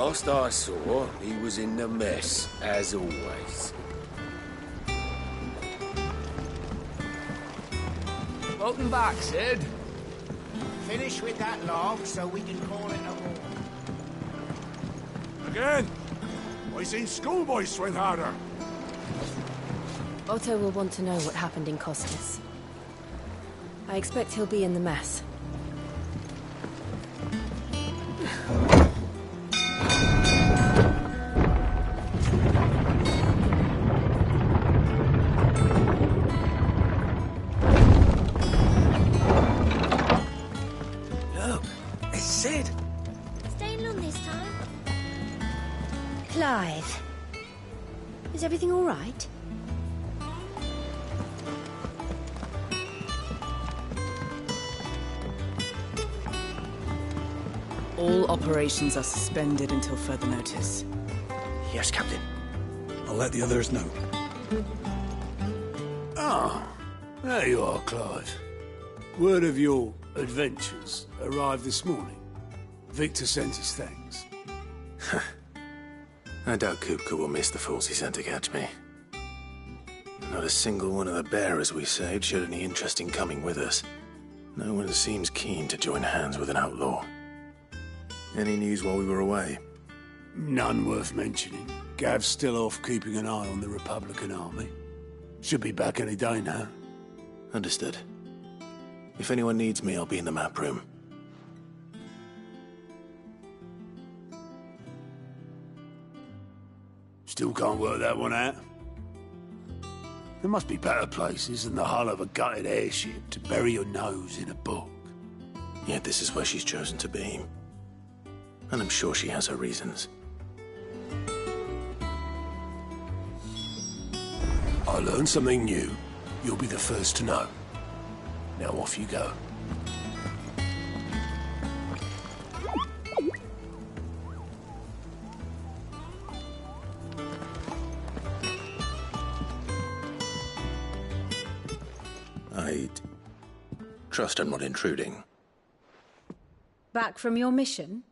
Last I saw, he was in the mess, as always. Welcome back, Sid. Finish with that log so we can call it a war. Again? I seen schoolboys swing harder. Otto will want to know what happened in Costas. I expect he'll be in the mess. Look, it's Sid. Staying long this time? Clive. Is everything all right? All operations are suspended until further notice. Yes, Captain. I'll let the others know. Ah, there you are, Clive. Word of your adventures arrived this morning. Victor sent his thanks. I doubt Kupka will miss the fools he sent to catch me. Not a single one of the bearers we saved showed any interest in coming with us. No one seems keen to join hands with an outlaw. Any news while we were away? None worth mentioning. Gav's still off keeping an eye on the Republican army. Should be back any day now. Understood. If anyone needs me, I'll be in the map room. Still can't work that one out. There must be better places than the hull of a gutted airship to bury your nose in a book. Yet this is where she's chosen to be. And I'm sure she has her reasons. I learned something new. You'll be the first to know. Now off you go. I trust I'm not intruding. Back from your mission?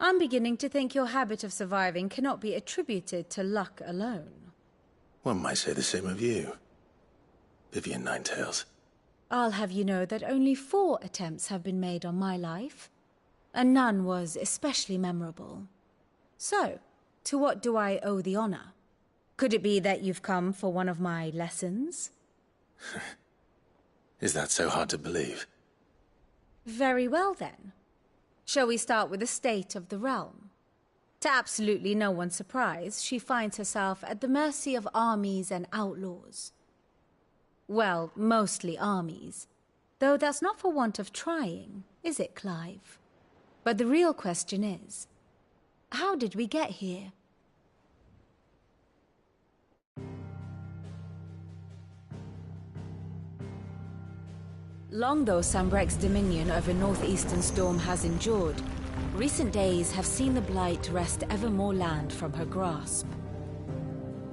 I'm beginning to think your habit of surviving cannot be attributed to luck alone. One might say the same of you, Vivian Ninetails. I'll have you know that only 4 attempts have been made on my life, and none was especially memorable. So, to what do I owe the honor? Could it be that you've come for one of my lessons? Is that so hard to believe? Very well, then. Shall we start with the state of the realm? To absolutely no one's surprise, she finds herself at the mercy of armies and outlaws. Well, mostly armies. Though that's not for want of trying, is it, Clive? But the real question is, how did we get here? Long though Sambrek's dominion over northeastern Storm has endured, recent days have seen the Blight wrest ever more land from her grasp.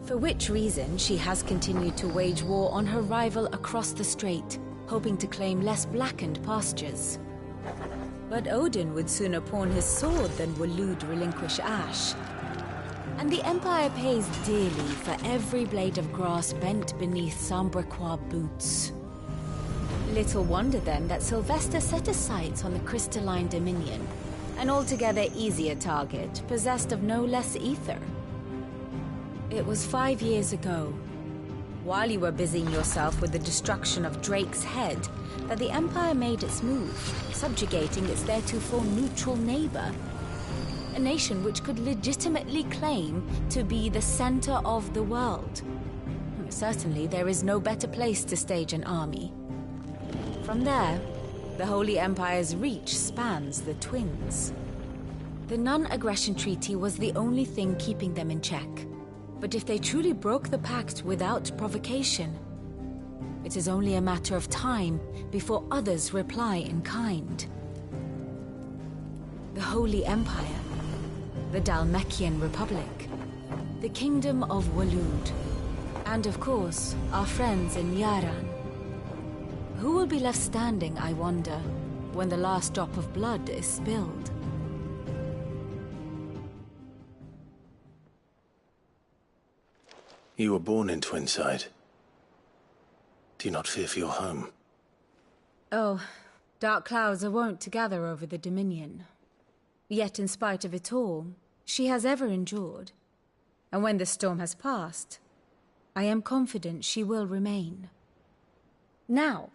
For which reason she has continued to wage war on her rival across the strait, hoping to claim less blackened pastures. But Odin would sooner pawn his sword than Waloed relinquish Ash. And the Empire pays dearly for every blade of grass bent beneath Sambrequois boots. Little wonder then that Sylvester set his sights on the crystalline dominion, an altogether easier target, possessed of no less ether. It was 5 years ago, while you were busying yourself with the destruction of Drake's head, that the Empire made its move, subjugating its theretofore neutral neighbor. A nation which could legitimately claim to be the center of the world. Certainly, there is no better place to stage an army. From there, the Holy Empire's reach spans the Twins. The non-aggression treaty was the only thing keeping them in check. But if they truly broke the pact without provocation, it is only a matter of time before others reply in kind. The Holy Empire, the Dhalmekian Republic, the Kingdom of Waloed, and of course, our friends in Yaran. Who will be left standing, I wonder, when the last drop of blood is spilled? You were born in Twinside. Do you not fear for your home? Oh, dark clouds are wont to gather over the Dominion. Yet in spite of it all, she has ever endured. And when the storm has passed, I am confident she will remain. Now,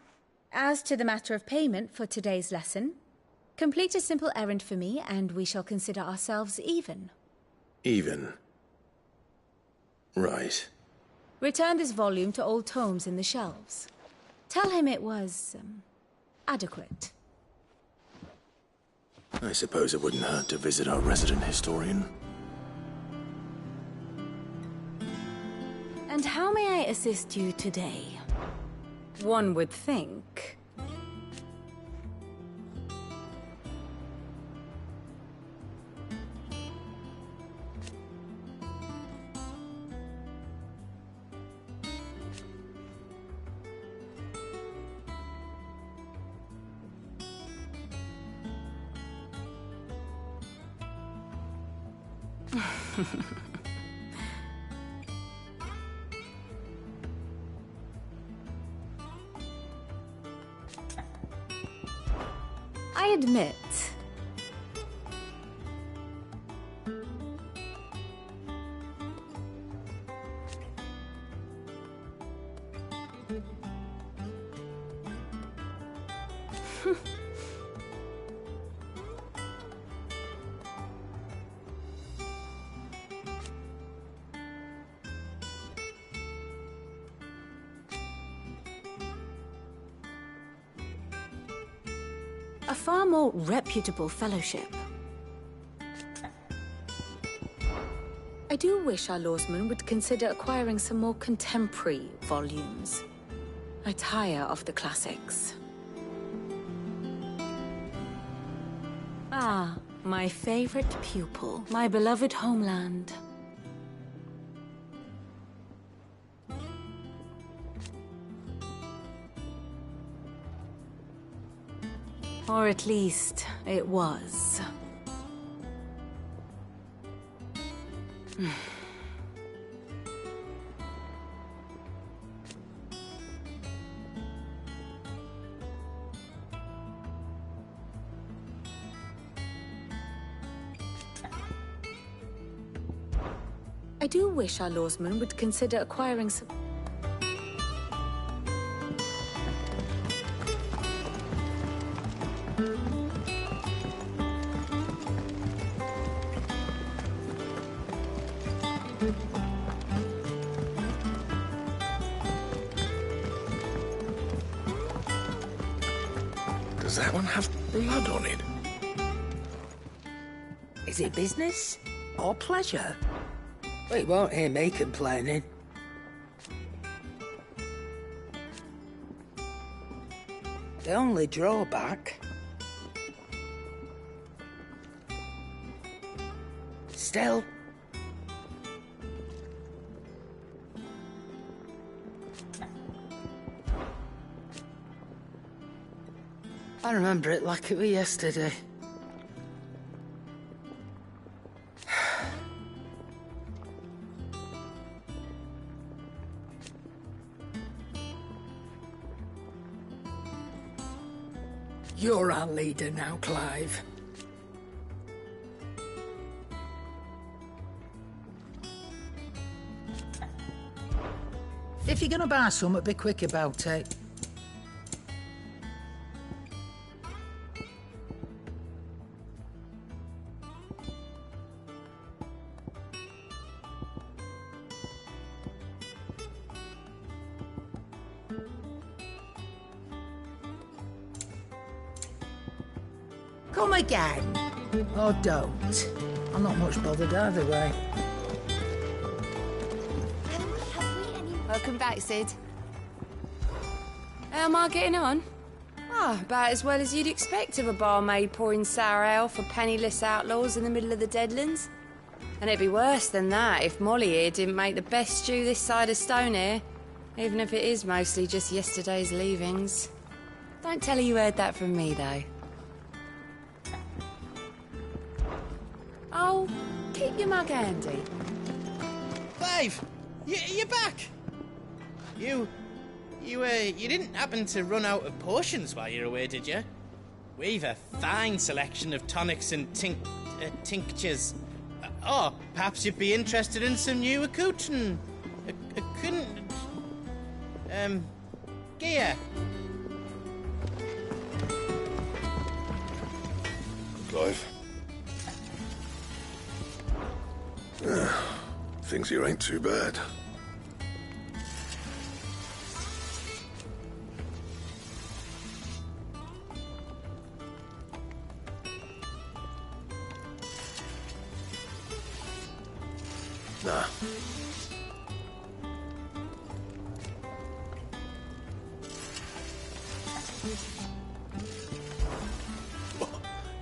as to the matter of payment for today's lesson, complete a simple errand for me and we shall consider ourselves even. Even? Right. Return this volume to old tomes in the shelves. Tell him it was, adequate. I suppose it wouldn't hurt to visit our resident historian. And how may I assist you today? One would think. I admit. A far more reputable fellowship. I do wish our lawsmen would consider acquiring some more contemporary volumes. I tire of the classics. Ah, my favorite pupil, my beloved homeland. Or at least, it was. I do wish our lawsmen would consider acquiring some... Does that one have blood on it? Is it business or pleasure? We won't hear me complaining. The only drawback... Still... I remember it like it was yesterday. You're our leader now, Clive. If you're gonna buy something, be quick about it. Come again. Or don't. I'm not much bothered either way. Welcome back, Sid. How am I getting on? Ah, about as well as you'd expect of a barmaid pouring sour ale for penniless outlaws in the middle of the Deadlands. And it'd be worse than that if Molly here didn't make the best stew this side of Stonehair, even if it is mostly just yesterday's leavings. Don't tell her you heard that from me, though. Oh, keep your mug handy. Clive! You're back! You didn't happen to run out of potions while you're away, did you? We've a fine selection of tonics and tinctures. Or perhaps you'd be interested in some new gear. Clive. Things here ain't too bad. Nah.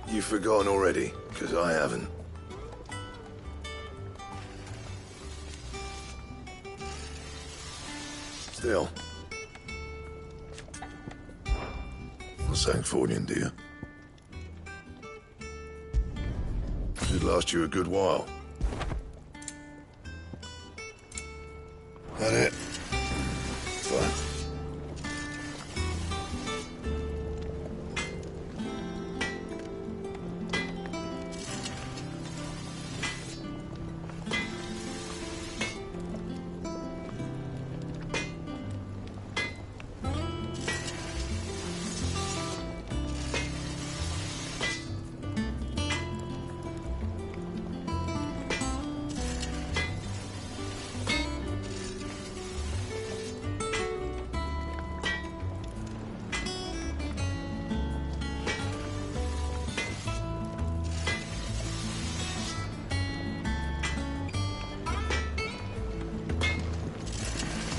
You've forgotten already, because I haven't. Still. Not saying Fornian, do you? Should last you a good while. That it? Fine.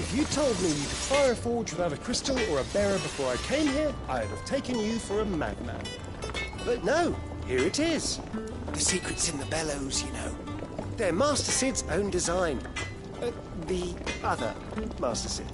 If you told me you could fire a forge without a crystal or a bearer before I came here, I'd have taken you for a madman. But no, here it is. The secret's in the bellows, you know. They're Master Sid's own design. The other Master Sid.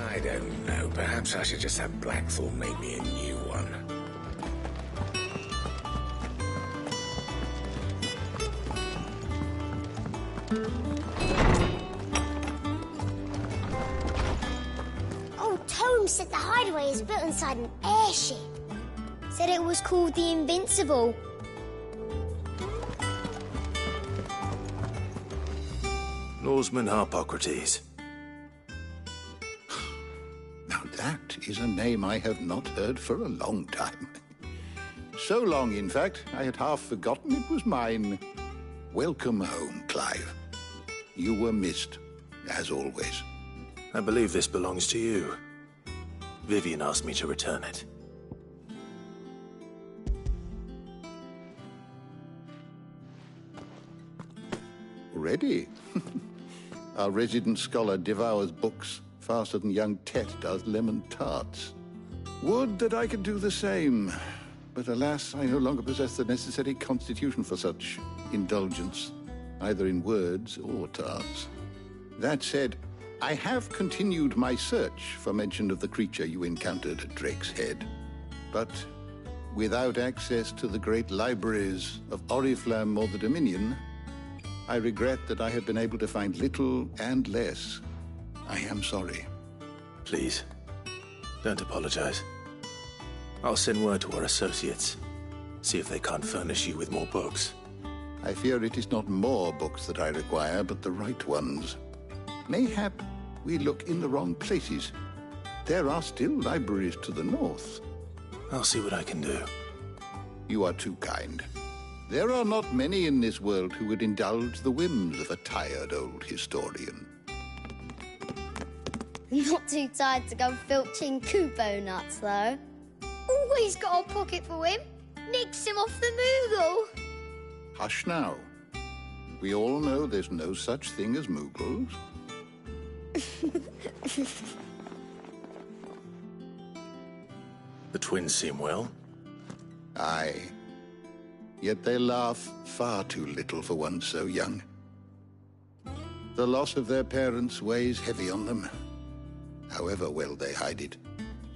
I don't know. Perhaps I should just have Blackthorn make me a new one. Old Tome said the hideaway is built inside an airship. Said it was called the Invincible. Norseman Harpocrates. That is a name I have not heard for a long time. So long, in fact, I had half forgotten it was mine. Welcome home, Clive. You were missed, as always. I believe this belongs to you. Vivian asked me to return it. Already? Our resident scholar devours books faster than young Tet does lemon tarts. Would that I could do the same. But alas, I no longer possess the necessary constitution for such indulgence, either in words or tarts. That said, I have continued my search for mention of the creature you encountered at Drake's Head. But without access to the great libraries of Oriflamme or the Dominion, I regret that I have been able to find little and less. I am sorry. Please, don't apologize. I'll send word to our associates. See if they can't furnish you with more books. I fear it is not more books that I require, but the right ones. Mayhap we look in the wrong places. There are still libraries to the north. I'll see what I can do. You are too kind. There are not many in this world who would indulge the whims of a tired old historian. Not too tired to go filching Kupo nuts, though. Always got a pocket for him. Nicks him off the Moogle. Hush now. We all know there's no such thing as Moogles. The twins seem well. Aye. Yet they laugh far too little for one so young. The loss of their parents weighs heavy on them, however well they hide it.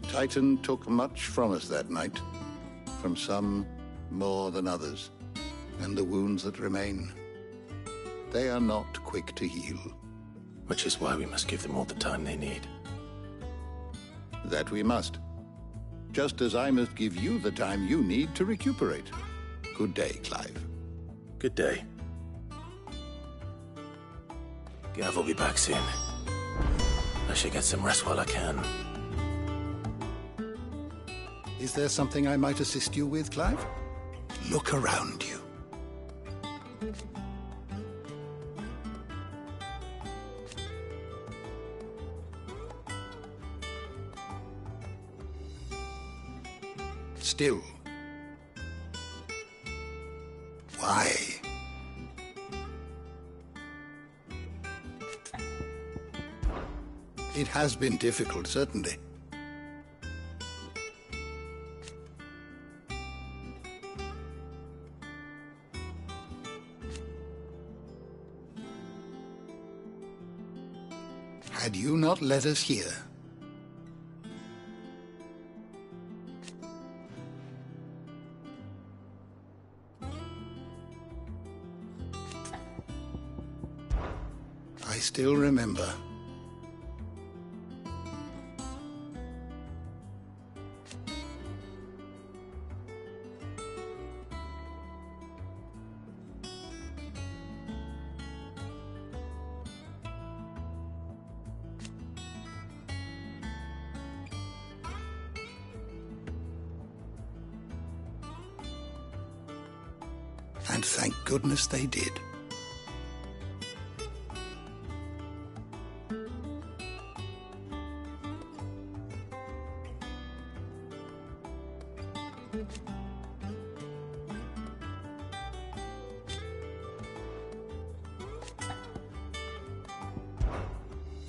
Titan took much from us that night, from some more than others, and the wounds that remain, they are not quick to heal. Which is why we must give them all the time they need. That we must. Just as I must give you the time you need to recuperate. Good day, Clive. Good day. Gav will be back soon. I should get some rest while I can. Is there something I might assist you with, Clive? Look around you. Still. Why? It has been difficult, certainly. Had you not led us here, I still remember. And thank goodness they did.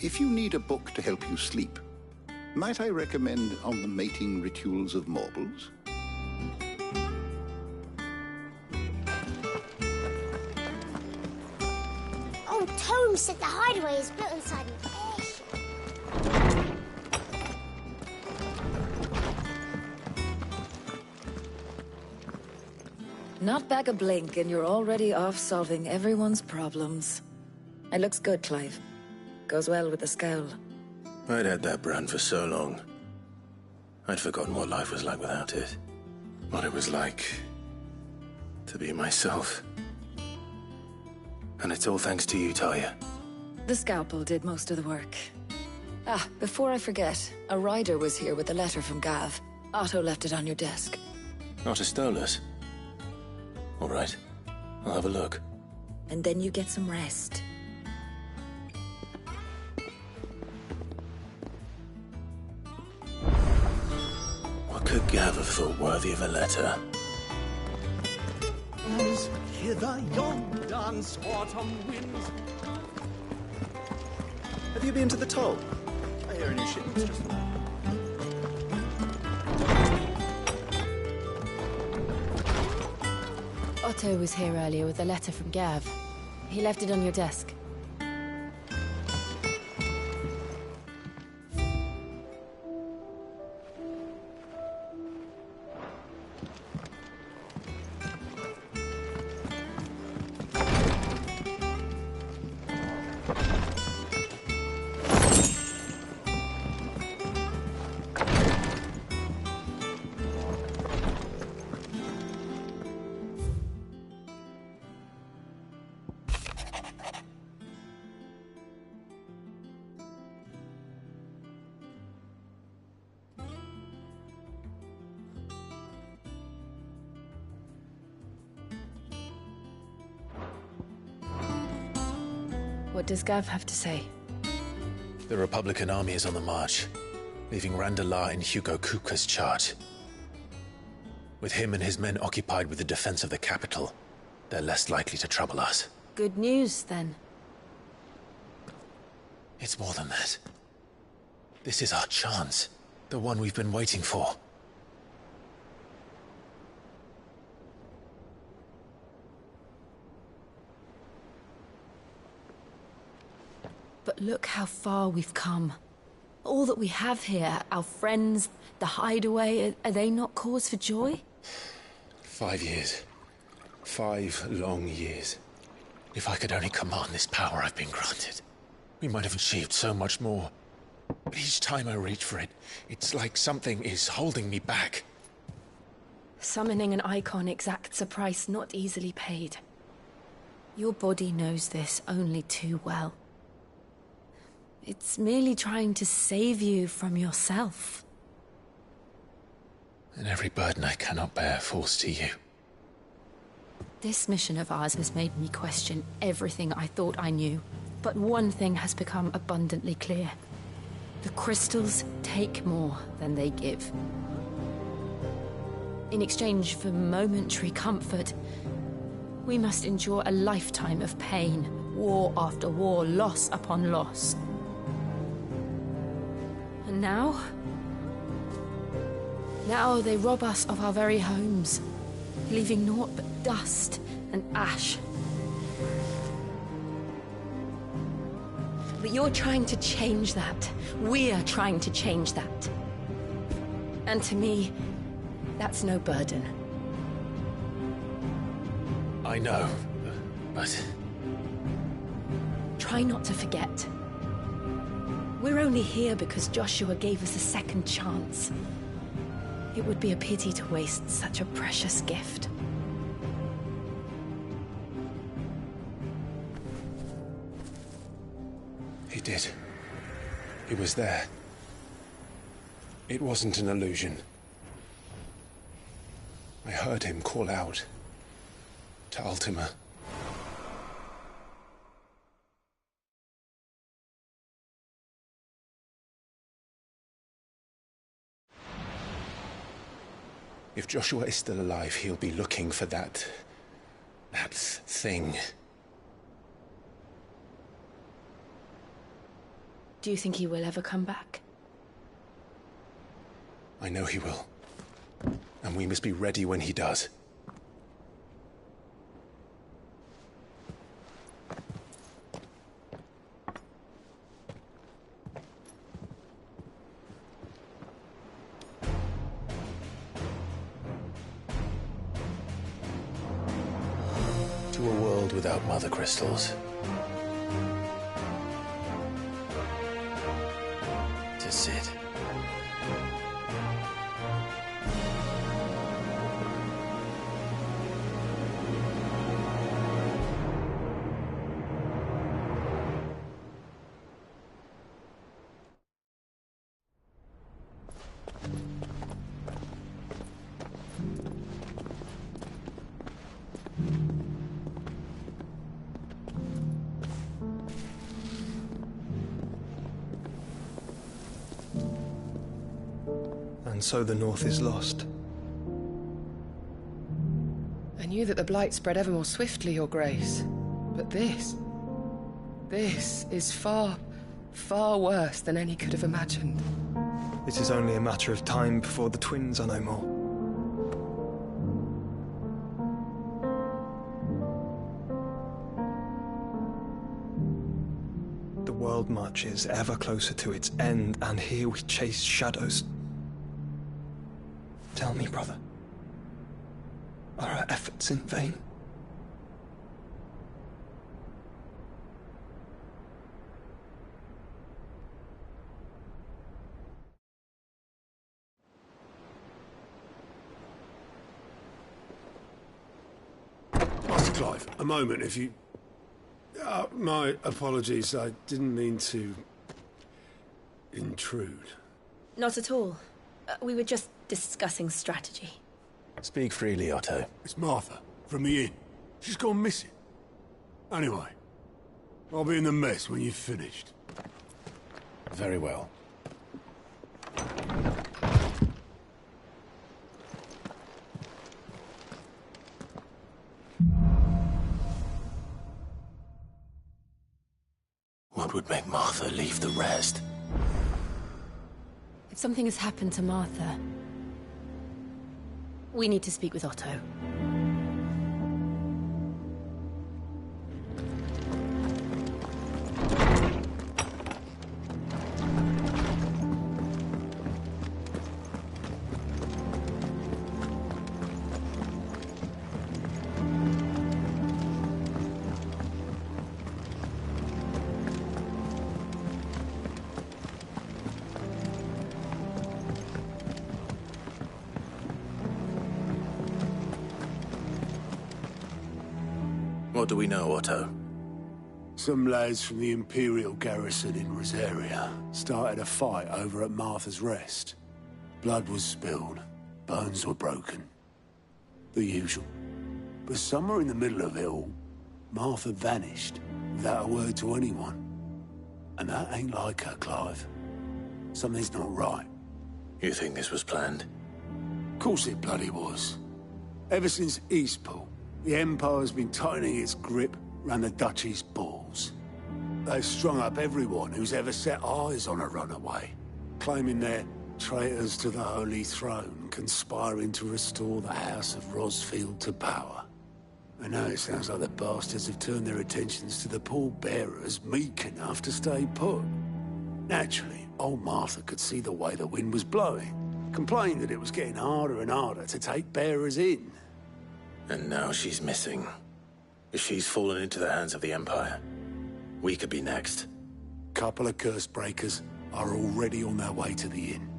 If you need a book to help you sleep, might I recommend On the Mating Rituals of Mortals? Old Tome said the hideaway is built inside an airship. Not back a blink and you're already off solving everyone's problems. It looks good, Clive. Goes well with the scowl. I'd had that brand for so long. I'd forgotten what life was like without it. What it was like to be myself. And it's all thanks to you, Talia. The scalpel did most of the work. Ah, before I forget, a rider was here with a letter from Gav. Otto left it on your desk. Otto stole us. All right, I'll have a look. And then you get some rest. What could Gav have thought worthy of a letter? As hither yon dance autumn winds. Have you been to the toll? I hear a new shipment's just arrived. Otto was here earlier with a letter from Gav. He left it on your desk. What does Gav have to say? The Republican army is on the march, leaving Randalar in Hugo Kupka's charge. With him and his men occupied with the defense of the capital, they're less likely to trouble us. Good news, then. It's more than that. This is our chance. The one we've been waiting for. But look how far we've come. All that we have here, our friends, the hideaway, are they not cause for joy? 5 years. 5 long years. If I could only command this power I've been granted, we might have achieved so much more. But each time I reach for it, it's like something is holding me back. Summoning an icon exacts a price not easily paid. Your body knows this only too well. It's merely trying to save you from yourself. And every burden I cannot bear falls to you. This mission of ours has made me question everything I thought I knew. But one thing has become abundantly clear. The crystals take more than they give. In exchange for momentary comfort, we must endure a lifetime of pain, war after war, loss upon loss. And now they rob us of our very homes, leaving naught but dust and ash. But you're trying to change that. We're trying to change that. And to me, that's no burden. I know, but... Try not to forget. We're only here because Joshua gave us a second chance. It would be a pity to waste such a precious gift. He did. He was there. It wasn't an illusion. I heard him call out to Ultima. If Joshua is still alive, he'll be looking for that thing. Do you think he will ever come back? I know he will. And we must be ready when he does. To a world without mother crystals. To Sid. And so the North is lost. I knew that the Blight spread ever more swiftly, Your Grace. But this is far, far worse than any could have imagined. It is only a matter of time before the twins are no more. The world marches ever closer to its end, and here we chase shadows. Tell me, brother, are our efforts in vain? Master Clive, a moment, if you... my apologies, I didn't mean to... intrude. Not at all. We were just discussing strategy. Speak freely, Otto. It's Martha, from the inn. She's gone missing. Anyway, I'll be in the mess when you've finished. Very well. What would make Martha leave the rest? If something has happened to Martha, we need to speak with Otto. What do we know, Otto? Some lads from the Imperial garrison in Rosaria started a fight over at Martha's Rest. Blood was spilled, bones were broken. The usual. But somewhere in the middle of it all, Martha vanished without a word to anyone. And that ain't like her, Clive. Something's not right. You think this was planned? Of course it bloody was. Ever since Eastpool, the Empire's been tightening its grip round the Duchy's balls. They've strung up everyone who's ever set eyes on a runaway, claiming they're traitors to the Holy Throne, conspiring to restore the House of Rosfield to power. And now it sounds like the bastards have turned their attentions to the pallbearers meek enough to stay put. Naturally, old Martha could see the way the wind was blowing, complained that it was getting harder and harder to take bearers in. And now she's missing. If she's fallen into the hands of the Empire, we could be next. Couple of curse breakers are already on their way to the inn.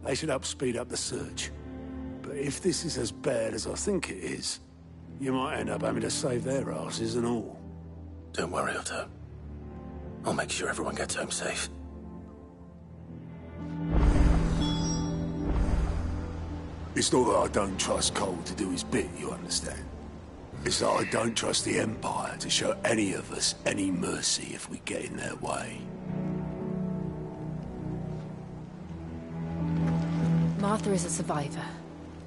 They should help speed up the search. But if this is as bad as I think it is, you might end up having to save their asses and all. Don't worry, Otto. I'll make sure everyone gets home safe. It's not that I don't trust Cole to do his bit, you understand? It's that I don't trust the Empire to show any of us any mercy if we get in their way. Martha is a survivor.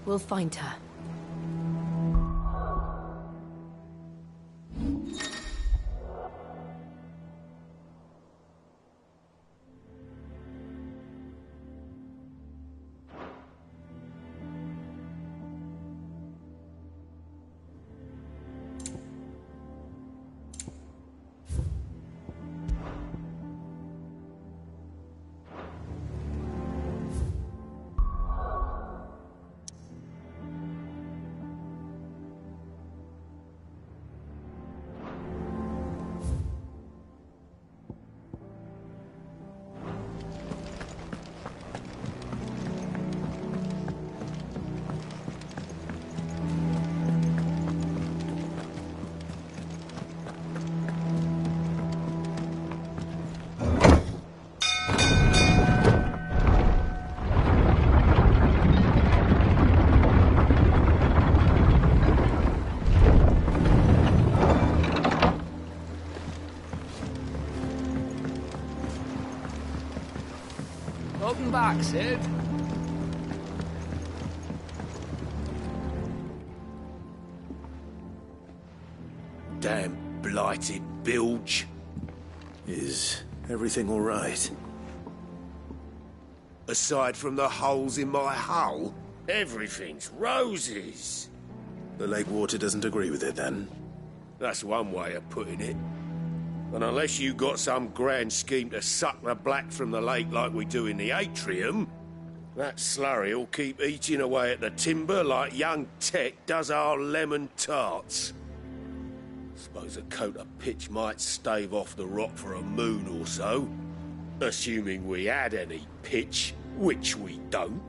We'll find her. Welcome back, Sid. Damn blighted bilge. Is everything all right? Aside from the holes in my hull, everything's roses. The lake water doesn't agree with it, then? That's one way of putting it. And unless you got some grand scheme to suck the black from the lake like we do in the atrium, that slurry'll keep eating away at the timber like young Tet does our lemon tarts. Suppose a coat of pitch might stave off the rot for a moon or so, assuming we had any pitch, which we don't.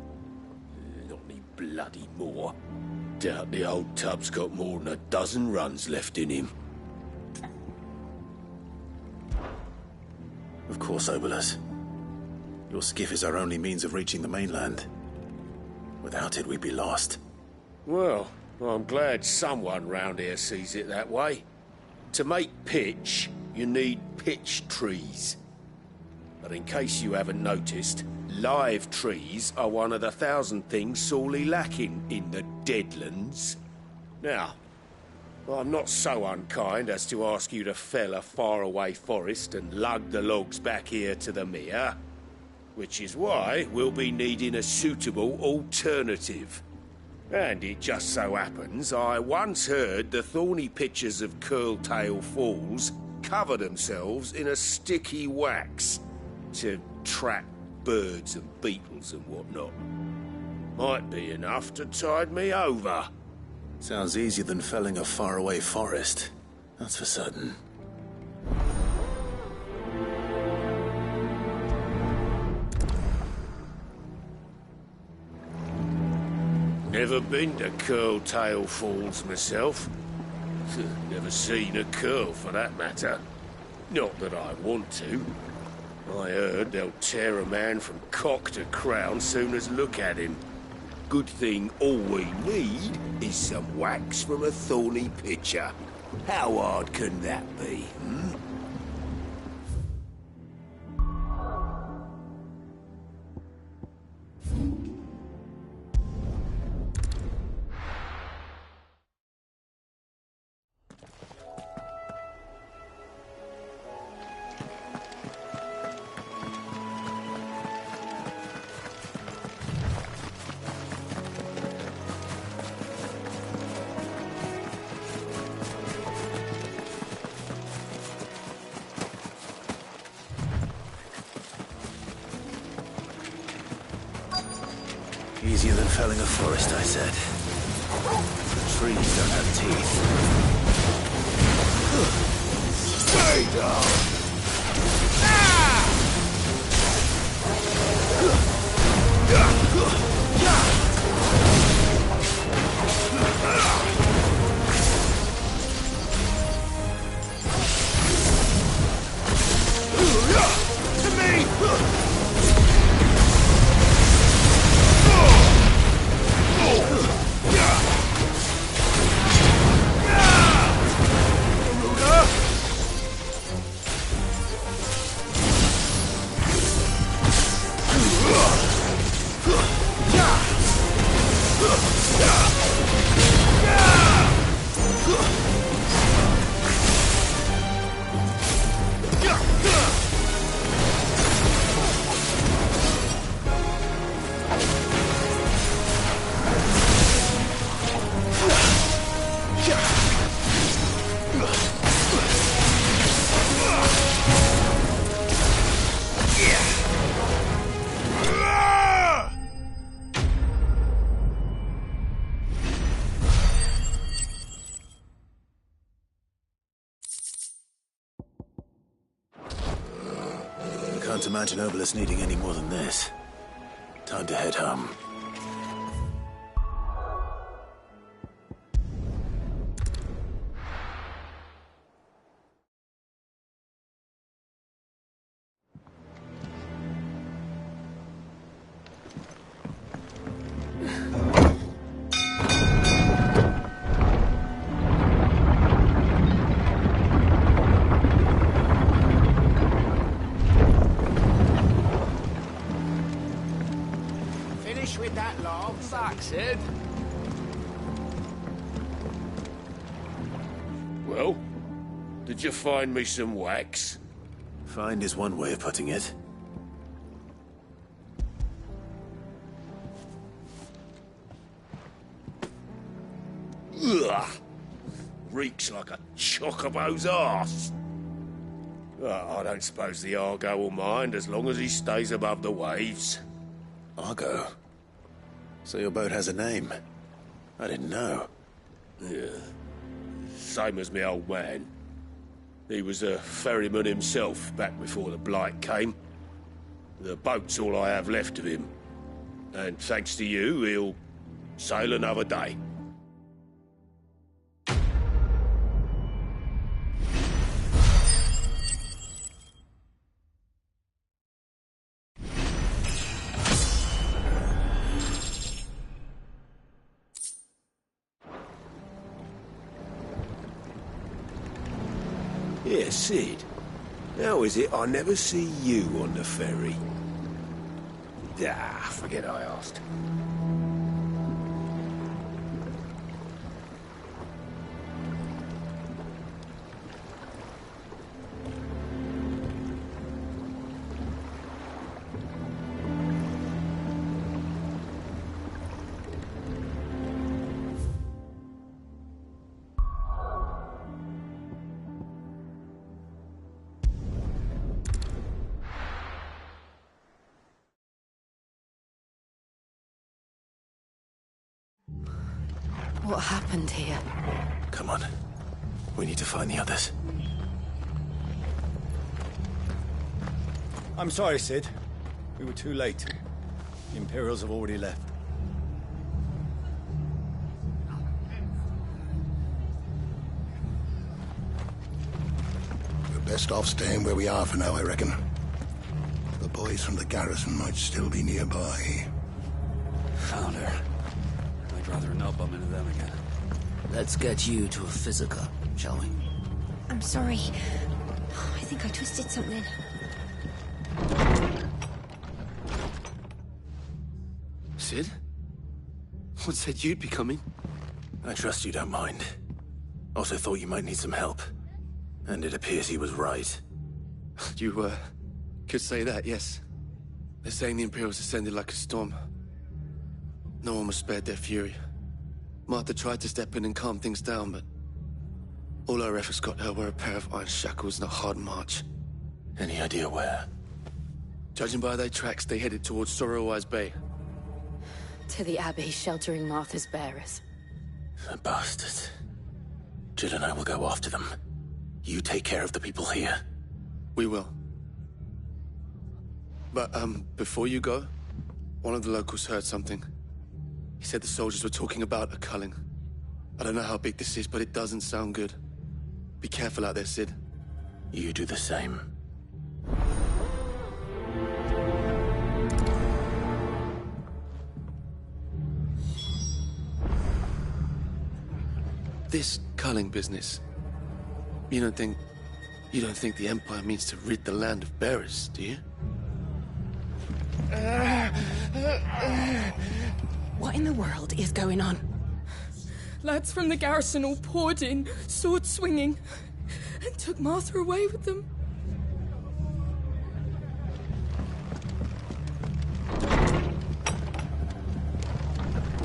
Not any bloody more. Doubt the old tub's got more than a dozen runs left in him. Of course, Obolus. Your skiff is our only means of reaching the mainland. Without it, we'd be lost. Well, I'm glad someone round here sees it that way. To make pitch, you need pitch trees. But in case you haven't noticed, live trees are one of the 1,000 things sorely lacking in the Deadlands. Now, I'm not so unkind as to ask you to fell a faraway forest and lug the logs back here to the mere, which is why we'll be needing a suitable alternative. And it just so happens I once heard the thorny pitchers of Curltail Falls cover themselves in a sticky wax to trap birds and beetles and whatnot. Might be enough to tide me over. Sounds easier than felling a faraway forest. That's for certain. Never been to Curltail Falls myself. Never seen a curl, for that matter. Not that I want to. I heard they'll tear a man from cock to crown soon as look at him. Good thing all we need is some wax from a thorny pitcher. How hard can that be, hmm? Easier than felling a forest, I said. The trees don't have teeth. Stay down! To me! Can't imagine Obelisk needing any more than this. Time to head home. With that log, that's it. Well, did you find me some wax? Find is one way of putting it. Ugh! Reeks like a chocobo's arse. I don't suppose the Argo will mind as long as he stays above the waves. Argo? So your boat has a name? I didn't know. Yeah. Same as me old man. He was a ferryman himself back before the Blight came. The boat's all I have left of him. And thanks to you, he'll sail another day. Yeah, Sid. How is it I never see you on the ferry? Ah, forget I asked. What happened here? Come on. We need to find the others. I'm sorry, Sid. We were too late. The Imperials have already left. We're best off staying where we are for now, I reckon. The boys from the garrison might still be nearby. Found her. I'd rather not bump into them again. Let's get you to a Ffxvi, shall we? I'm sorry. I think I twisted something. Sid? What said you'd be coming? I trust you don't mind. Also thought you might need some help. And it appears he was right. You, could say that, yes. They're saying the Imperials descended like a storm. No one was spared their fury. Martha tried to step in and calm things down, but all our efforts got her were a pair of iron shackles and a hard march. Any idea where? Judging by their tracks, they headed towards Sorrowwise Bay. To the Abbey sheltering Martha's bearers. The bastards. Jill and I will go after them. You take care of the people here. We will. But, before you go, one of the locals heard something. He said the soldiers were talking about a culling. I don't know how big this is, but it doesn't sound good. Be careful out there, Sid. You do the same. This culling business. You don't think the Empire means to rid the land of bearers, do you? What in the world is going on? Lads from the garrison all poured in, sword swinging, and took Martha away with them.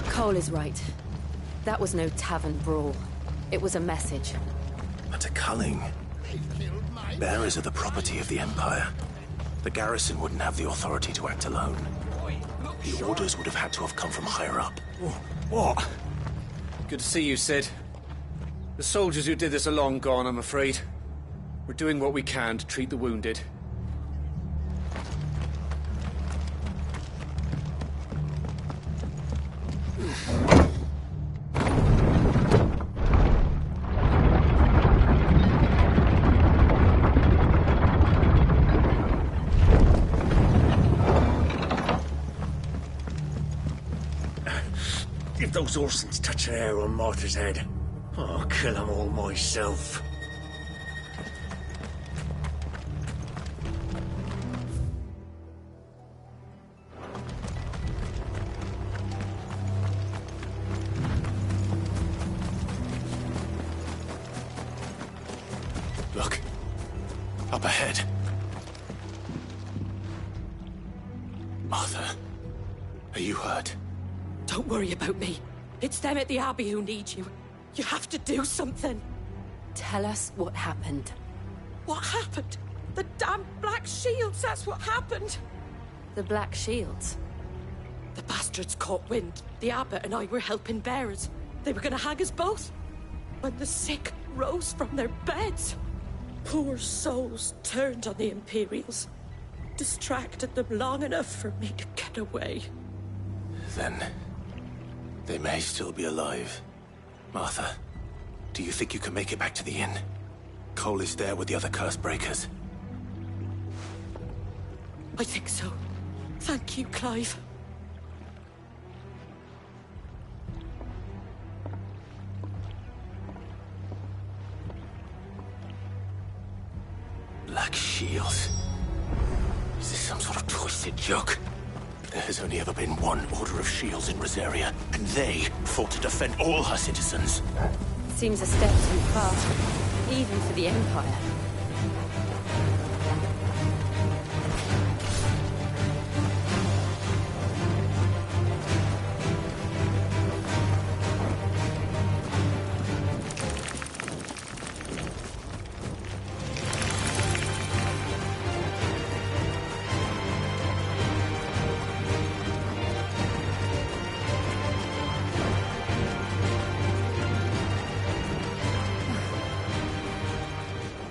Cole is right. That was no tavern brawl. It was a message. But a culling. Bearers are the property of the Empire. The garrison wouldn't have the authority to act alone. The orders would have had to have come from higher up. What? Good to see you, Sid. The soldiers who did this are long gone, I'm afraid. We're doing what we can to treat the wounded. If those Orsons touch an hair on Martha's head, I'll kill them all myself. Look. Up ahead. Martha, are you hurt? Don't worry about me. It's them at the Abbey who need you. You have to do something. Tell us what happened. What happened? The damn Black Shields, that's what happened. The Black Shields? The bastards caught wind. The Abbot and I were helping bearers. They were gonna hang us both. When the sick rose from their beds, poor souls turned on the Imperials. Distracted them long enough for me to get away. Then they may still be alive. Martha, do you think you can make it back to the inn? Cole is there with the other curse breakers. I think so. Thank you, Clive. Black shields. Is this some sort of twisted joke? There has only ever been one Order of Shields in Rosaria, and they fought to defend all her citizens. Seems a step too far, even for the Empire.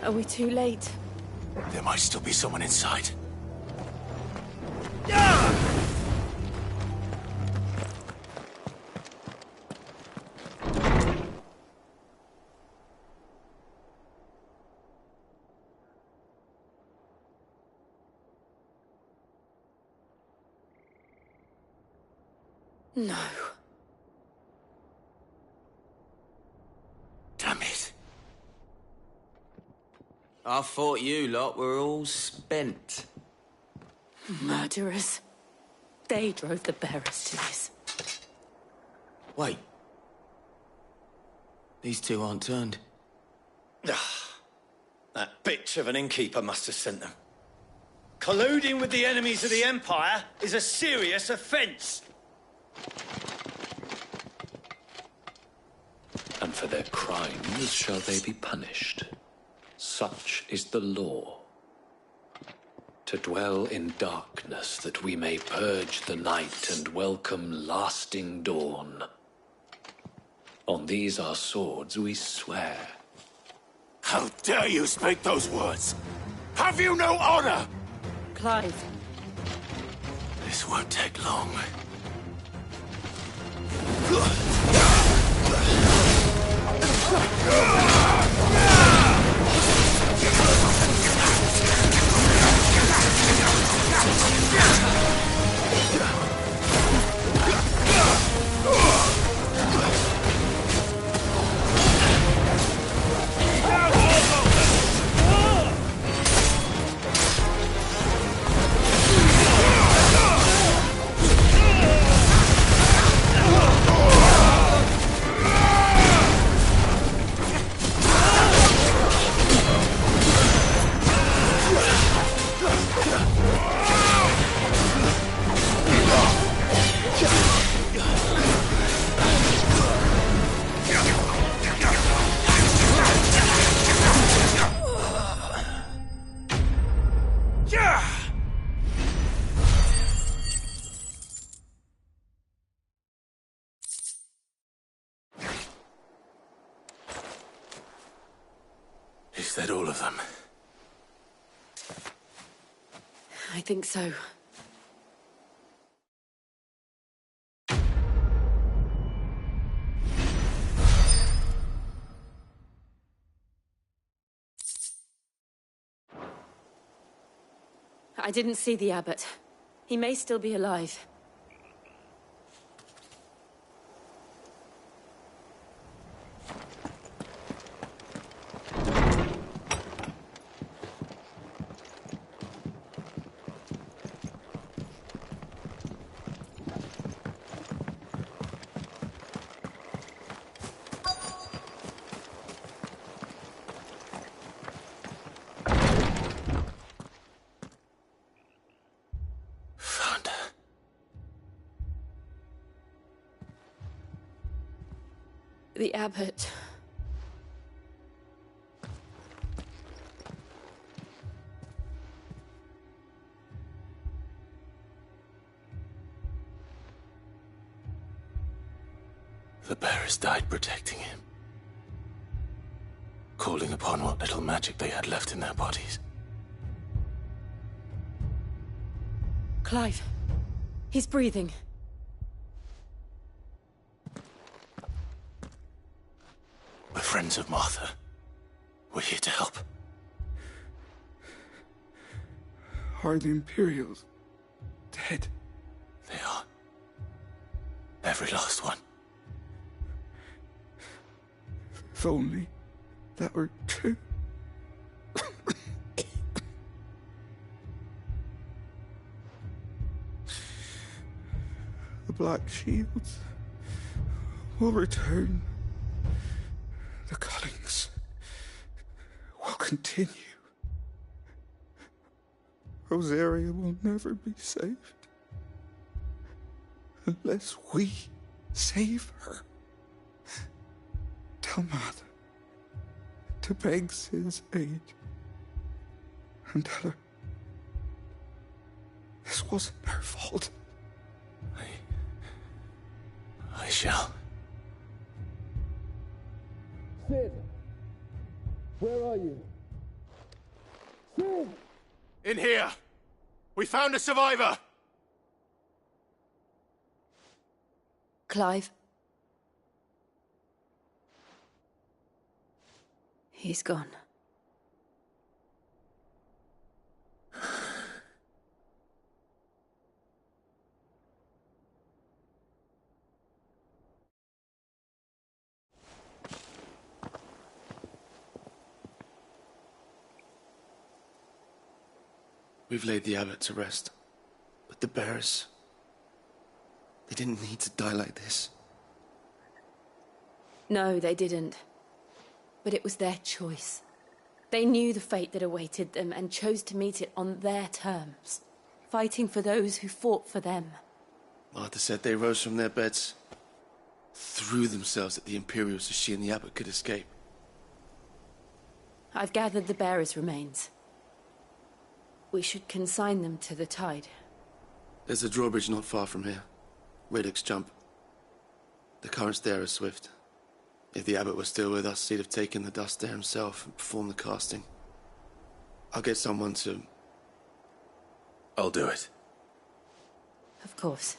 Are we too late? There might still be someone inside. No. Damn it. I thought you lot were all spent. Murderers. They drove the bearers to this. Wait. These two aren't turned. That bitch of an innkeeper must have sent them. Colluding with the enemies of the Empire is a serious offence. And for their crimes shall they be punished. Such is the law. To dwell in darkness that we may purge the night and welcome lasting dawn. On these our swords we swear. How dare you speak those words? Have you no honor? Clive. This won't take long. Is that all of them? I think so. I didn't see the abbot. He may still be alive. The abbot. The bearers died protecting him. Calling upon what little magic they had left in their bodies. Clive. He's breathing. We're friends of Martha. We're here to help. Are the Imperials dead? They are. Every last one. If only that were true. Black Shields will return. The cuttings will continue. Rosaria will never be saved unless we save her. Tell Mother to beg Sid's aid and tell her this wasn't her fault. I shall. Sid! Where are you? Sid! In here! We found a survivor! Clive? He's gone. We've laid the abbot to rest. But the bearers... they didn't need to die like this. No, they didn't. But it was their choice. They knew the fate that awaited them and chose to meet it on their terms, fighting for those who fought for them. Martha said they rose from their beds, threw themselves at the Imperials so she and the abbot could escape. I've gathered the bearers' remains. We should consign them to the tide. There's a drawbridge not far from here. Radix Jump. The currents there are swift. If the abbot was still with us, he'd have taken the dust there himself and performed the casting. I'll get someone to... I'll do it. Of course.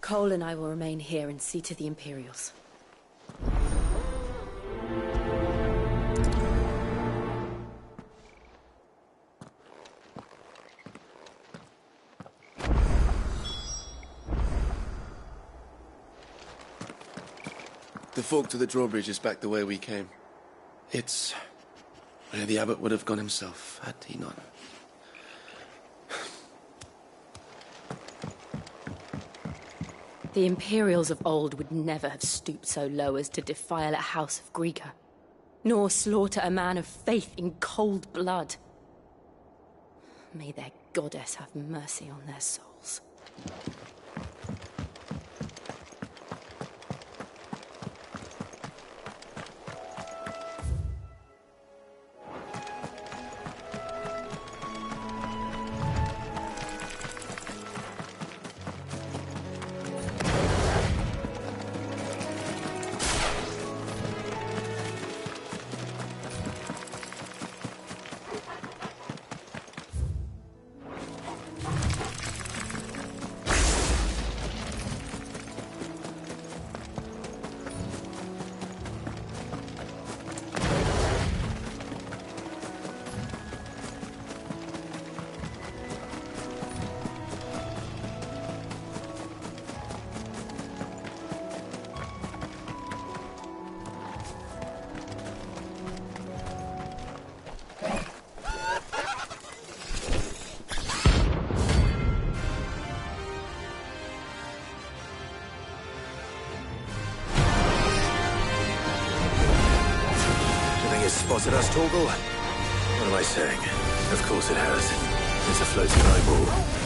Cole and I will remain here and see to the Imperials. The fork to the drawbridge is back the way we came. It's where the abbot would have gone himself, had he not. The Imperials of old would never have stooped so low as to defile a house of Griga, nor slaughter a man of faith in cold blood. May their goddess have mercy on their souls. Spotted us, Torgal? What am I saying? Of course it has. It's a floating eyeball.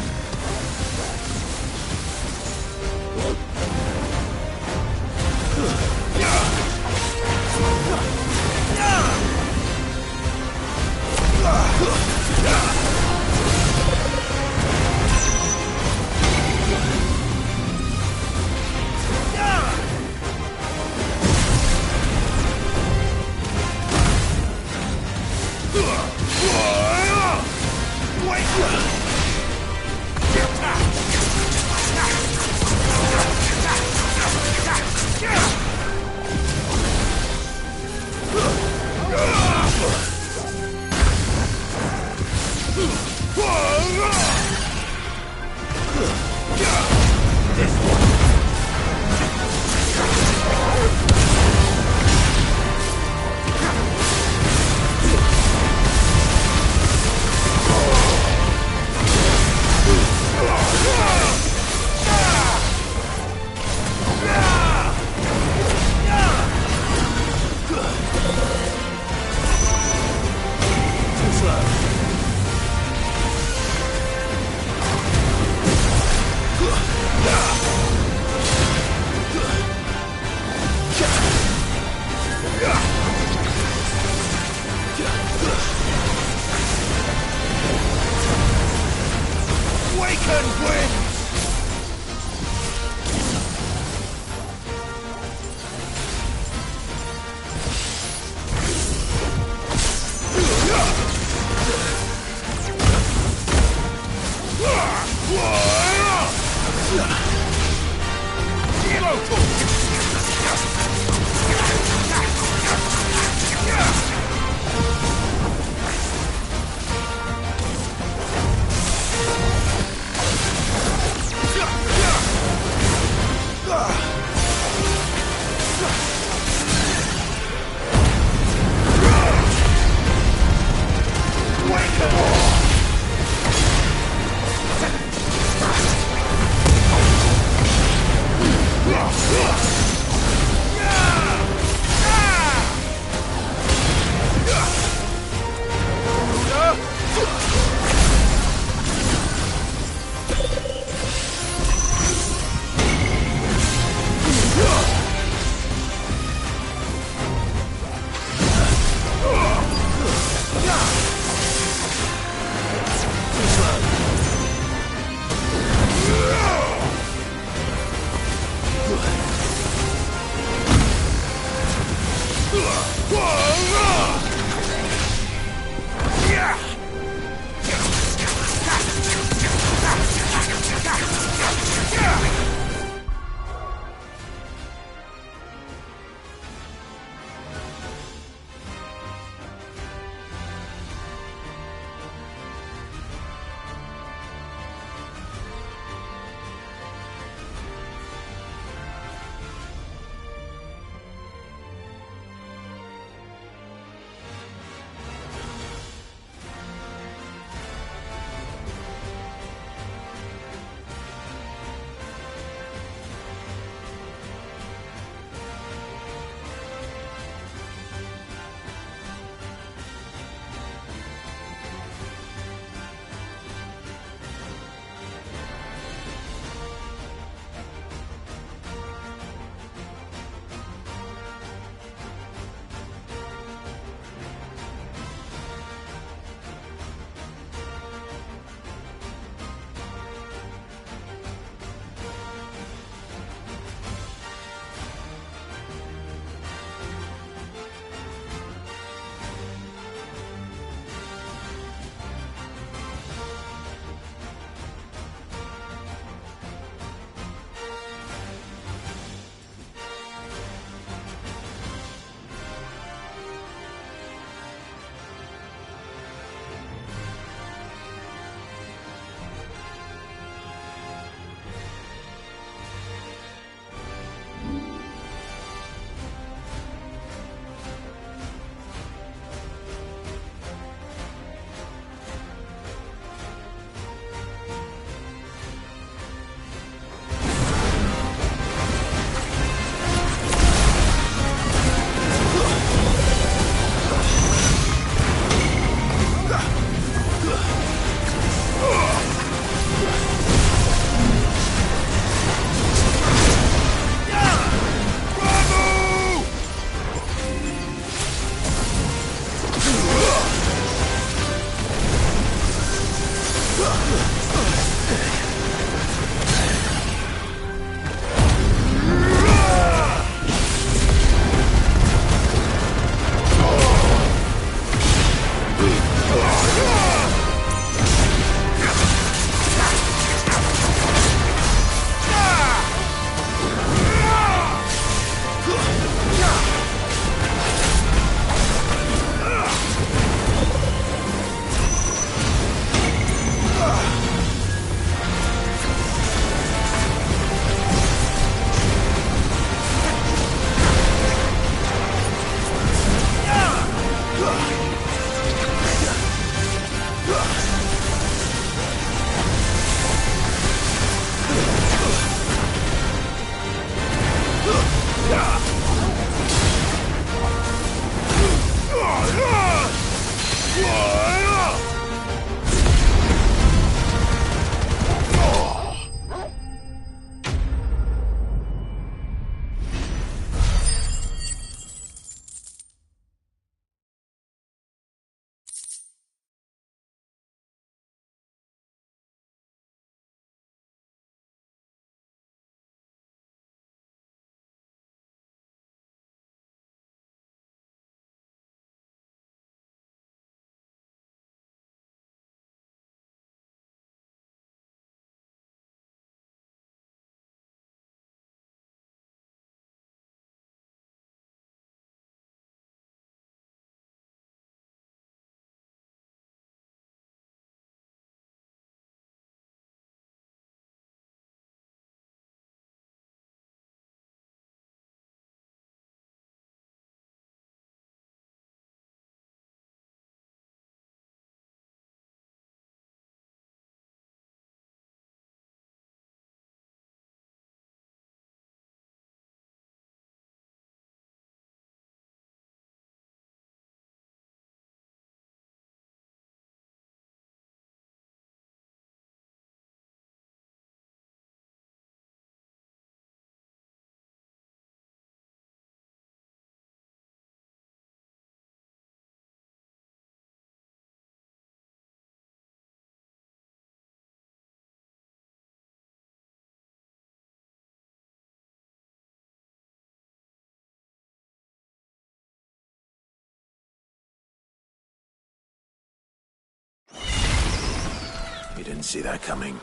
didn't see that coming.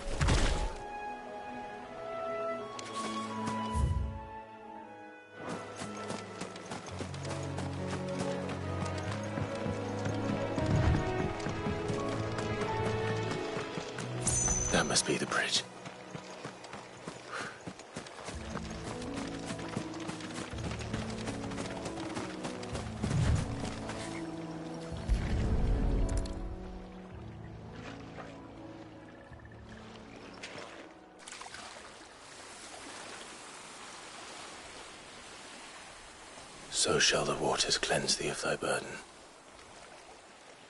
That must be the bridge. So shall the waters cleanse thee of thy burden,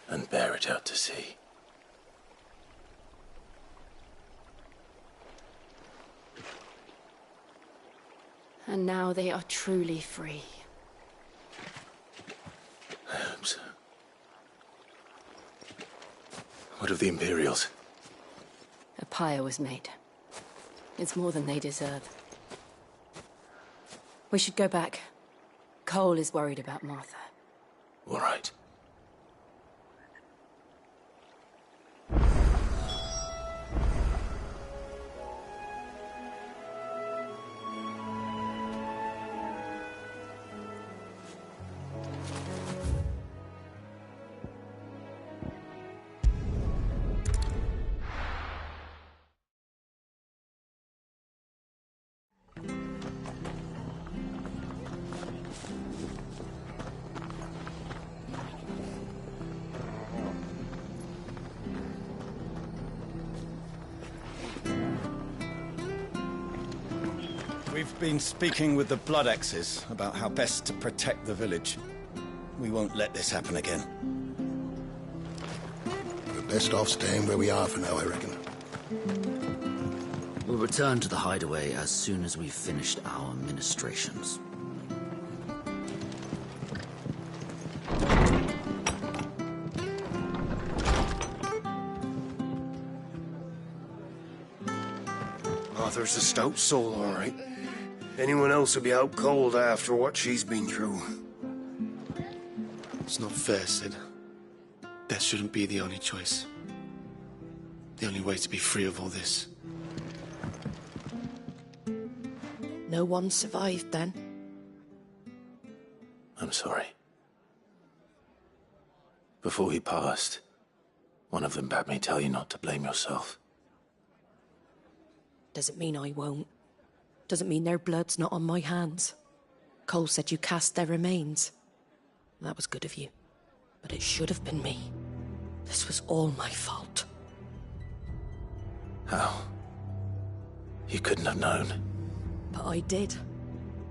and bear it out to sea. And now they are truly free. I hope so. What of the Imperials? A pyre was made. It's more than they deserve. We should go back. Cole is worried about Martha. All right. We've been speaking with the Blood Axes about how best to protect the village. We won't let this happen again. We're best off staying where we are for now, I reckon. We'll return to the hideaway as soon as we've finished our ministrations. Arthur's a stout soul, all right. Anyone else would be out cold after what she's been through. It's not fair, Sid. Death shouldn't be the only choice. The only way to be free of all this. No one survived then? I'm sorry. Before he passed, one of them bade me tell you not to blame yourself. Doesn't mean I won't. Doesn't mean their blood's not on my hands. Cole said you cast their remains. That was good of you. But it should have been me. This was all my fault. How? You couldn't have known. But I did.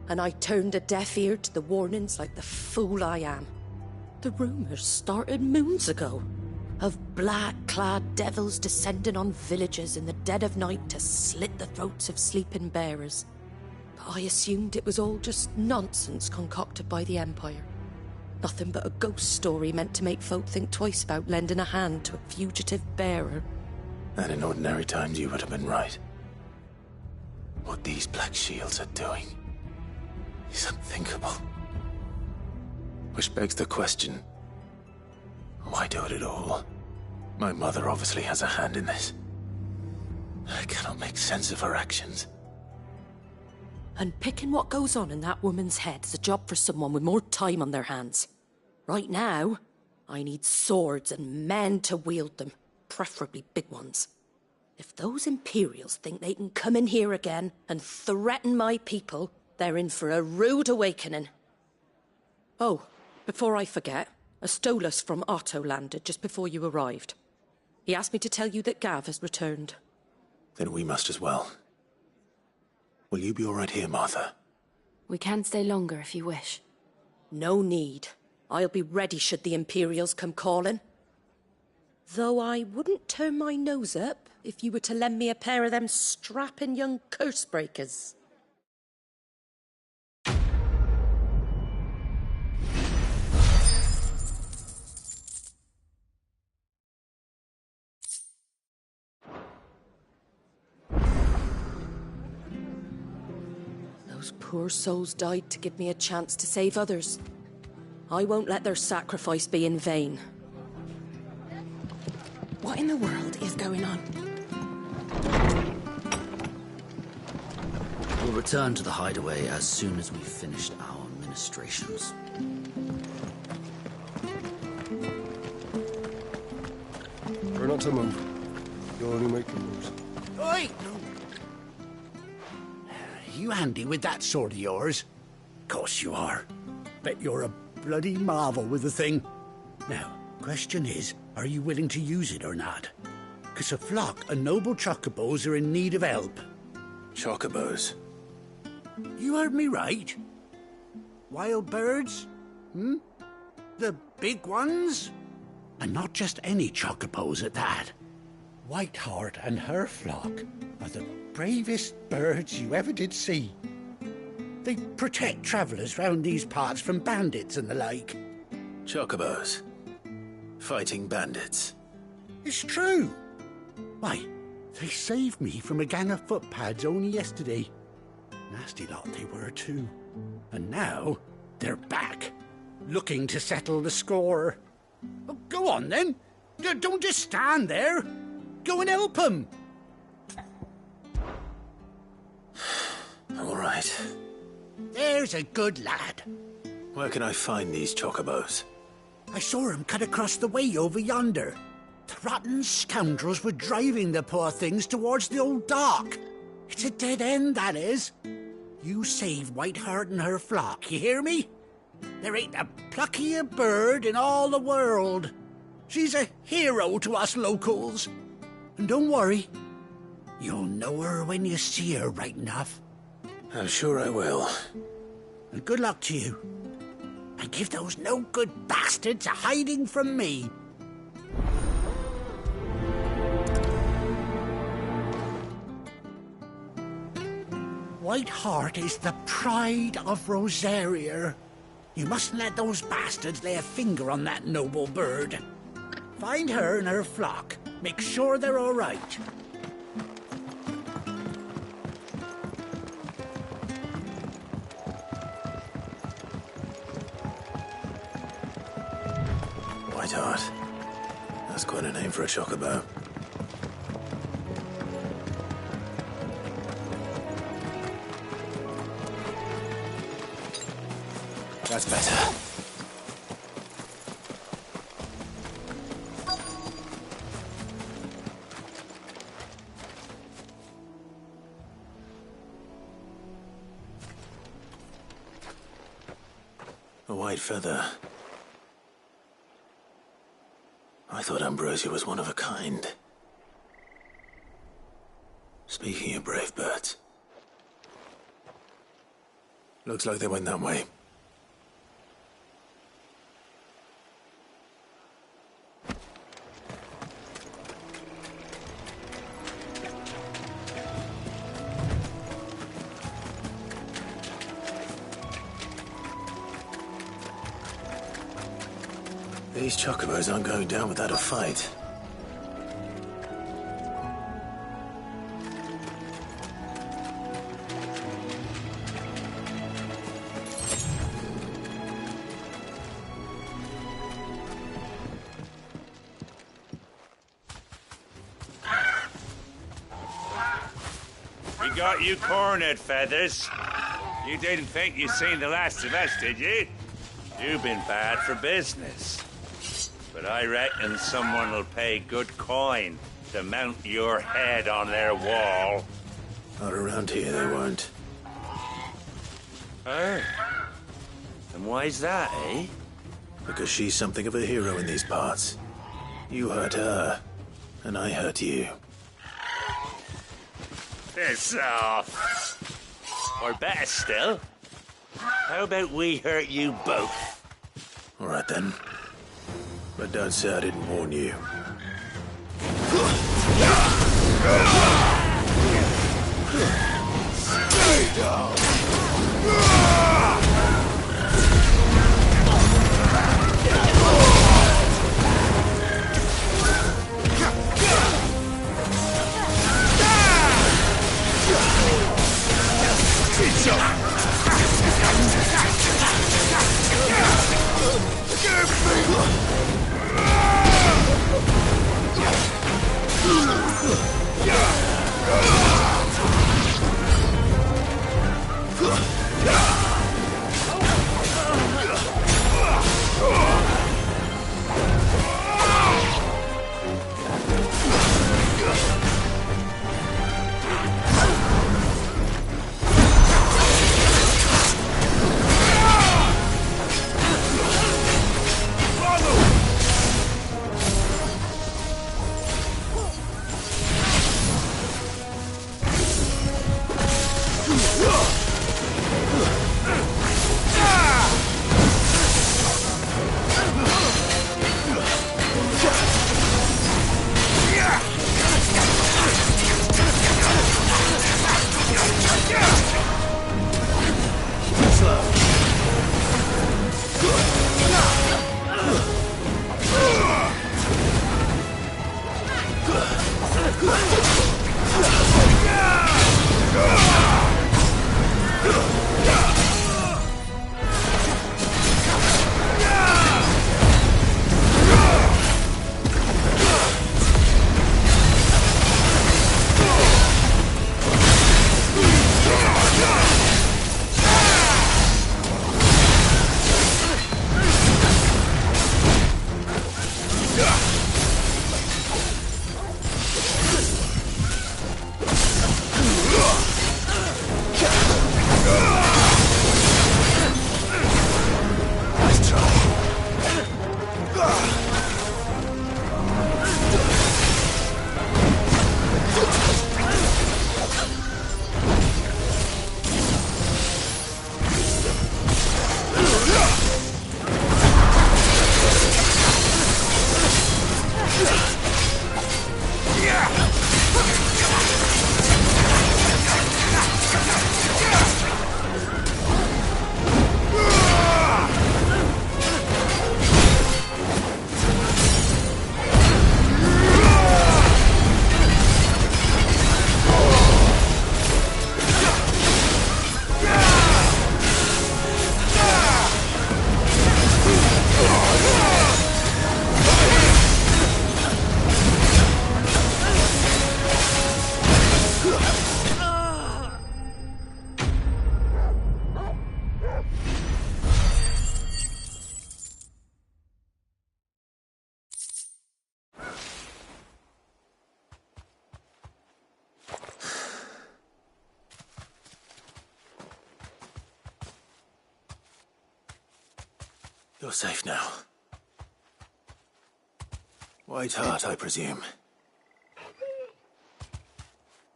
And I turned a deaf ear to the warnings like the fool I am. The rumours started moons ago. Of black-clad devils descending on villages in the dead of night to slit the throats of sleeping bearers. But I assumed it was all just nonsense concocted by the Empire. Nothing but a ghost story meant to make folk think twice about lending a hand to a fugitive bearer. And in ordinary times you would have been right. What these Black Shields are doing is unthinkable. Which begs the question, why do it at all? My mother obviously has a hand in this. I cannot make sense of her actions. And picking what goes on in that woman's head is a job for someone with more time on their hands. Right now, I need swords and men to wield them, preferably big ones. If those Imperials think they can come in here again and threaten my people, they're in for a rude awakening. Oh, before I forget, a Stolas from Otto landed just before you arrived. He asked me to tell you that Gav has returned. Then we must as well. Will you be all right here, Martha? We can stay longer if you wish. No need. I'll be ready should the Imperials come calling. Though I wouldn't turn my nose up if you were to lend me a pair of them strapping young curse breakers. Those poor souls died to give me a chance to save others. I won't let their sacrifice be in vain. What in the world is going on? We'll return to the hideaway as soon as we've finished our ministrations. Try not to move. You'll only make the moves. Oi! You handy with that sword of yours? Course you are. Bet you're a bloody marvel with the thing. Now, question is, are you willing to use it or not? 'Cause a flock of noble chocobos are in need of help. Chocobos? You heard me right. Wild birds? Hmm? The big ones? And not just any chocobos at that. Whiteheart and her flock are the bravest birds you ever did see. They protect travellers round these parts from bandits and the like. Chocobos? Fighting bandits? It's true. Why, they saved me from a gang of footpads only yesterday. Nasty lot they were too. And now they're back, looking to settle the score. Oh, go on then. Don't just stand there. Go and help them. All right. There's a good lad. Where can I find these chocobos? I saw him cut across the way over yonder. The rotten scoundrels were driving the poor things towards the old dock. It's a dead end, that is. You save Whiteheart and her flock, you hear me? There ain't a pluckier bird in all the world. She's a hero to us locals. And don't worry, you'll know her when you see her right enough. I'm sure I will. And good luck to you. And give those no-good bastards a hiding from me. Whiteheart is the pride of Rosaria. You mustn't let those bastards lay a finger on that noble bird. Find her and her flock. Make sure they're all right. Whiteheart. That's quite a name for a chocobo. That's better. A white feather. I thought Ambrosia was one of a kind. Speaking of brave birds. Looks like they went that way. These chocobos aren't going down without a fight. We got you cornered, Feathers. You didn't think you'd seen the last of us, did you? You've been bad for business. But I reckon someone will pay good coin to mount your head on their wall. Not around here, they won't. Oh? And why's that, eh? Because she's something of a hero in these parts. You hurt her, and I hurt you. Piss off. Or better still, how about we hurt you both? All right, then. But don't say I didn't warn you. Stay down! Give me! You're safe now. White Hart, I presume.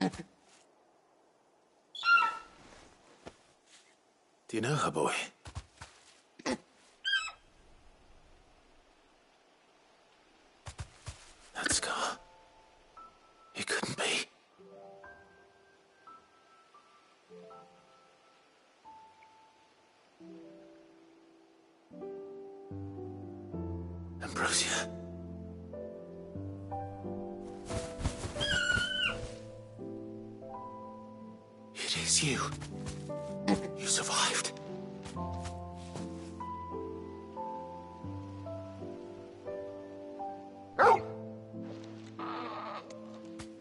Do you know her, boy? That scar. It couldn't be. Ambrosia. It is you. You survived.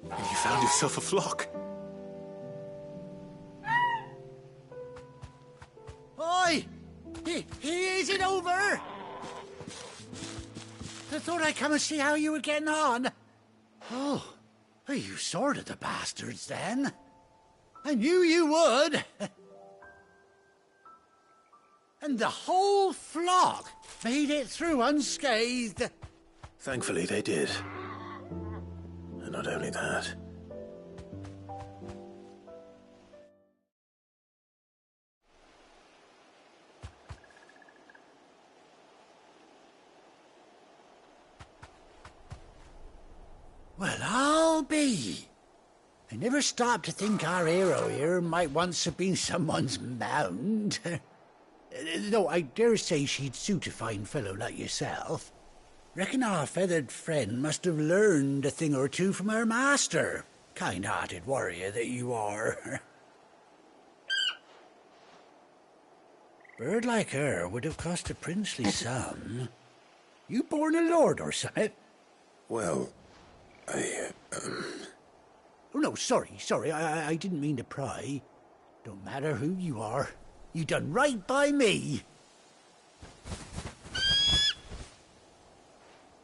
And you found yourself a flock. Oi! He isn't over! I thought I'd come and see how you were getting on. Oh, you sorted the bastards then. I knew you would. And the whole flock made it through unscathed. Thankfully, they did. And not only that. Well, I'll be. I never stopped to think our hero here might once have been someone's mount. Though I dare say she'd suit a fine fellow like yourself. Reckon our feathered friend must have learned a thing or two from her master. Kind-hearted warrior that you are. Bird like her would have cost a princely sum. You born a lord or something? Well, Oh, no, sorry. I didn't mean to pry. Don't matter who you are. You done right by me.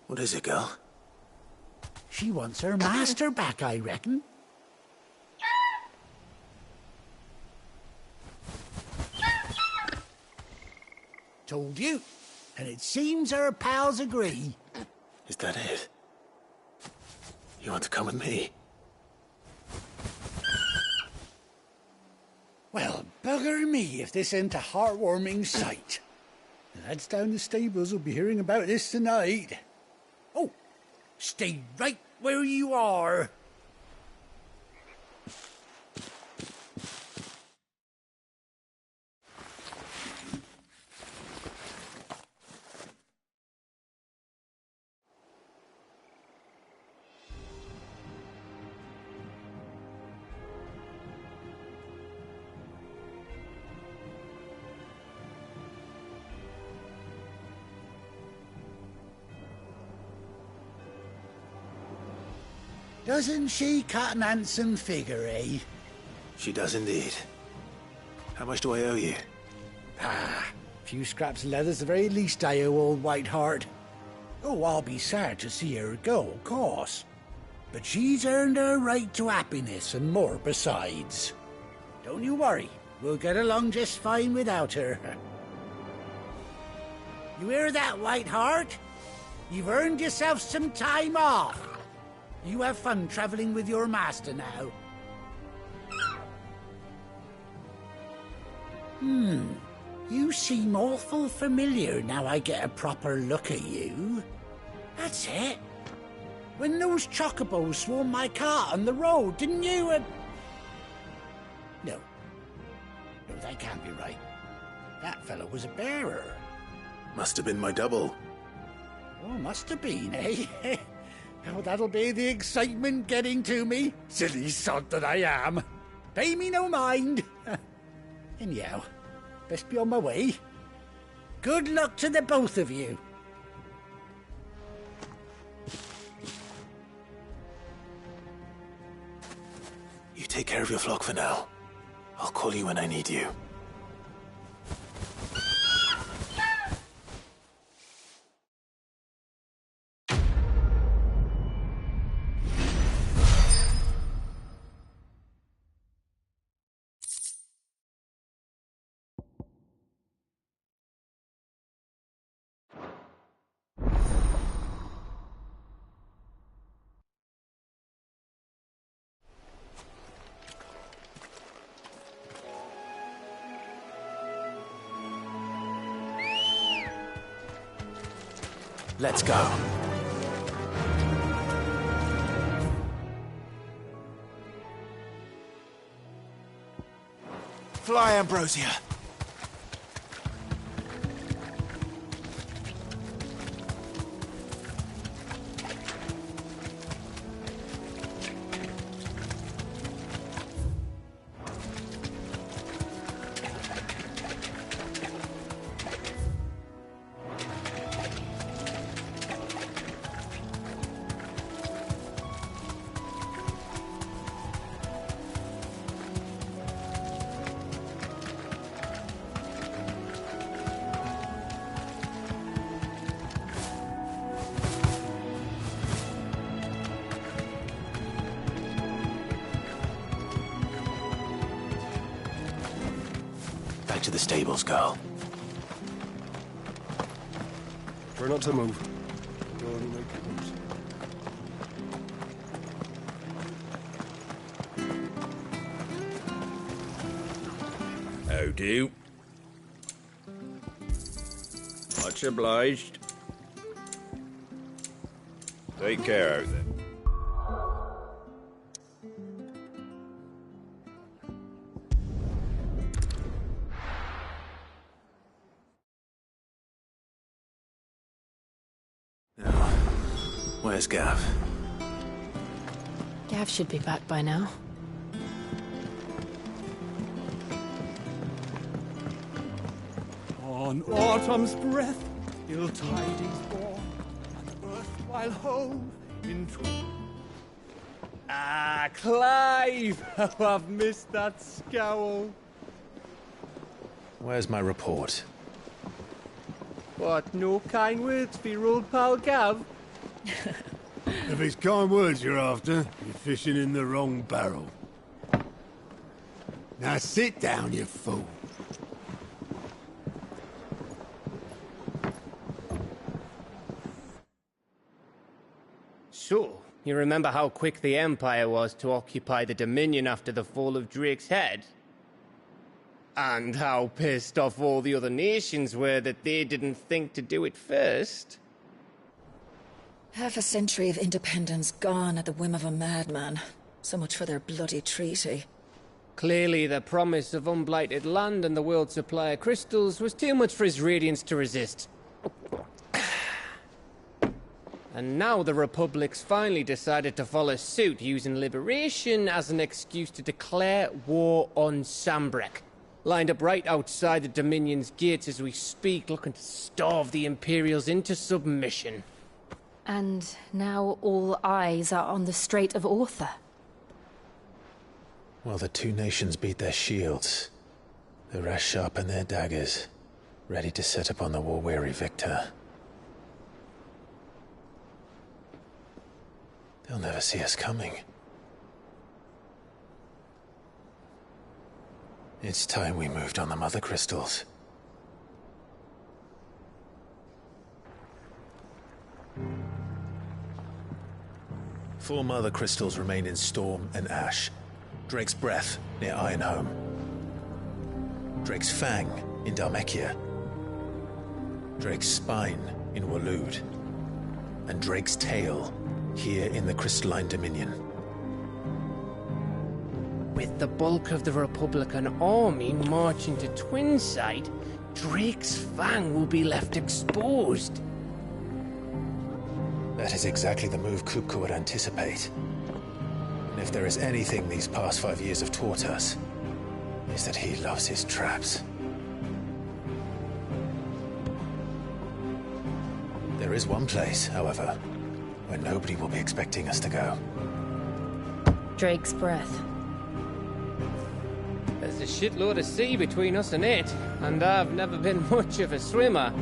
What is it, girl? She wants her master back, I reckon. Told you. And it seems her pals agree. Is that it? You want to come with me? Well, bugger me if this ain't a heartwarming sight. The lads down the stables will be hearing about this tonight. Oh, stay right where you are. Doesn't she cut an handsome figure, eh? She does indeed. How much do I owe you? A few scraps of leather's the very least I owe old White Hart. Oh, I'll be sad to see her go, of course. But she's earned her right to happiness and more besides. Don't you worry, we'll get along just fine without her. You hear that, White Hart? You've earned yourself some time off. You have fun traveling with your master now. You seem awful familiar now I get a proper look at you. That's it. When those chocobos swarmed my cart on the road, didn't you? No, that can't be right. That fellow was a bearer. Must have been my double. Oh, must have been, eh? Oh, that'll be the excitement getting to me. Silly sod that I am. Pay me no mind. Anyhow, best be on my way. Good luck to the both of you. You take care of your flock for now. I'll call you when I need you. Let's go. Fly, Ambrosia. Back to the stables, girl. Try not to move. Don't wanna make it loose. How do? Much obliged. Take care out there. Where's Gav? Gav should be back by now. On autumn's breath, ill tidings born, and erstwhile home into. Ah, Clive! How I've missed that scowl. Where's my report? What, no kind words for your old pal Gav? If it's kind words you're after, you're fishing in the wrong barrel. Now sit down, you fool. So, you remember how quick the Empire was to occupy the Dominion after the fall of Drake's head? And how pissed off all the other nations were that they didn't think to do it first? Half a century of independence gone at the whim of a madman. So much for their bloody treaty. Clearly, the promise of unblighted land and the world's supply of crystals was too much for his radiance to resist. And now the Republic's finally decided to follow suit, using liberation as an excuse to declare war on Sambrek. Lined up right outside the Dominion's gates as we speak, looking to starve the Imperials into submission. And now all eyes are on the Strait of Author. While the two nations beat their shields, the rest sharpen their daggers, ready to set upon the war-weary victor. They'll never see us coming. It's time we moved on the Mother Crystals. Four Mother Crystals remain in Storm and Ash. Drake's Breath near Ironhome. Drake's Fang in Dhalmekia. Drake's Spine in Waloed. And Drake's Tail here in the Crystalline Dominion. With the bulk of the Republican army marching to Twinside, Drake's Fang will be left exposed. That is exactly the move Kupka would anticipate. And if there is anything these past 5 years have taught us, is that he loves his traps. There is one place, however, where nobody will be expecting us to go. Drake's Breath. There's a shitload of sea between us and it, and I've never been much of a swimmer.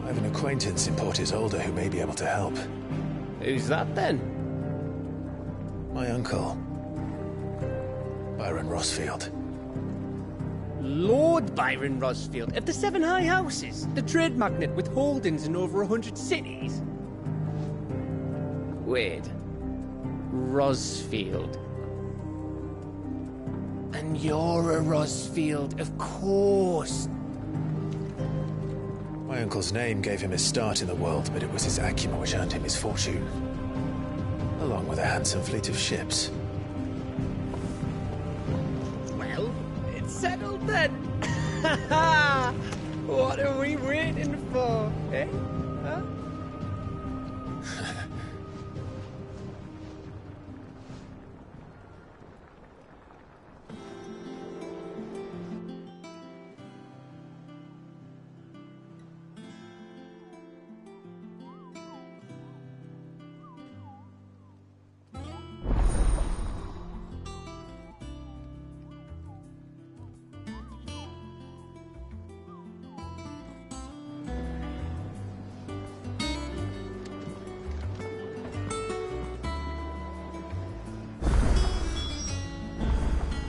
I have an acquaintance in Port Isolde who may be able to help. Who's that then? My uncle, Byron Rossfield. Lord Byron Rossfield of the Seven High Houses, the trade magnate with holdings in over 100 cities. Wait, Rossfield. And you're a Rossfield, of course. My uncle's name gave him his start in the world, but it was his acumen which earned him his fortune, along with a handsome fleet of ships. Well, it's settled then. What are we waiting for, eh? Huh?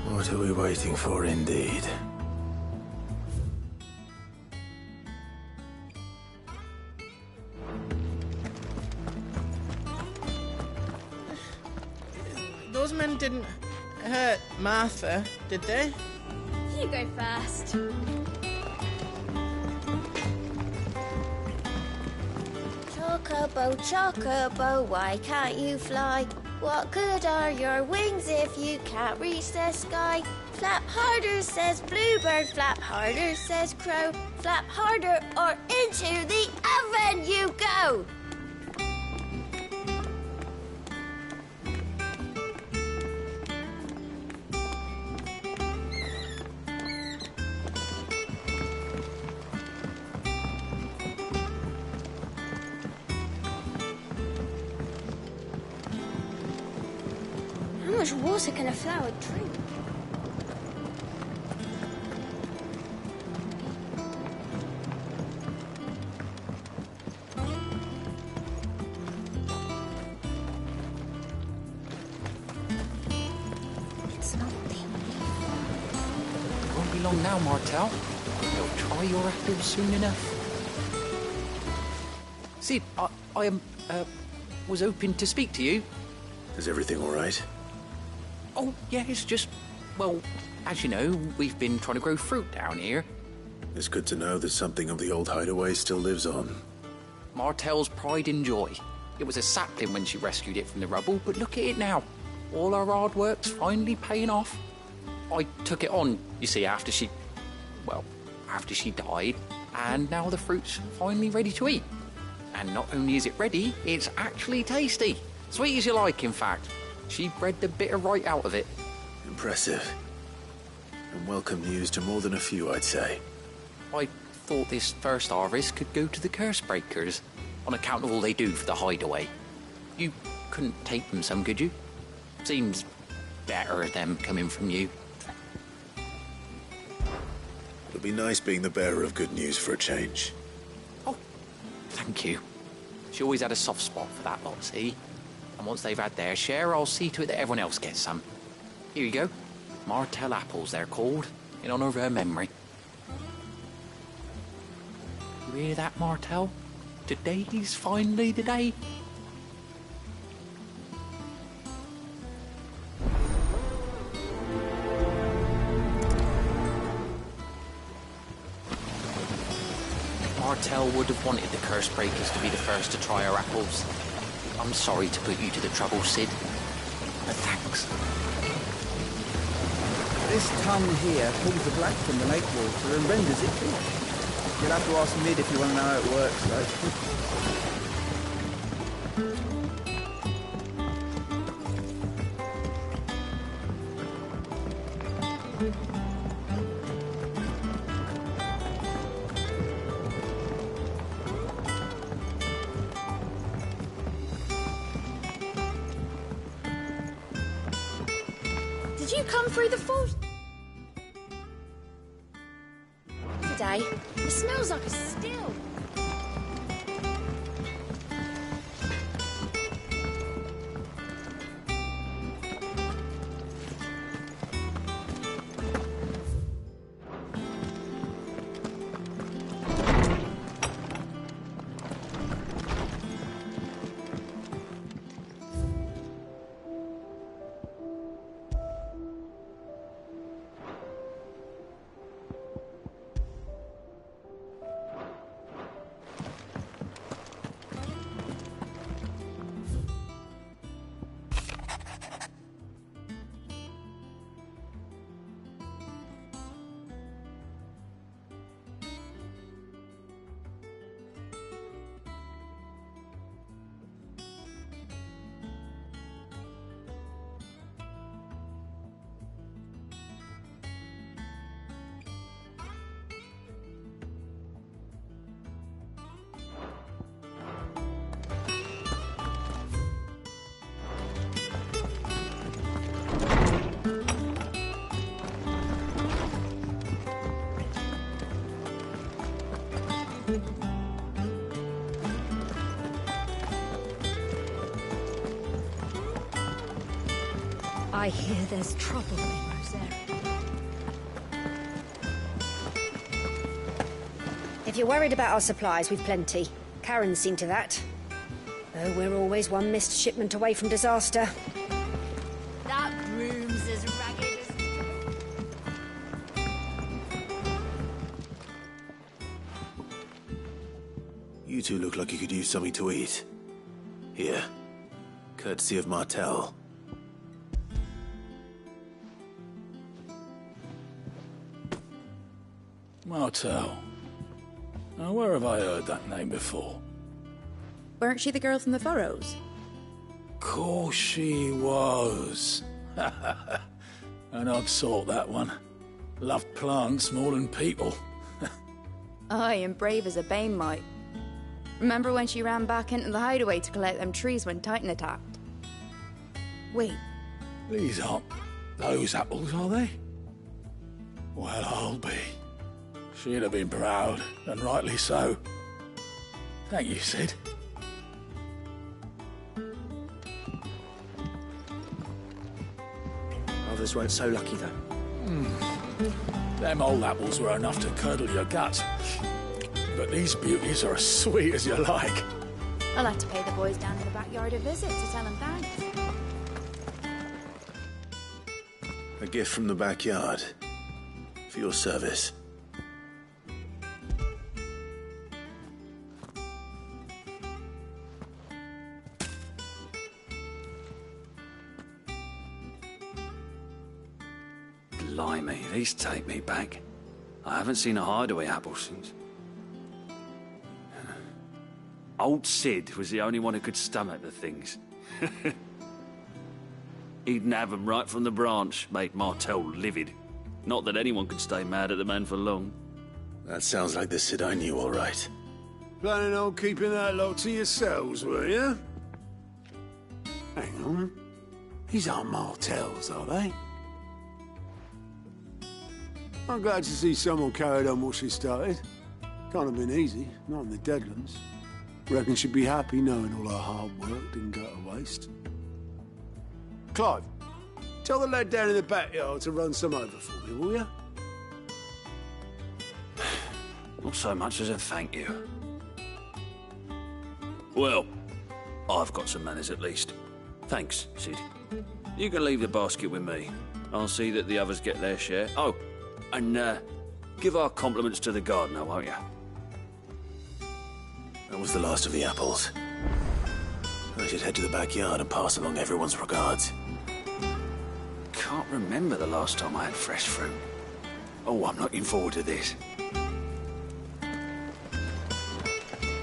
What are we waiting for, indeed? Those men didn't hurt Martha, did they? You go first. Chocobo, Chocobo, why can't you fly? What good are your wings if you can't reach the sky? Flap harder, says Bluebird, flap harder, says Crow. Flap harder or into the oven you go! How much water can a flower drink? It's not deep. Won't be long now, Martel. You'll try your apples soon enough. Sid, I was hoping to speak to you. Is everything all right? Oh, yeah, it's just, well, as you know, we've been trying to grow fruit down here. It's good to know that something of the old hideaway still lives on. Martel's pride and joy. It was a sapling when she rescued it from the rubble, but look at it now. All our hard work's finally paying off. I took it on, you see, after she died, and now the fruit's finally ready to eat. And not only is it ready, it's actually tasty. Sweet as you like, in fact. She bred the bitter right out of it. Impressive. And welcome news to more than a few, I'd say. I thought this first harvest could go to the curse breakers, on account of all they do for the hideaway. You couldn't take them some, could you? Seems better them coming from you. It'll be nice being the bearer of good news for a change. Oh, thank you. She always had a soft spot for that lot, see? And once they've had their share, I'll see to it that everyone else gets some. Here you go. Martel apples, they're called, in honour of her memory. You hear that, Martel? Today's finally the day. Martel would have wanted the curse breakers to be the first to try our apples. I'm sorry to put you to the trouble, Sid, but thanks. This tongue here pulls the black from the lake water and renders it clear. You'll have to ask Mid if you want to know how it works, though. Did you come through the falls today? It smells like a still. I hear there's trouble in Rosaria. If you're worried about our supplies, we've plenty. Karen's seen to that. Though we're always one missed shipment away from disaster. That room's as ragged as... You two look like you could use something to eat. Here. Courtesy of Martel. Martel. Now, where have I heard that name before? Weren't she the girl from the Furrows? Course she was. An odd sort, that one. Loved plants more than people. Aye, and brave as a bane might. Remember when she ran back into the hideaway to collect them trees when Titan attacked? Wait. These aren't those apples, are they? Well, I'll be. She'd have been proud, and rightly so. Thank you, Sid. Others weren't so lucky, though. Them old apples were enough to curdle your guts. But these beauties are as sweet as you like. I'll have to pay the boys down in the backyard a visit to tell them thanks. A gift from the backyard. For your service. Blimey, these take me back. I haven't seen a hideaway apple since. Old Sid was the only one who could stomach the things. He'd nab them right from the branch, made Martel livid. Not that anyone could stay mad at the man for long. That sounds like the Sid I knew, all right. Planning on keeping that lot to yourselves, were you? Hang on. These aren't Martels, are they? I'm glad to see someone carried on what she started. Can't have been easy, not in the Deadlands. Reckon she'd be happy knowing all her hard work didn't go to waste. Clive, tell the lad down in the backyard to run some over for me, will you? Not so much as a thank you. Well, I've got some manners at least. Thanks, Sid. You can leave the basket with me. I'll see that the others get their share. Oh, and give our compliments to the gardener, won't you? That was the last of the apples. I should head to the backyard and pass along everyone's regards. Can't remember the last time I had fresh fruit. Oh, I'm looking forward to this.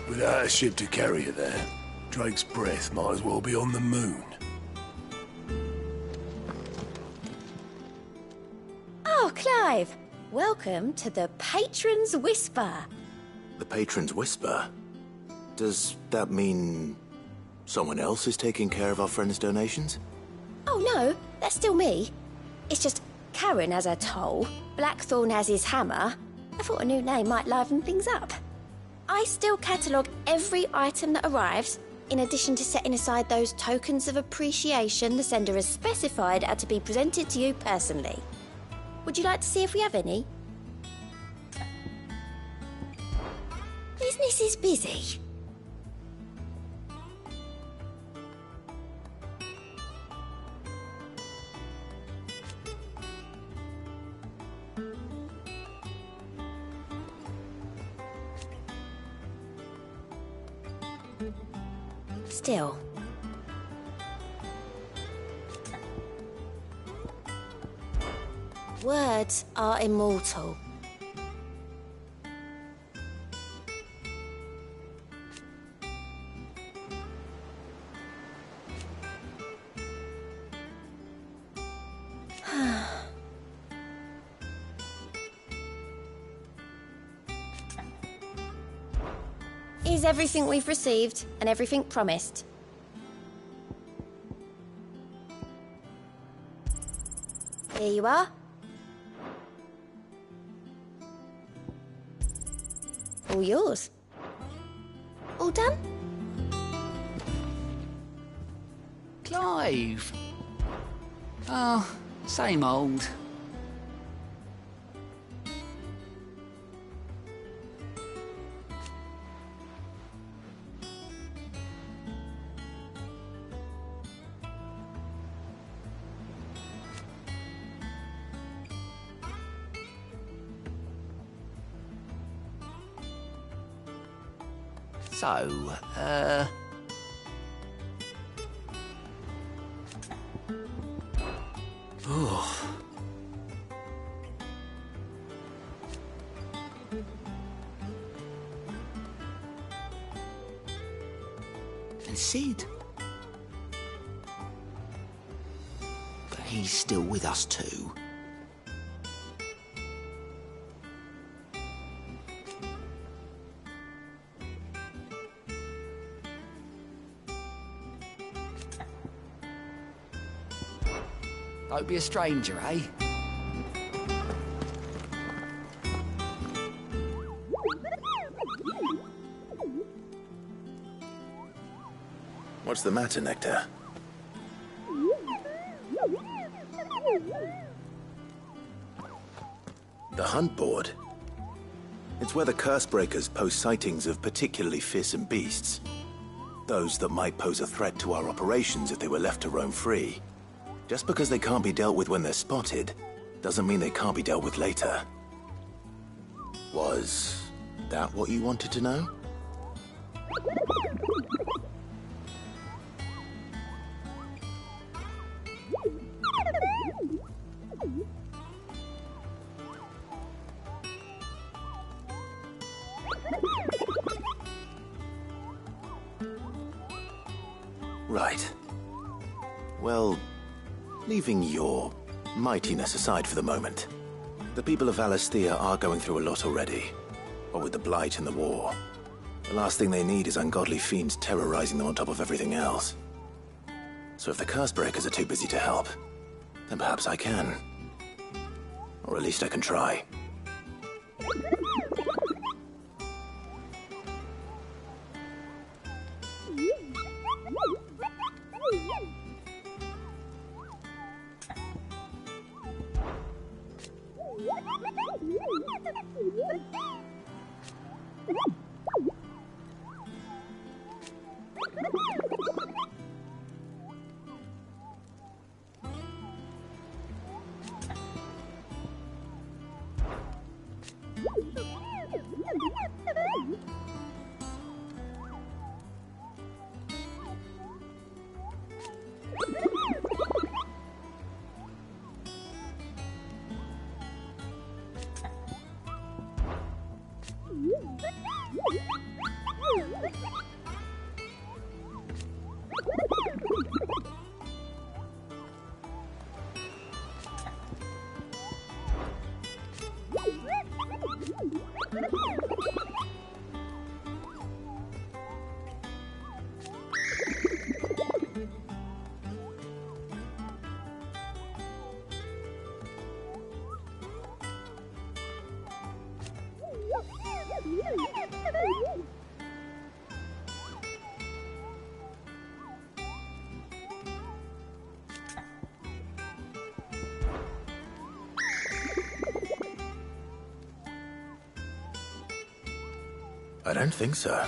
Without a ship to carry you there, Drake's breath might as well be on the moon. Oh, Clive! Welcome to the Patron's Whisper. The Patron's Whisper? Does that mean someone else is taking care of our friend's donations? Oh no, that's still me. It's just Karen has her toll, Blackthorn has his hammer. I thought a new name might liven things up. I still catalogue every item that arrives, in addition to setting aside those tokens of appreciation the sender has specified are to be presented to you personally. Would you like to see if we have any? Business is busy. Still. Words are immortal. Is everything we've received and everything promised? Here you are. All yours. All done? Clive! Oh, same old. So, oh. And Sid? But he's still with us too. Don't be a stranger, eh? What's the matter, Nectar? The hunt board? It's where the Cursebreakers post sightings of particularly fearsome beasts. Those that might pose a threat to our operations if they were left to roam free. Just because they can't be dealt with when they're spotted, doesn't mean they can't be dealt with later. Was that what you wanted to know? Right. Well, leaving your mightiness aside for the moment, the people of Valisthea are going through a lot already. What with the Blight and the war. The last thing they need is ungodly fiends terrorizing them on top of everything else. So if the Cursebreakers are too busy to help, then perhaps I can. Or at least I can try. I don't think so.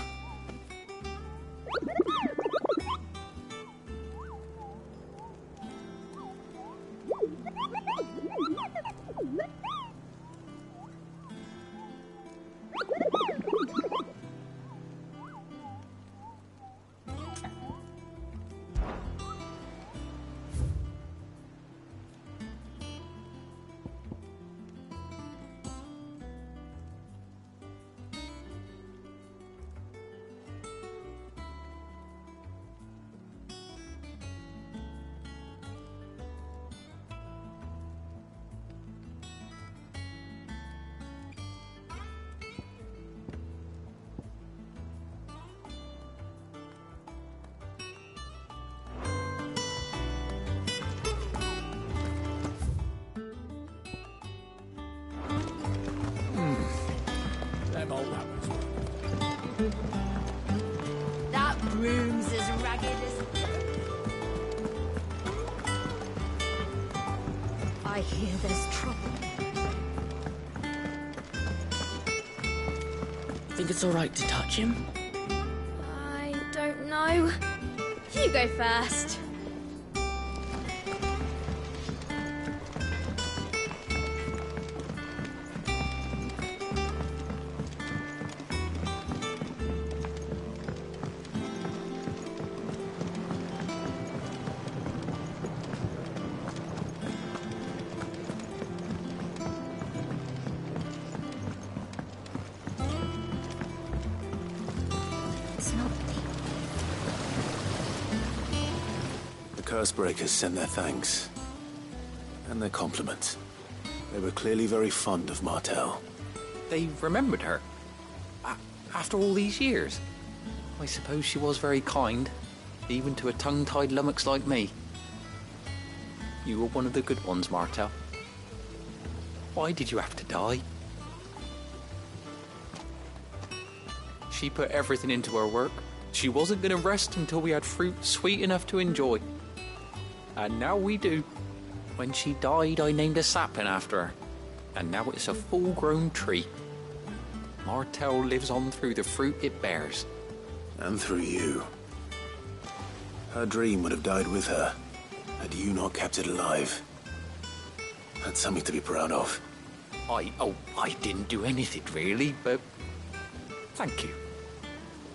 I hear there's trouble. Think it's all right to touch him? I don't know. You go first. Cursebreakers send their thanks. And their compliments. They were clearly very fond of Martel. They remembered her. After all these years. I suppose she was very kind, even to a tongue-tied lummox like me. You were one of the good ones, Martel. Why did you have to die? She put everything into her work. She wasn't going to rest until we had fruit sweet enough to enjoy. And now we do. When she died, I named a sapling after her. And now it's a full-grown tree. Martel lives on through the fruit it bears. And through you. Her dream would have died with her, had you not kept it alive. That's something to be proud of. I didn't do anything really, but thank you.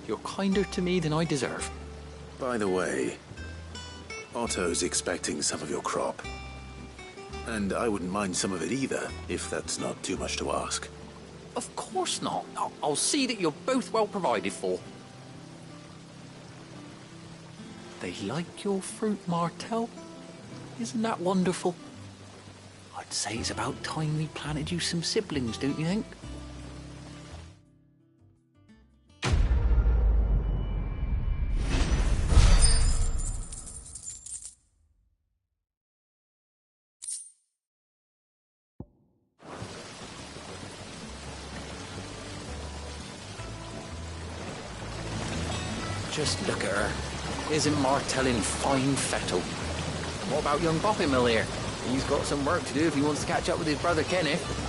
You're kinder to me than I deserve. By the way, Otto's expecting some of your crop. And I wouldn't mind some of it either, if that's not too much to ask. Of course not. I'll see that you're both well provided for. They like your fruit, Martel. Isn't that wonderful? I'd say it's about time we planted you some siblings, don't you think? Just look at her. Isn't Martel in fine fettle? What about young Boppymill here? He's got some work to do if he wants to catch up with his brother Kenneth.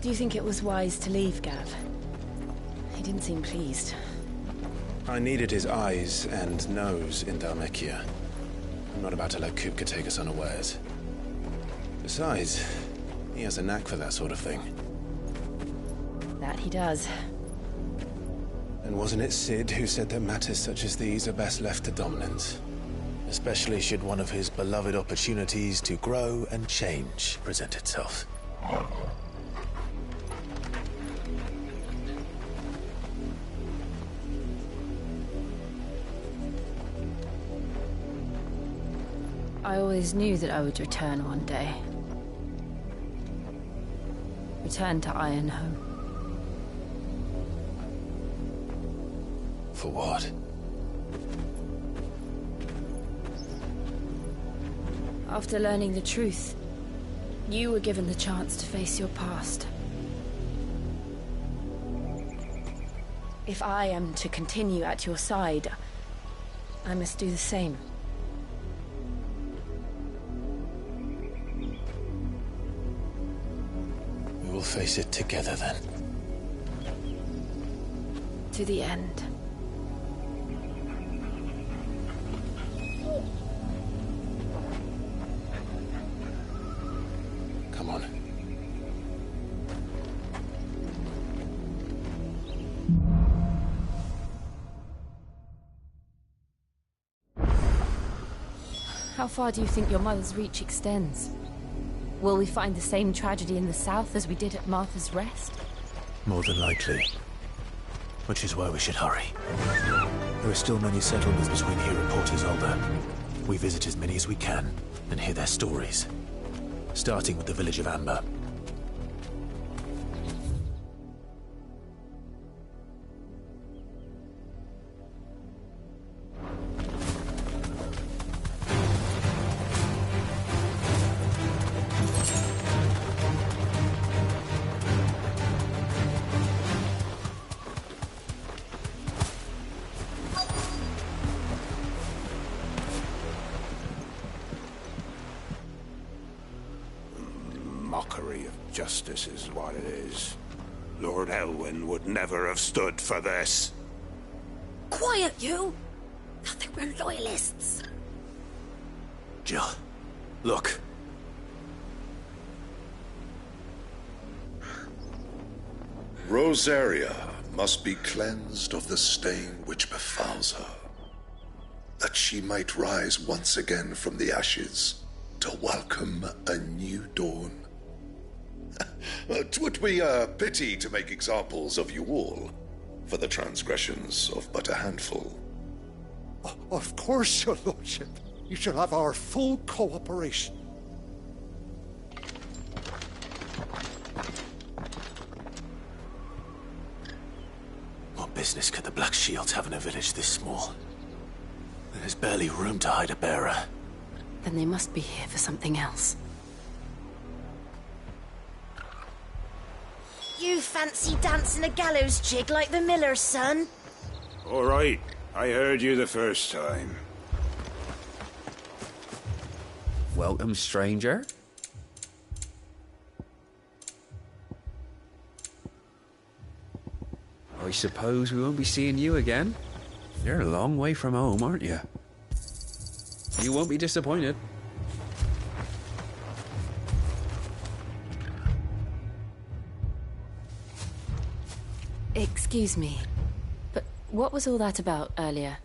Do you think it was wise to leave, Gav? He didn't seem pleased. I needed his eyes and nose in Dhalmekia. I'm not about to let Kupka take us unawares. Besides, he has a knack for that sort of thing. That he does. And wasn't it Sid who said that matters such as these are best left to dominance? Especially should one of his beloved opportunities to grow and change present itself. I always knew that I would return one day. Return to Ironhoe. For what? After learning the truth, you were given the chance to face your past. If I am to continue at your side, I must do the same. We will face it together then. To the end. Come on. How far do you think your mother's reach extends? Will we find the same tragedy in the south as we did at Martha's Rest? More than likely. Which is why we should hurry. There are still many settlements between here and Port Isolde. we visit as many as we can and hear their stories. Starting with the village of Amber. Mockery of justice is what it is. Lord Elwyn would never have stood for this. Quiet, you! Thought they were loyalists. Jill, look. Rosaria must be cleansed of the stain which befouls her, that she might rise once again from the ashes to welcome a new dawn. 'Twould be a pity to make examples of you all for the transgressions of but a handful. Of course, your lordship. You shall have our full cooperation. What business could the Black Shields have in a village this small? There's barely room to hide a bearer. Then they must be here for something else. You fancy dancing a gallows jig like the miller's son? All right, I heard you the first time. Welcome, stranger. I suppose we won't be seeing you again. You're a long way from home, aren't you? You won't be disappointed. Excuse me, but what was all that about earlier?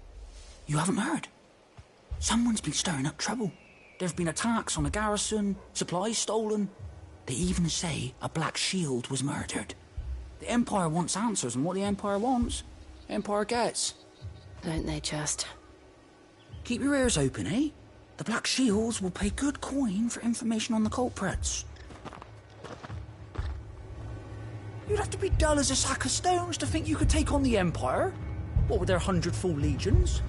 You haven't heard? Someone's been stirring up trouble. There have been attacks on the garrison, supplies stolen. They even say a Black Shield was murdered. The Empire wants answers, and what the Empire wants, Empire gets. Don't they just? Keep your ears open, eh? The Black Shields will pay good coin for information on the culprits. You'd have to be dull as a sack of stones to think you could take on the Empire. What with their 100 full legions?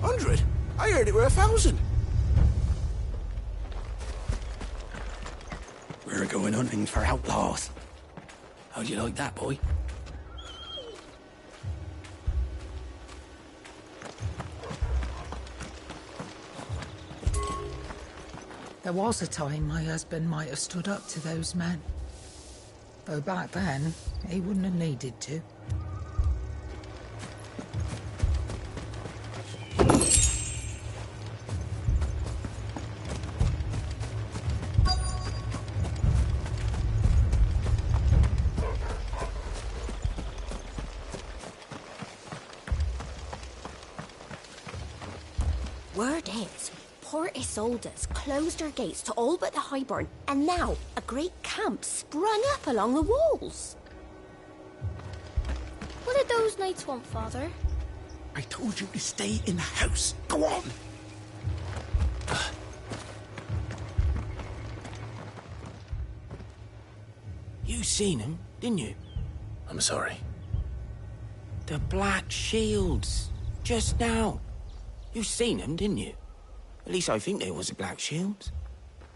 100? I heard it were 1,000. We're going hunting for outlaws. How'd you like that, boy? There was a time my husband might have stood up to those men. Though back then, he wouldn't have needed to. Word is, Port Isolde's closed her gates to all but the Highborn, and now a great camp sprung up along the walls. What did those knights want, Father? I told you to stay in the house. Go on. You seen him, didn't you? I'm sorry. The Black Shields. Just now. You seen them, didn't you? At least I think there was a Black Shield.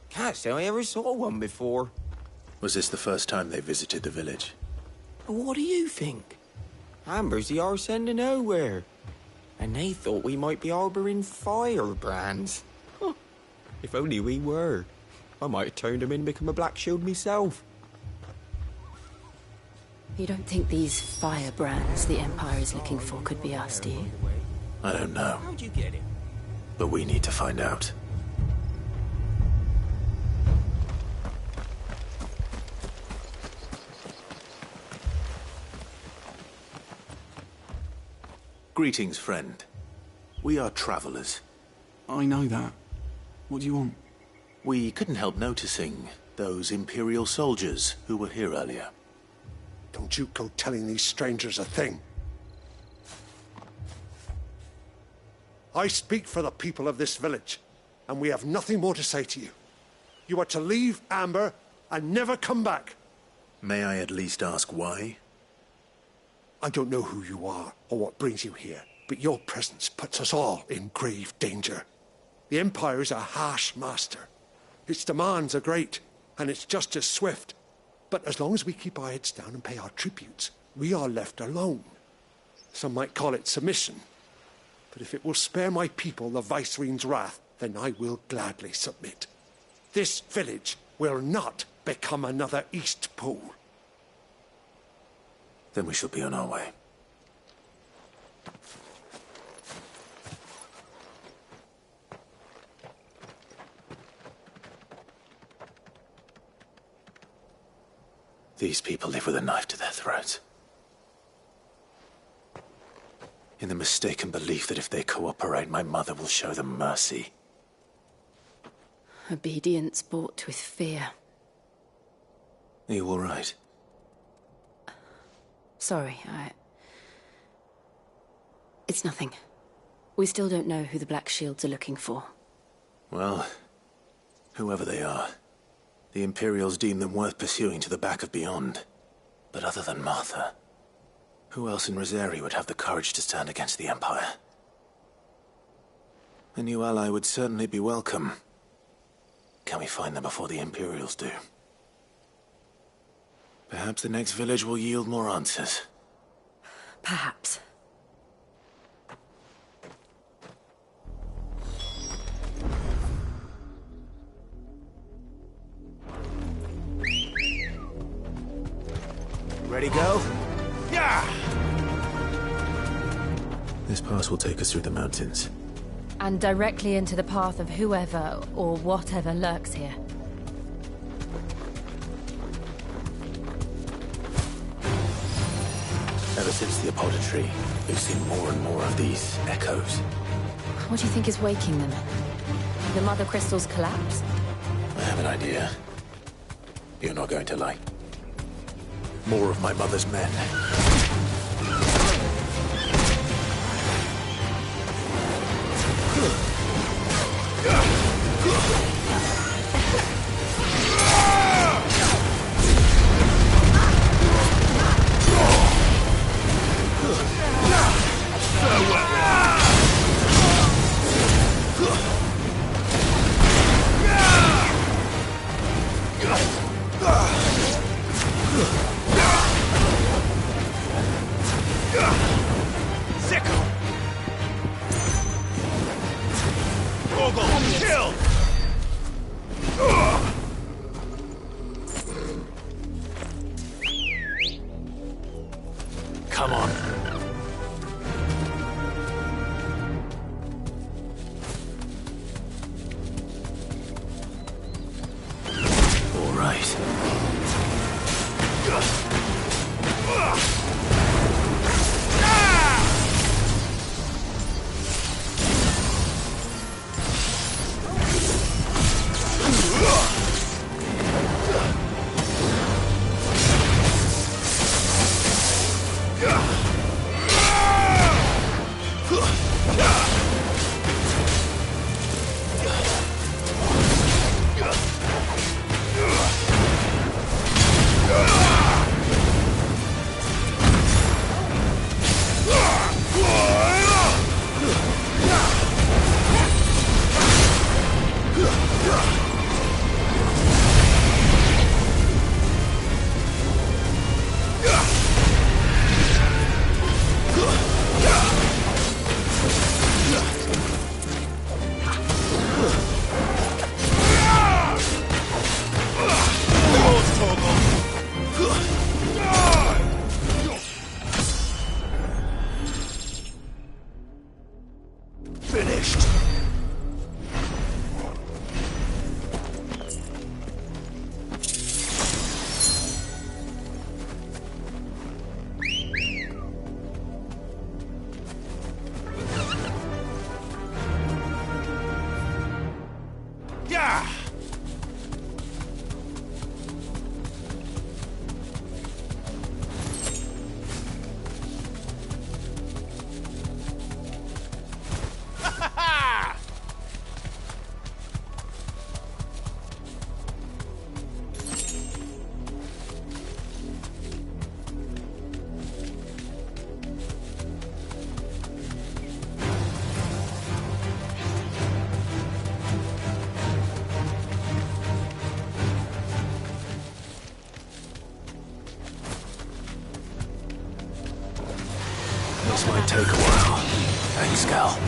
Can't say I ever saw one before. Was this the first time they visited the village? What do you think? Amber's the arse end of nowhere. And they thought we might be harbouring firebrands. Huh. If only we were. I might have turned them in and become a Black Shield myself. You don't think these firebrands the Empire is looking for could be us, do you? I don't know. How'd you get it? But we need to find out. Greetings, friend. We are travelers. I know that. What do you want? We couldn't help noticing those Imperial soldiers who were here earlier. Don't you go telling these strangers a thing. I speak for the people of this village. and we have nothing more to say to you. You are to leave Amber and never come back. May I at least ask why? I don't know who you are or what brings you here, but your presence puts us all in grave danger. The Empire is a harsh master. Its demands are great, and its justice swift. But as long as we keep our heads down and pay our tributes, we are left alone. Some might call it submission. But if it will spare my people the Viceroy's wrath, then I will gladly submit. This village will not become another East Pool. Then we shall be on our way. These people live with a knife to their throats. In the mistaken belief that if they cooperate, my mother will show them mercy. Obedience bought with fear. Are you all right? Sorry, It's nothing. We still don't know who the Black Shields are looking for. Well, whoever they are, the Imperials deem them worth pursuing to the back of beyond. But other than Martha, who else in Rosari would have the courage to stand against the Empire? A new ally would certainly be welcome. Can we find them before the Imperials do? Perhaps the next village will yield more answers. Perhaps. Ready, go? Yeah! This pass will take us through the mountains. And directly into the path of whoever or whatever lurks here. Ever since the Apodatory, we've seen more and more of these echoes. What do you think is waking them? The Mother Crystal's collapse? I have an idea. You're not going to like. More of my mother's men. Come on. All right. Pascal.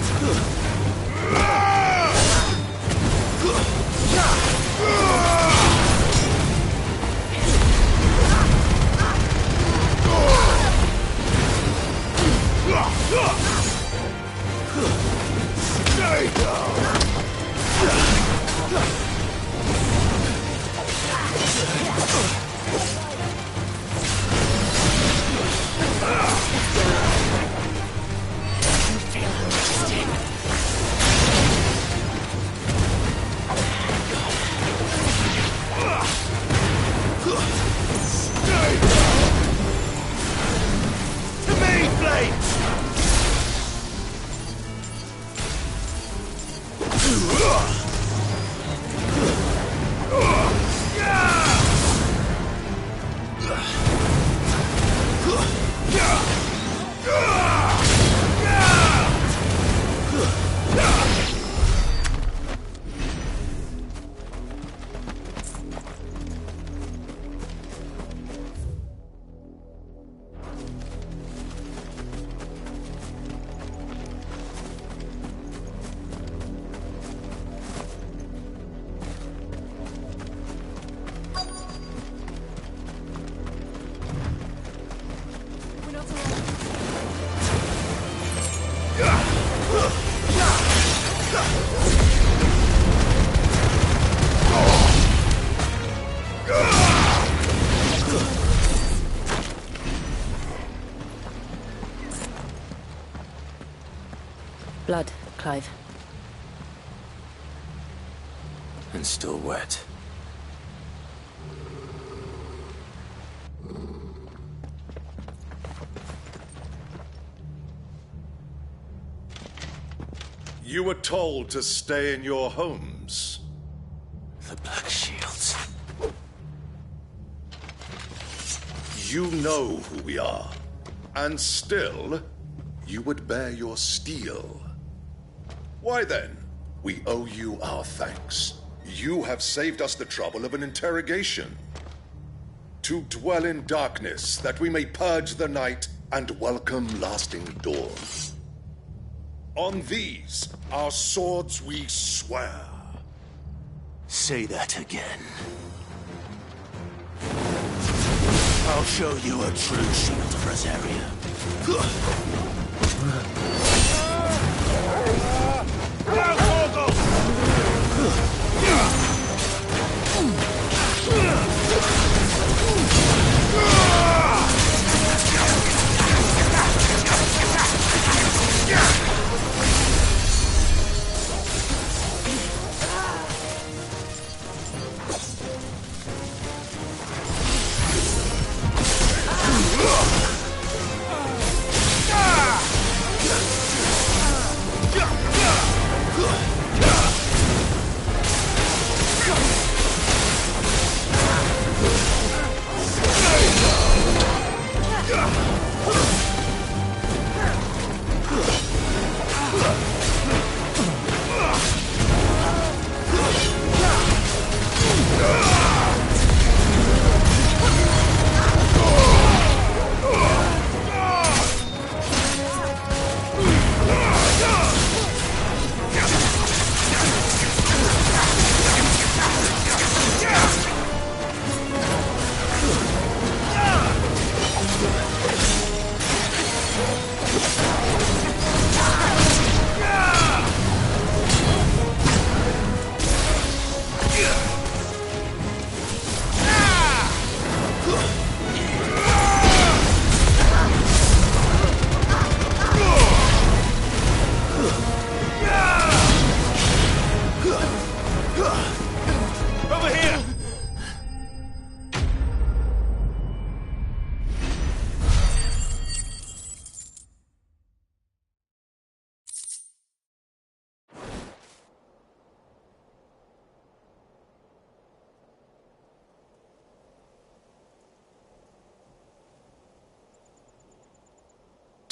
Blood, Clive. And still wet. You were told to stay in your homes. The Black Shields. You know who we are. And still, you would bear your steel. Why then, we owe you our thanks. You have saved us the trouble of an interrogation. To dwell in darkness, that we may purge the night and welcome lasting dawn. On these, our swords we swear. Say that again. I'll show you a true shield of Rosaria.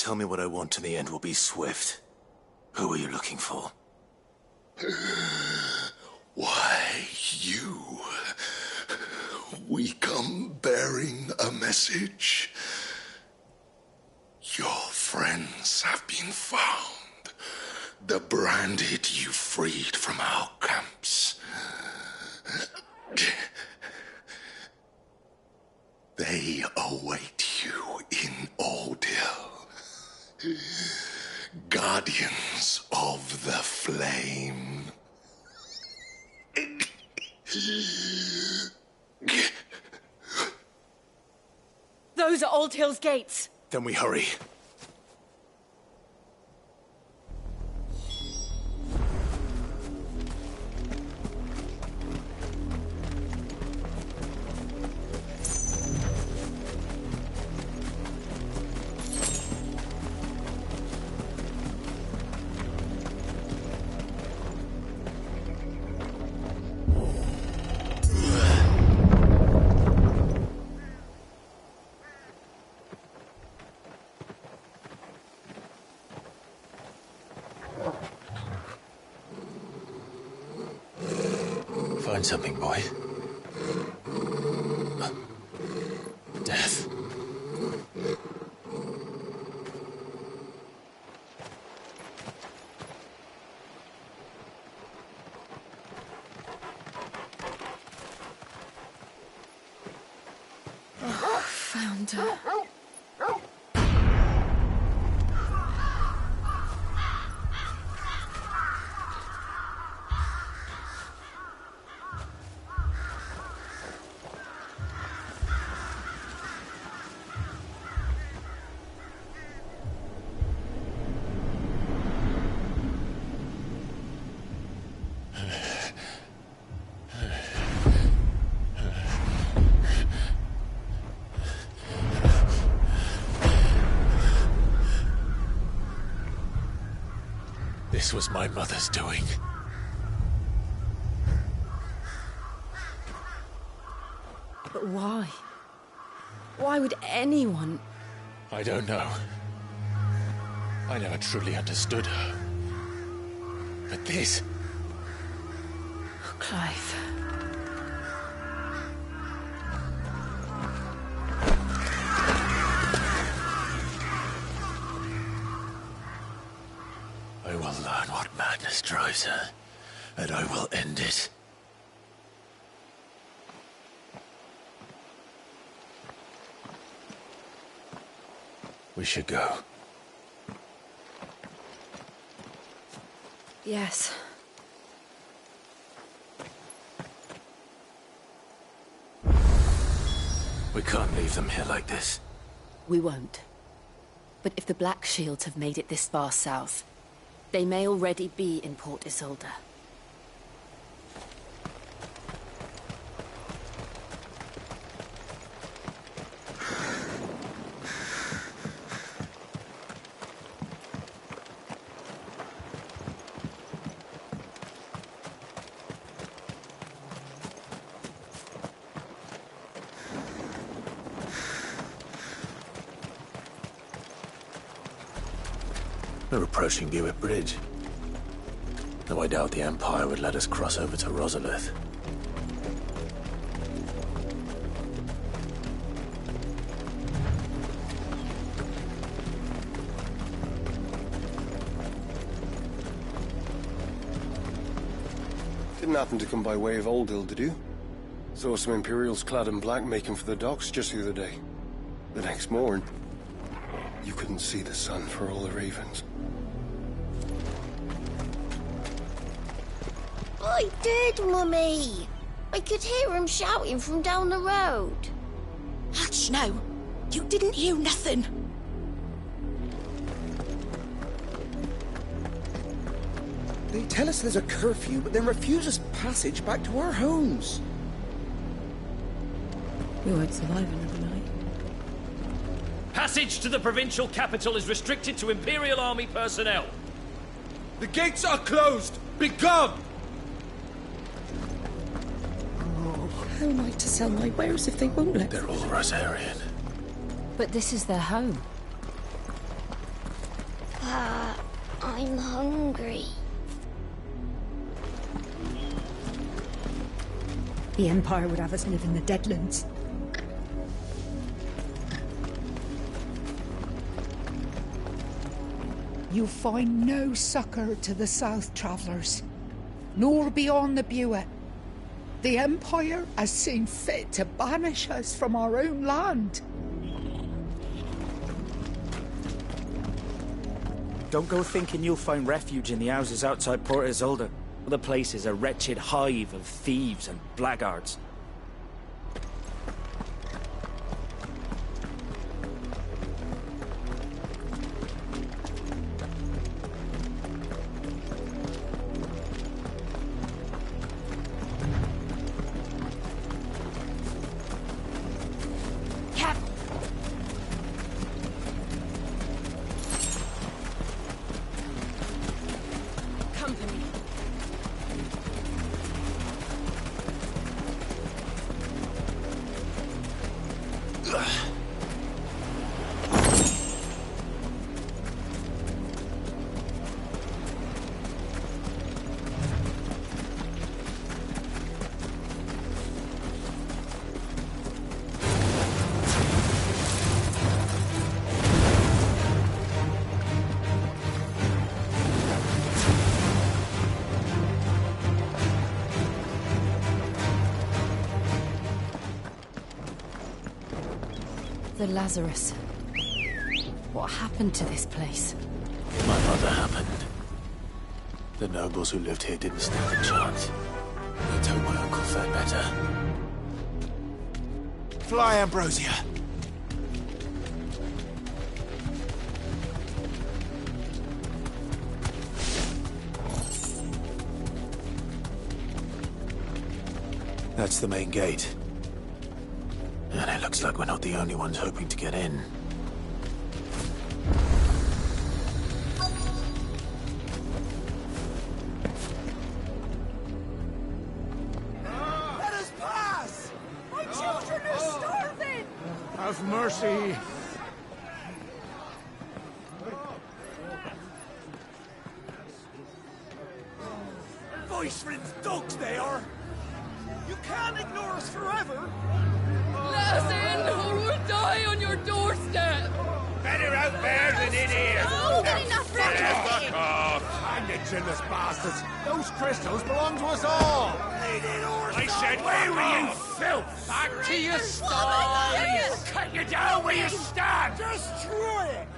Tell me what I want and the end will be swift. Who are you looking for? Why, you. We come bearing a message. Your friends have been found. the branded you freed from our camps. They await you in Ordil. Guardians of the Flame. Those are Old Hill's gates. Then we hurry. Find something, boy. Death. Oh, found her. This was my mother's doing. But why? Why would anyone... I don't know. I never truly understood her. But this... Oh, Clive. I will learn what madness drives her, and I will end it. We should go. Yes. We can't leave them here like this. We won't. But if the Black Shields have made it this far south, they may already be in Port Isolde. We're approaching Buick Bridge. Though I doubt the Empire would let us cross over to Rosalith. Didn't happen to come by way of Oldhill, did you? Saw some Imperials clad in black making for the docks just the other day. The next morning, you couldn't see the sun for all the ravens. I did, Mummy. I could hear him shouting from down the road. Hush, no. You didn't hear nothing. They tell us there's a curfew, but then refuse us passage back to our homes. We won't survive another night. Passage to the provincial capital is restricted to Imperial Army personnel. The gates are closed! Be gone! How am I to sell my wares if they won't let me? They're all Rosarian. But this is their home. I'm hungry. The Empire would have us live in the Deadlands. you'll find no succour to the south travellers, nor beyond the Buet. The Empire has seen fit to banish us from our own land. Don't go thinking you'll find refuge in the houses outside Port Isolde. The place is a wretched hive of thieves and blackguards. The Lazarus. What happened to this place? My mother happened. The nobles who lived here didn't stand a chance. Let's hope my uncle fared better. Fly, Ambrosia. That's the main gate. And it looks like we're not the only ones hoping to get in. Let us pass! My children are starving! Have mercy. Voice-ridden dogs they are! You can't ignore us forever! Let us in, or we'll die on your doorstep! Better out there than in here! Oh, get enough room! Fuck off! Hang it, chinless bastards! Those crystals belong to us all! I said, where were you, filth? Back to your stall! Cut you down where you stand! Destroy it!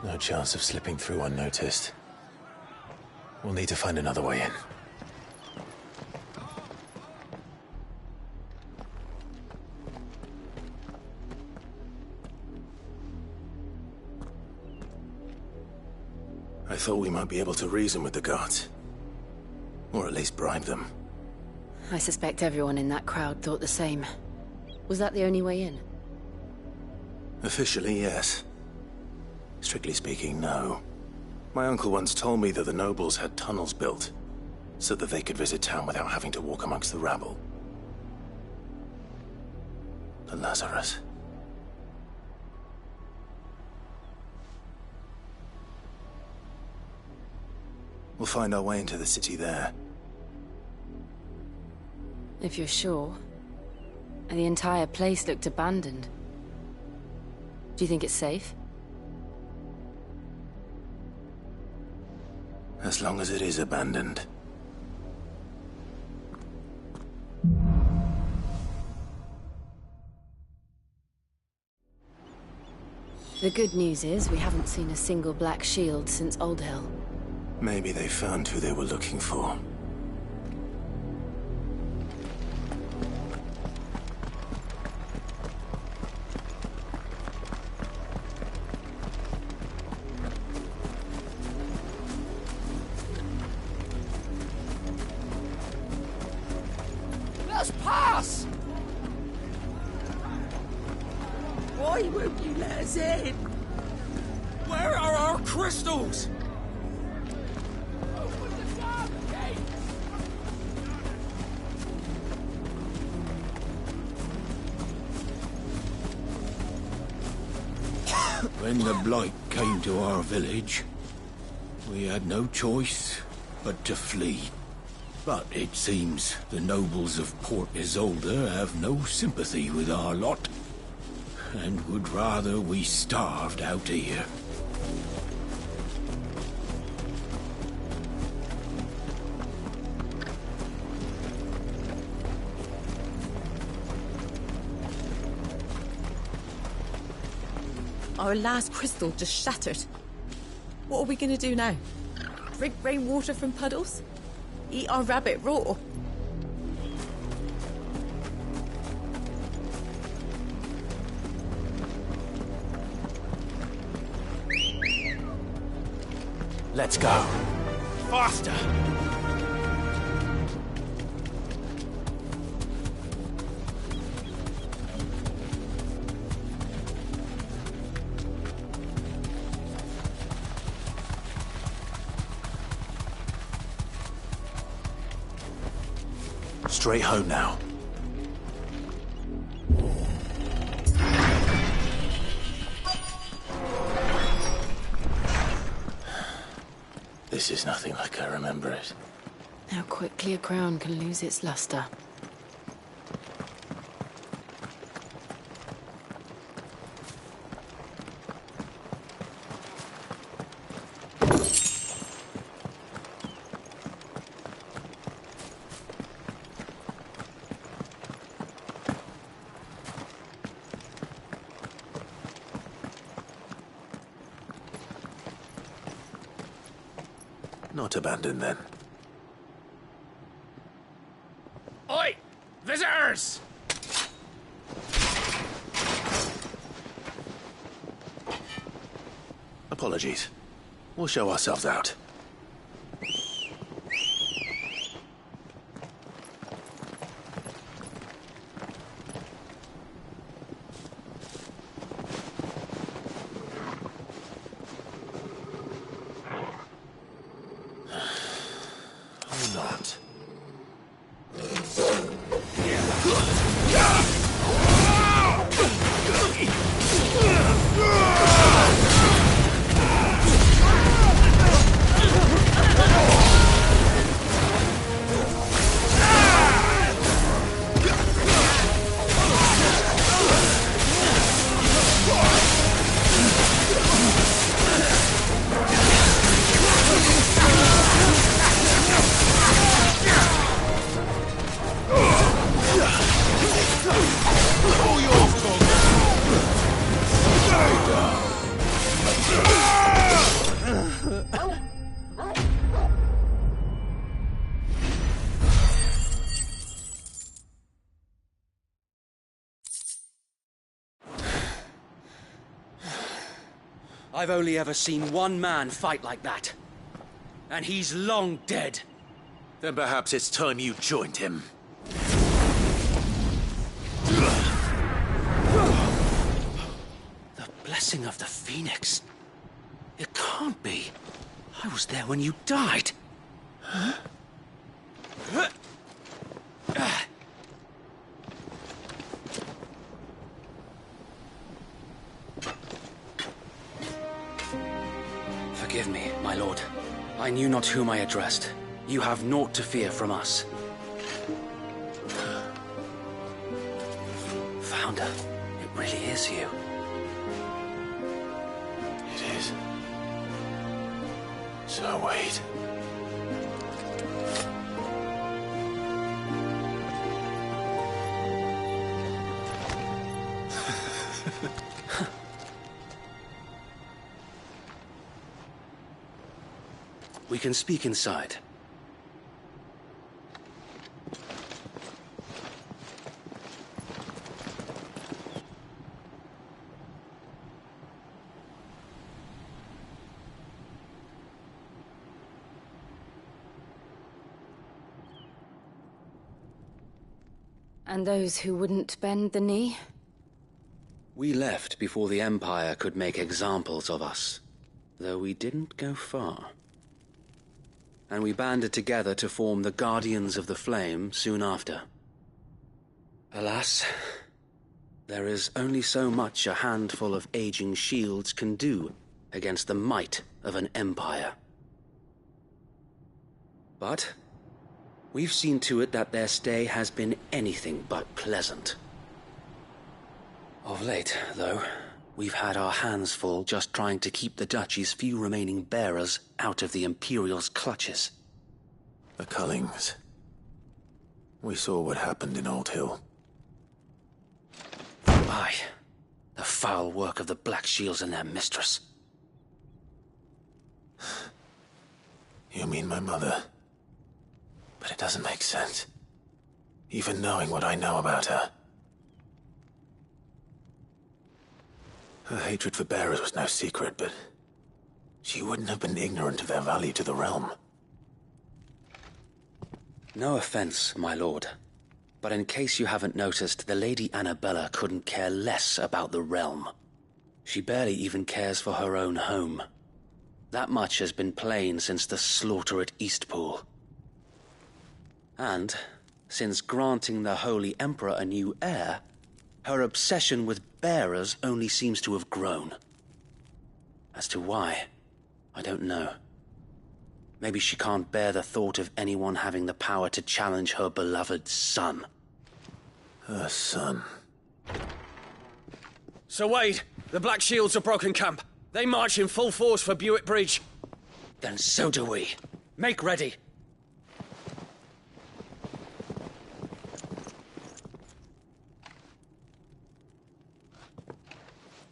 No chance of slipping through unnoticed. We'll need to find another way in. I thought we might be able to reason with the guards. Or at least bribe them. I suspect everyone in that crowd thought the same. Was that the only way in? Officially, yes. Strictly speaking, no. My uncle once told me that the nobles had tunnels built, so that they could visit town without having to walk amongst the rabble. The Lazarus. We'll find our way into the city there. If you're sure. The entire place looked abandoned. Do you think it's safe? As long as it is abandoned. The good news is we haven't seen a single black shield since Old Hill. Maybe they found who they were looking for. Let us pass! Why won't you let us in? Where are our crystals? When the Blight came to our village, we had no choice but to flee. But it seems the nobles of Port Isolde have no sympathy with our lot, and would rather we starved out here. Our last crystal just shattered. What are we gonna do now? Drink rainwater from puddles? Eat our rabbit raw? Let's go. Faster! Straight home now. This is nothing like I remember it. How quickly a crown can lose its luster. Not abandoned, then. Oi! Visitors! Apologies. We'll show ourselves out. Not. I've only ever seen one man fight like that. And he's long dead. Then perhaps it's time you joined him. The blessing of the Phoenix. It can't be. I was there when you died. Huh? Forgive me, my lord. I knew not whom I addressed. You have naught to fear from us. Founder, it really is you. It is. So wait. We can speak inside. And those who wouldn't bend the knee? We left before the Empire could make examples of us, though we didn't go far. And we banded together to form the Guardians of the Flame soon after. Alas, there is only so much a handful of aging shields can do against the might of an empire. But we've seen to it that their stay has been anything but pleasant. Of late, though, we've had our hands full just trying to keep the Duchy's few remaining bearers out of the Imperial's clutches. The Cullings. We saw what happened in Old Hill. Aye. The foul work of the Black Shields and their mistress. You mean my mother? But it doesn't make sense. Even knowing what I know about her. Her hatred for bearers was no secret, but she wouldn't have been ignorant of their value to the realm. No offense, my lord. But in case you haven't noticed, the Lady Annabella couldn't care less about the realm. She barely even cares for her own home. That much has been plain since the slaughter at Eastpool. And, since granting the Holy Emperor a new heir, her obsession with bearers only seems to have grown. As to why, I don't know. Maybe she can't bear the thought of anyone having the power to challenge her beloved son. Her son. Sir Wade, the Black Shields have broken camp. They march in full force for Buick Bridge. Then so do we. Make ready.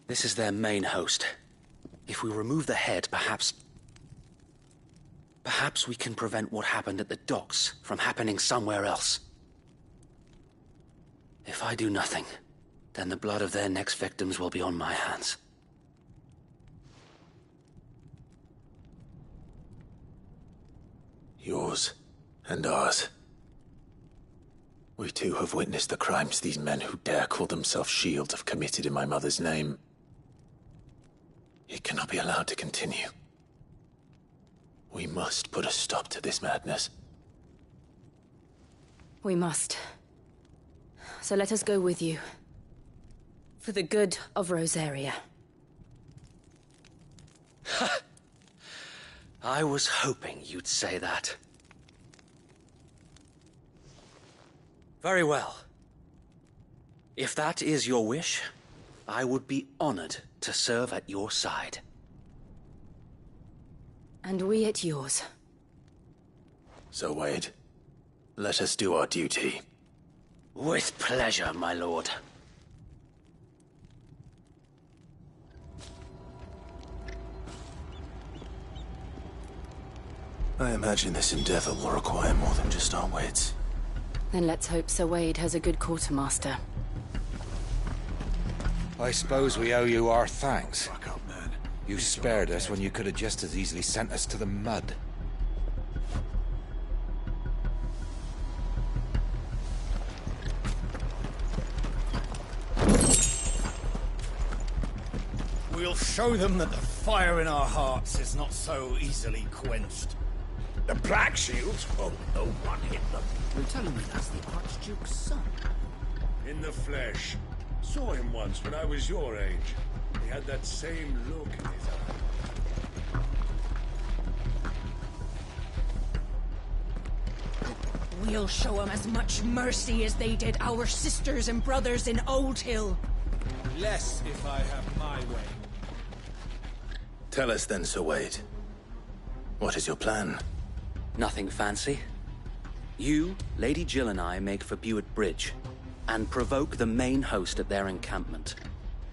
This is their main host. If we remove the head, perhaps we can prevent what happened at the docks from happening somewhere else. If I do nothing, then the blood of their next victims will be on my hands. Yours and ours. We too have witnessed the crimes these men who dare call themselves shields have committed in my mother's name. It cannot be allowed to continue. We must put a stop to this madness. We must. So let us go with you. For the good of Rosaria. I was hoping you'd say that. Very well. If that is your wish, I would be honored to serve at your side. And we at yours. So, Wade, let us do our duty. With pleasure, my lord. I imagine this endeavor will require more than just our wits. Then let's hope Sir Wade has a good quartermaster. I suppose we owe you our thanks. You spared us when you could have just as easily sent us to the mud. We'll show them that the fire in our hearts is not so easily quenched. The Black Shields? Oh, no one hit them. You're telling me that's the Archduke's son? In the flesh. Saw him once when I was your age. He had that same look in his eye. We'll show 'em as much mercy as they did our sisters and brothers in Old Hill. Less if I have my way. Tell us then, Sir Wade. What is your plan? Nothing fancy. You, Lady Jill and I make for Buick Bridge, and provoke the main host at their encampment.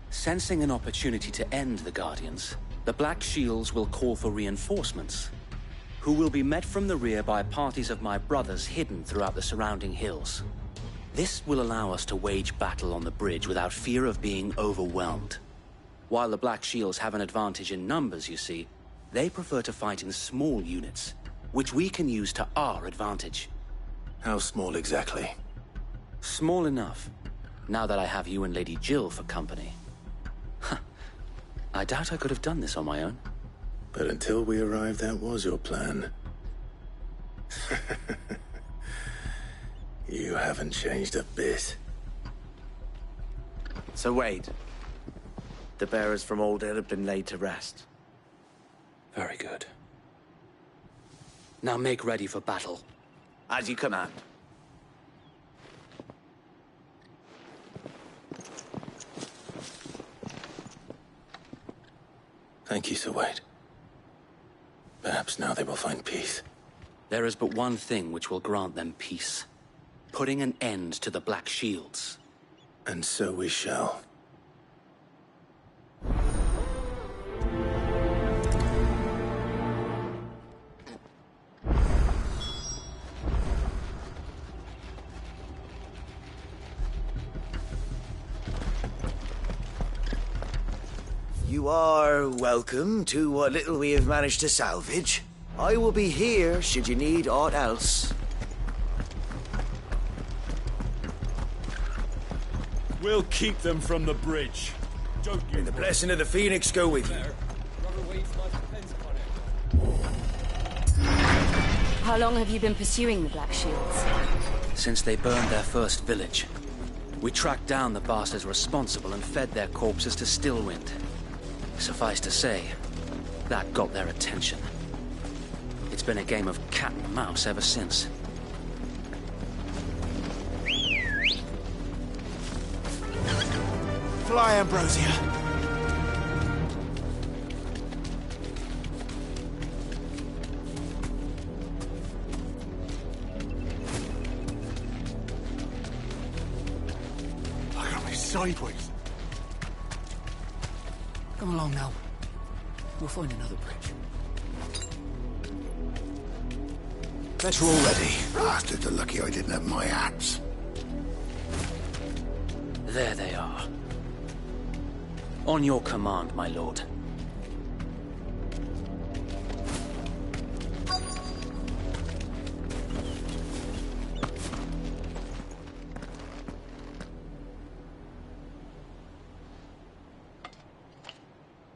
Sensing an opportunity to end the Guardians, the Black Shields will call for reinforcements, who will be met from the rear by parties of my brothers hidden throughout the surrounding hills. This will allow us to wage battle on the bridge without fear of being overwhelmed. While the Black Shields have an advantage in numbers, you see, they prefer to fight in small units, which we can use to our advantage. How small exactly? Small enough, now that I have you and Lady Jill for company. I doubt I could have done this on my own. But until we arrived, that was your plan. You haven't changed a bit. So Wade, the bearers from Old Hill have been laid to rest. Very good. Now make ready for battle. As you command. Thank you, Sir Wade. Perhaps now they will find peace. There is but one thing which will grant them peace. Putting an end to the Black Shields. And so we shall. You are welcome to what little we have managed to salvage. I will be here should you need aught else. We'll keep them from the bridge. Don't you? May the blessing of the Phoenix go with you. How long have you been pursuing the Black Shields? Since they burned their first village. We tracked down the bastards responsible and fed their corpses to Stillwind. Suffice to say, that got their attention. It's been a game of cat and mouse ever since. Fly, Ambrosia. Look at me sideways. Come along now. We'll find another bridge. Better already. Bastards are lucky I didn't have my axe. There they are. On your command, my lord.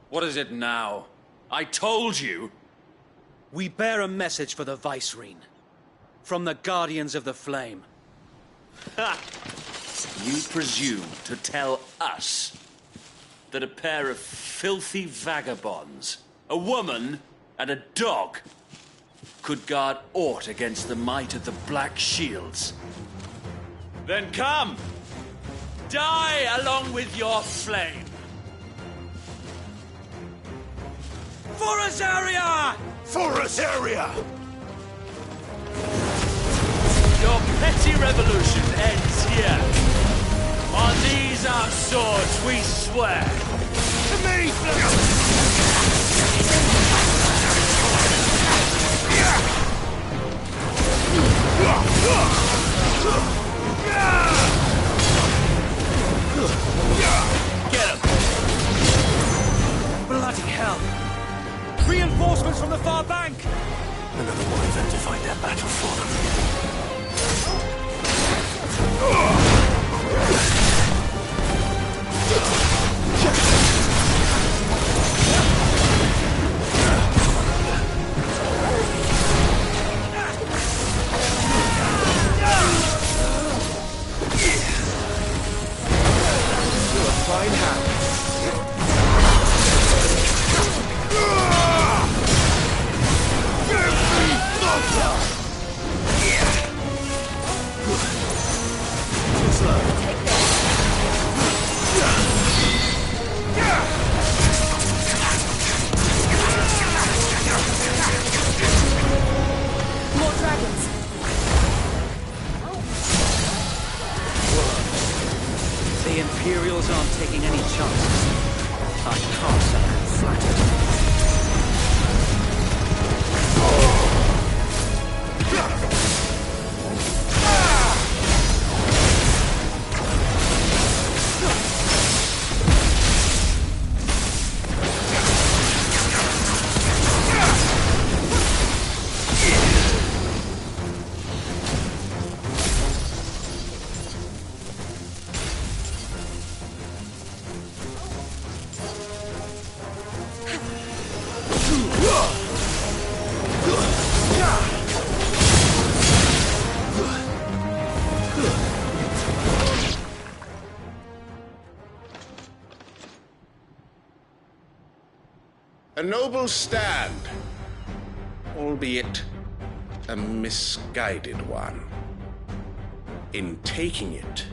What is it now? I told you! We bear a message for the Vicereine. From the Guardians of the Flame. Ha! You presume to tell us that a pair of filthy vagabonds, a woman and a dog, could guard aught against the might of the Black Shields? Then come! Die along with your flame! For Azaria! For Azaria! Your petty revolution ends here. On these our swords we swear. To me! Get him! Bloody hell! Reinforcements from the far bank! Another one of them to fight their battle for them. You're a fine hand. More dragons. The Imperials aren't taking any chances. I can't say I'm flattered. A noble stand, albeit a misguided one. In taking it,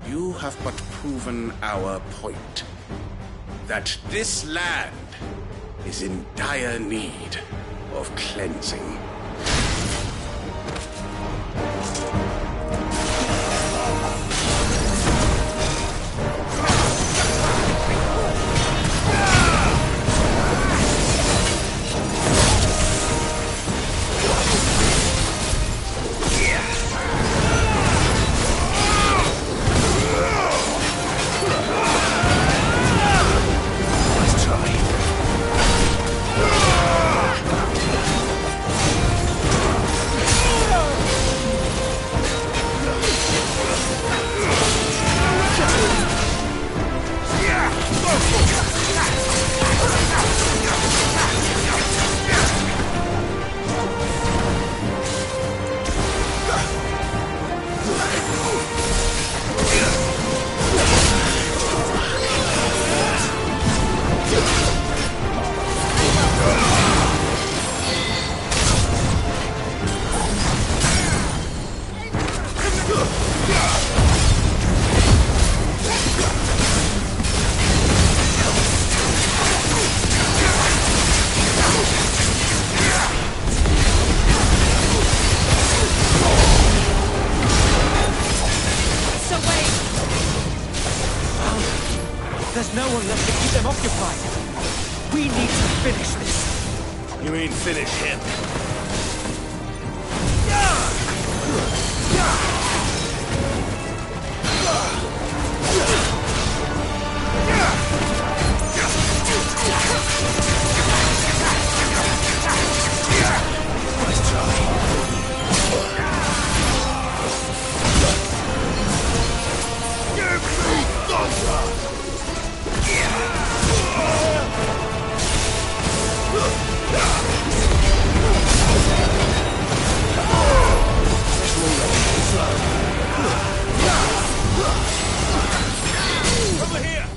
you have but proven our point. That this land is in dire need of cleansing. Let's finish him. Nice try. Give me thunder! Over here!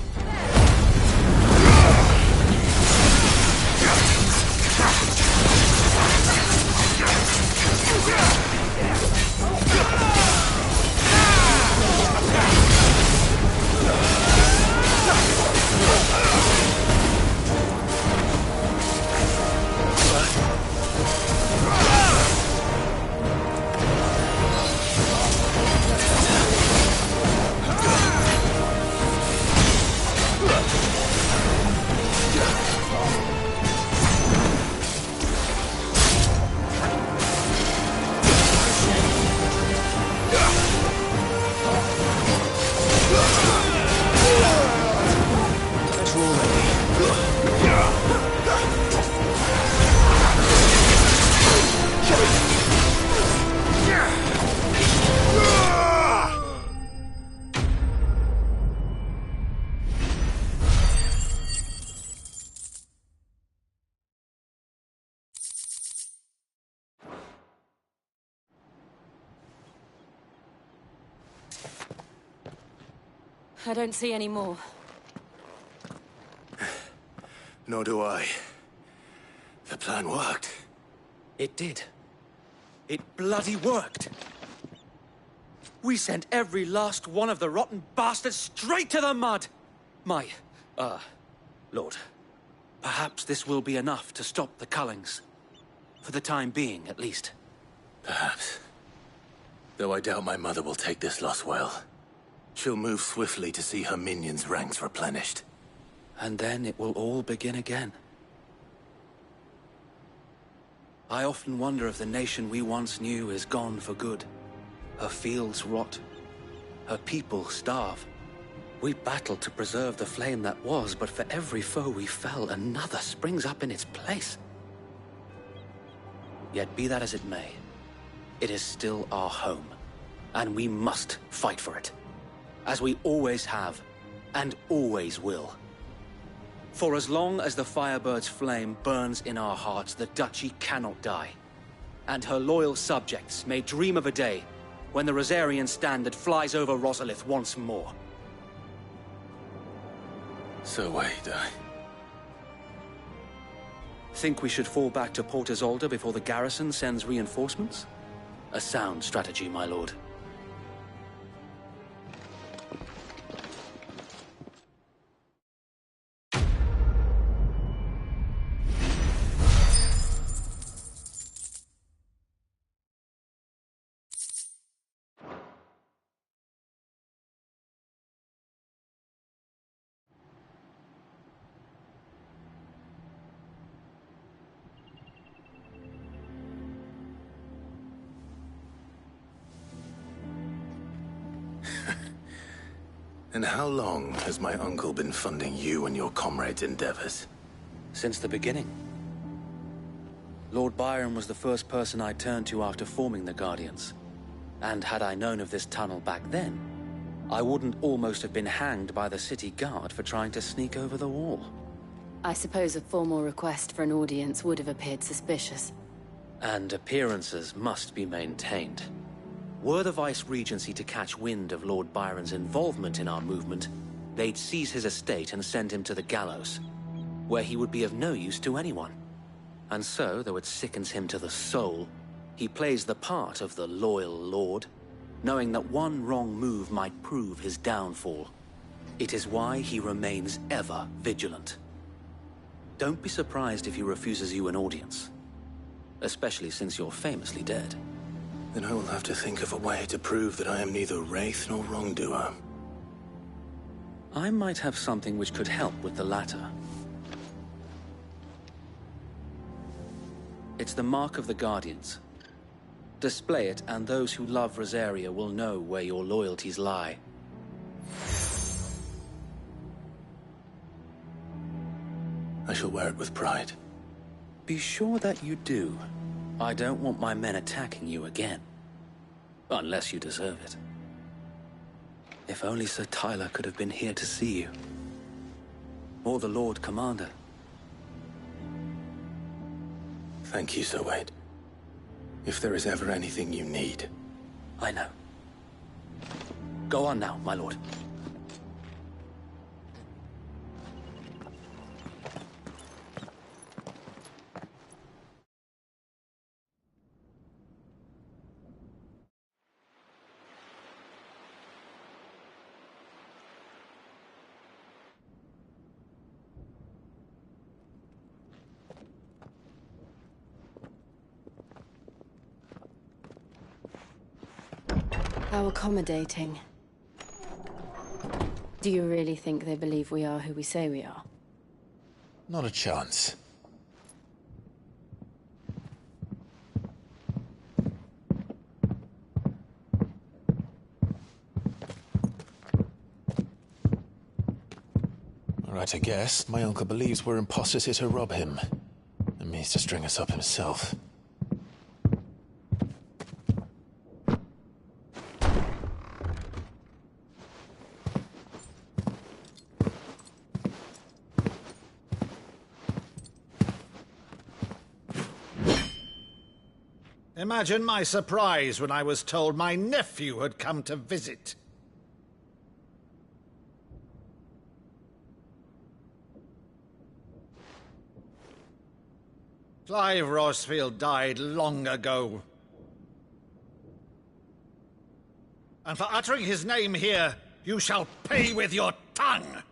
I don't see any more. Nor do I. The plan worked. It did. It bloody worked. We sent every last one of the rotten bastards straight to the mud! Lord, perhaps this will be enough to stop the Cullings. For the time being, at least. Perhaps. Though I doubt my mother will take this loss well. She'll move swiftly to see her minions' ranks replenished. And then it will all begin again. I often wonder if the nation we once knew is gone for good. Her fields rot. Her people starve. We battled to preserve the flame that was, but for every foe we fell, another springs up in its place. Yet be that as it may, it is still our home, and we must fight for it. As we always have, and always will. For as long as the Firebird's flame burns in our hearts, the Duchy cannot die. And her loyal subjects may dream of a day when the Rosarian standard flies over Rosalith once more. So wait, Think we should fall back to Port Isolde before the garrison sends reinforcements? A sound strategy, my lord. And how long has my uncle been funding you and your comrades' endeavors? Since the beginning. Lord Byron was the first person I turned to after forming the Guardians. And had I known of this tunnel back then, I wouldn't almost have been hanged by the city guard for trying to sneak over the wall. I suppose a formal request for an audience would have appeared suspicious. And appearances must be maintained. Were the Vice-Regency to catch wind of Lord Byron's involvement in our movement, they'd seize his estate and send him to the gallows, where he would be of no use to anyone. And so, though it sickens him to the soul, he plays the part of the loyal lord, knowing that one wrong move might prove his downfall. It is why he remains ever vigilant. Don't be surprised if he refuses you an audience, especially since you're famously dead. Then I will have to think of a way to prove that I am neither wraith nor wrongdoer. I might have something which could help with the latter. It's the mark of the Guardians. Display it, and those who love Rosaria will know where your loyalties lie. I shall wear it with pride. Be sure that you do. I don't want my men attacking you again. Unless you deserve it. If only Sir Tyler could have been here to see you. Or the Lord Commander. Thank you, Sir Wade. If there is ever anything you need. I know. Go on now, my lord. How accommodating. Do you really think they believe we are who we say we are? Not a chance. Right, I guess. My uncle believes we're imposters here to rob him. And means to string us up himself. Imagine my surprise when I was told my nephew had come to visit. Clive Rosfield died long ago. And for uttering his name here, you shall pay with your tongue!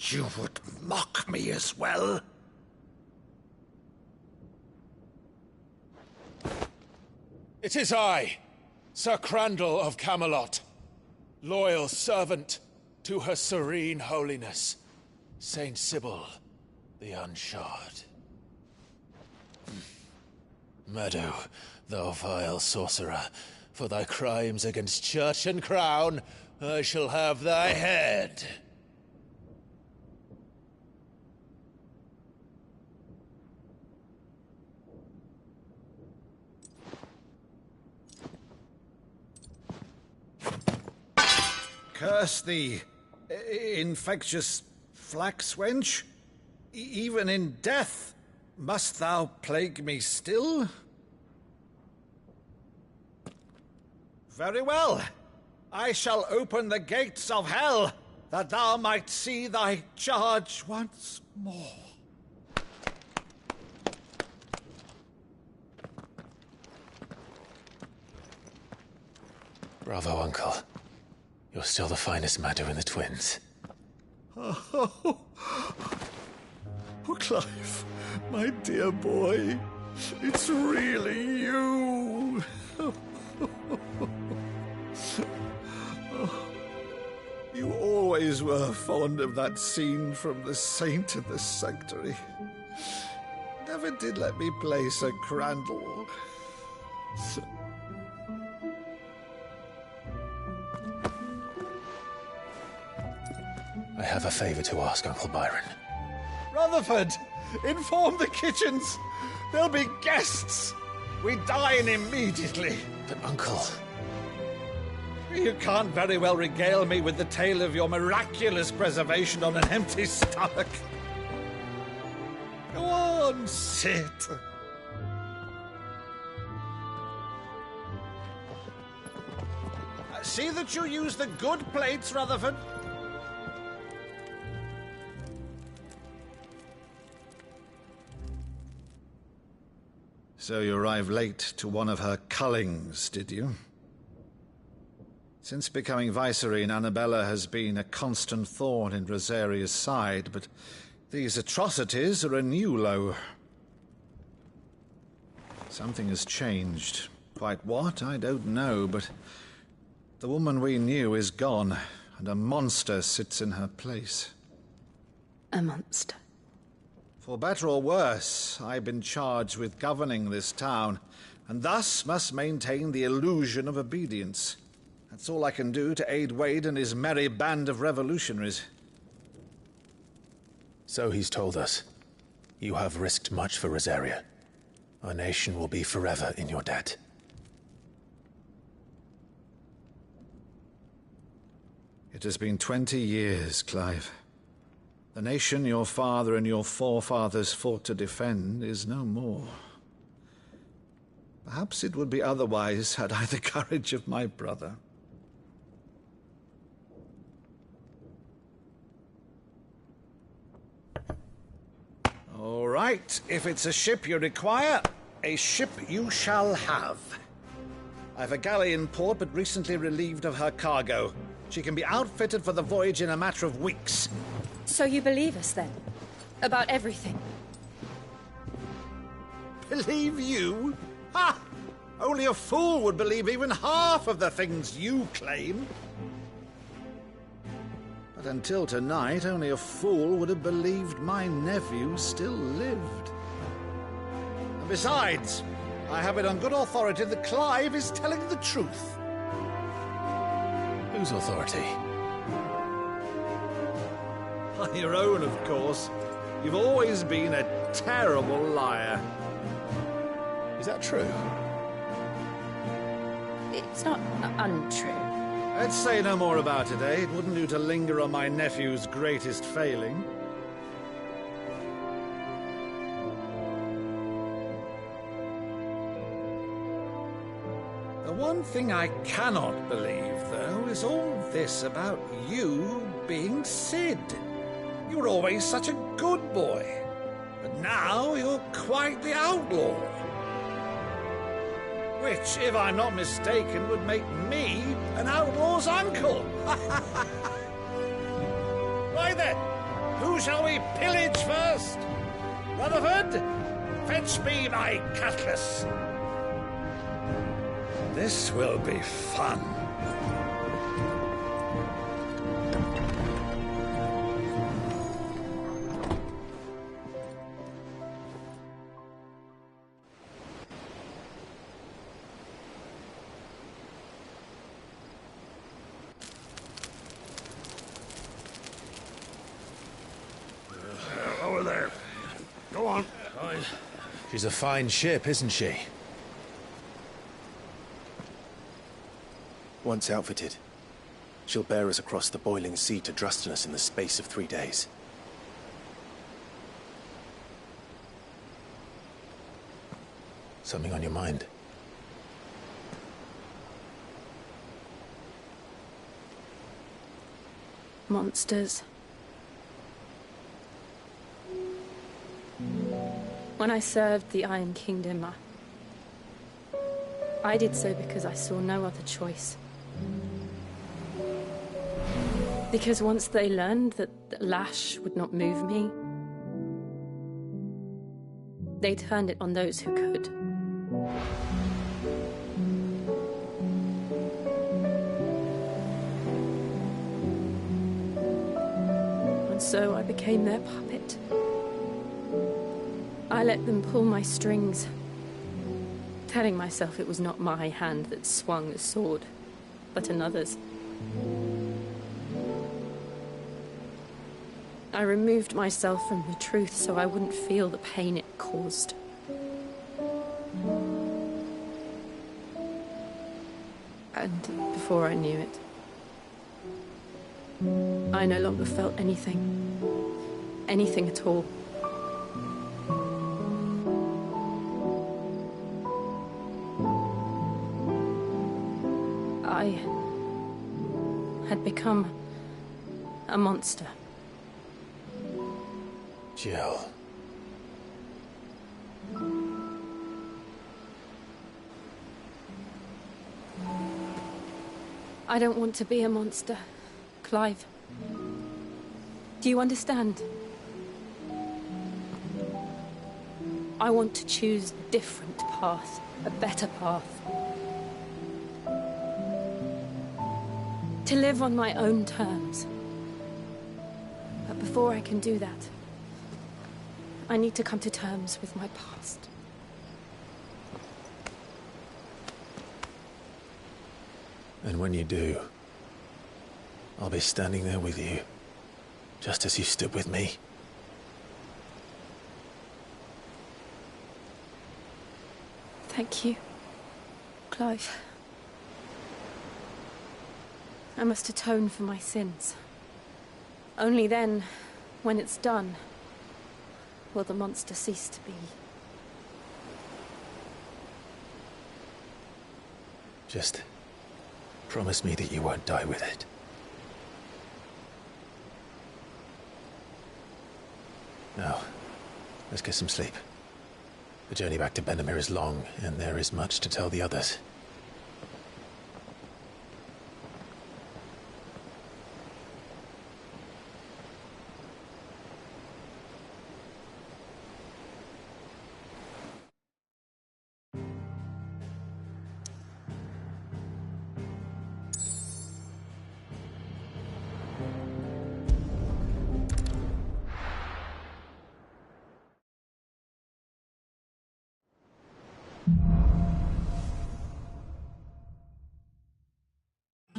You would mock me as well? It is I, Sir Crandall of Camelot, loyal servant to her serene holiness, Saint Sybil the Unshod. Meadow, thou vile sorcerer, for thy crimes against church and crown, I shall have thy head. Curse thee, infectious flax wench. Even in death, must thou plague me still? Very well. I shall open the gates of hell, that thou might see thy charge once more. Bravo, Uncle. You're still the finest Meadow in the twins. Oh, Clive, my dear boy, it's really you. You always were fond of that scene from The Saint of the Sanctuary. Never did let me play Sir Crandall. I have a favor to ask, Uncle Byron. Rutherford, inform the kitchens. There'll be guests. We dine immediately. But, Uncle... You can't very well regale me with the tale of your miraculous preservation on an empty stomach. Go on, sit. See that you use the good plates, Rutherford. So you arrived late to one of her cullings, did you? Since becoming Vicereine, Annabella has been a constant thorn in Rosaria's side, but these atrocities are a new low. Something has changed. Quite what, I don't know, but the woman we knew is gone, and a monster sits in her place. A monster? For better or worse, I've been charged with governing this town, and thus must maintain the illusion of obedience. That's all I can do to aid Wade and his merry band of revolutionaries. So he's told us. You have risked much for Rosaria. Our nation will be forever in your debt. It has been 20 years, Clive. The nation your father and your forefathers fought to defend is no more. Perhaps it would be otherwise had I the courage of my brother. All right, if it's a ship you require, a ship you shall have. I've a galley in port, but recently relieved of her cargo. She can be outfitted for the voyage in a matter of weeks. So you believe us, then? About everything? Believe you? Ha! Only a fool would believe even half of the things you claim. But until tonight, only a fool would have believed my nephew still lived. And besides, I have it on good authority that Clive is telling the truth. Whose authority? On your own, of course. You've always been a terrible liar. Is that true? It's not untrue. Let's say no more about it, eh? It wouldn't do to linger on my nephew's greatest failing. The one thing I cannot believe, though, is all this about you being Sid. You were always such a good boy, but now you're quite the outlaw. Which, if I'm not mistaken, would make me an outlaw's uncle. Why then, who shall we pillage first? Rutherford, fetch me my cutlass. This will be fun. Over there. Go on. She's a fine ship, isn't she? Once outfitted, she'll bear us across the boiling sea to Drustinus in the space of 3 days. Something on your mind? Monsters. When I served the Iron Kingdom, I did so because I saw no other choice. Because once they learned that the lash would not move me, they turned it on those who could. And so I became their puppet. I let them pull my strings, telling myself it was not my hand that swung the sword, but another's. I removed myself from the truth so I wouldn't feel the pain it caused. And before I knew it, I no longer felt anything. Anything at all. I had become a monster. Jill. I don't want to be a monster, Clive. Do you understand? I want to choose different path, a better path. To live on my own terms. But before I can do that, I need to come to terms with my past. And when you do, I'll be standing there with you, just as you stood with me. Thank you, Clive. I must atone for my sins. Only then, when it's done, will the monster cease to be. Just promise me that you won't die with it. Now, let's get some sleep. The journey back to Benamir is long, and there is much to tell the others.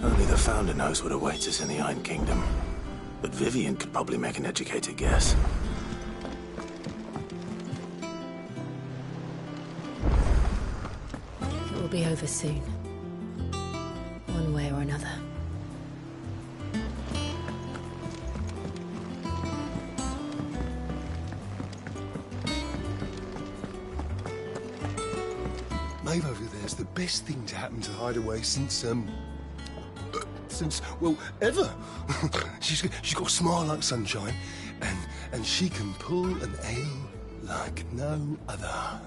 Only the Founder knows what awaits us in the Iron Kingdom. But Vivian could probably make an educated guess. It will be over soon. One way or another. Maeve over there's the best thing to happen to Hideaway since, well, ever. she's got a smile like sunshine, and she can pull an ale like no other.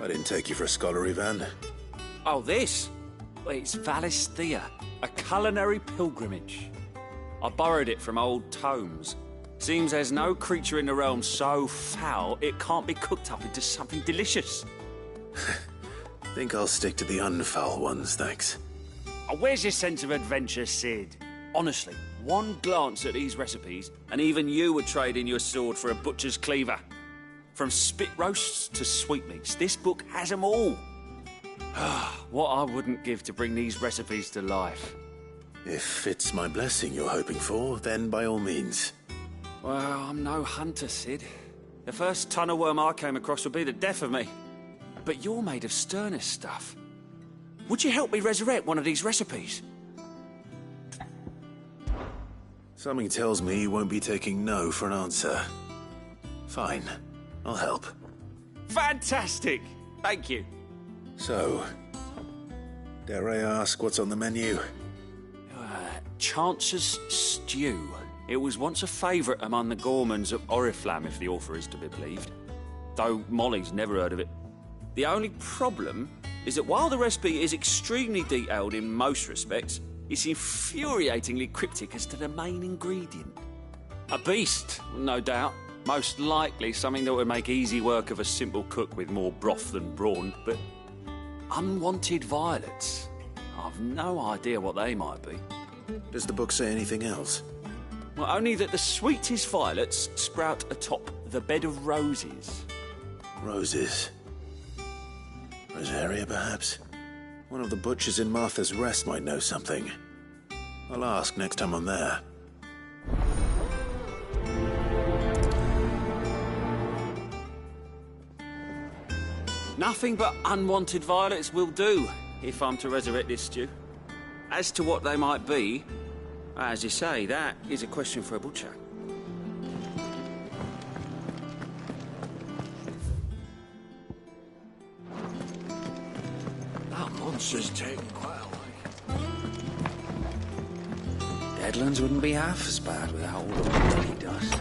I didn't take you for a scholar, Ivan. Oh, this? Well, it's Valisthea, a culinary pilgrimage. I borrowed it from old tomes. Seems there's no creature in the realm so foul it can't be cooked up into something delicious. Think I'll stick to the unfoul ones, thanks. Oh, where's your sense of adventure, Sid? Honestly, one glance at these recipes, and even you would trade in your sword for a butcher's cleaver. From spit roasts to sweetmeats, this book has them all. What I wouldn't give to bring these recipes to life. If it's my blessing you're hoping for, then by all means. Well, I'm no hunter, Sid. The first tunnel worm I came across would be the death of me. But you're made of sterner stuff. Would you help me resurrect one of these recipes? Something tells me you won't be taking no for an answer. Fine, I'll help. Fantastic! Thank you. So, dare I ask what's on the menu? Chance's Stew. It was once a favourite among the gourmands of Oriflamme, if the author is to be believed. Though Molly's never heard of it. The only problem is that while the recipe is extremely detailed in most respects, it's infuriatingly cryptic as to the main ingredient. A beast, no doubt. Most likely something that would make easy work of a simple cook with more broth than brawn, but unwanted violets. I've no idea what they might be. Does the book say anything else? Well, only that the sweetest violets sprout atop the bed of roses. Roses. Rosaria, perhaps? One of the butchers in Martha's Rest might know something. I'll ask next time I'm there. Nothing but unwanted violets will do, if I'm to resurrect this stew. As to what they might be, as you say, that is a question for a butcher. That monster's taking quite a like. Deadlands wouldn't be half as bad without all the bloody dust.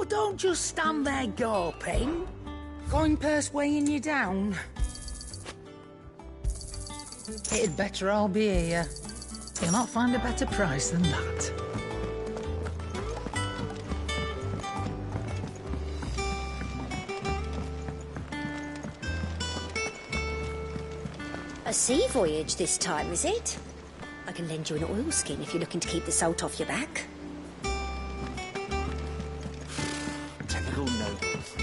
don't just stand there gawping. Going purse weighing you down. It'd better all be here. You'll not find a better price than that. A sea voyage this time, is it? I can lend you an oilskin if you're looking to keep the salt off your back. Typical nobles.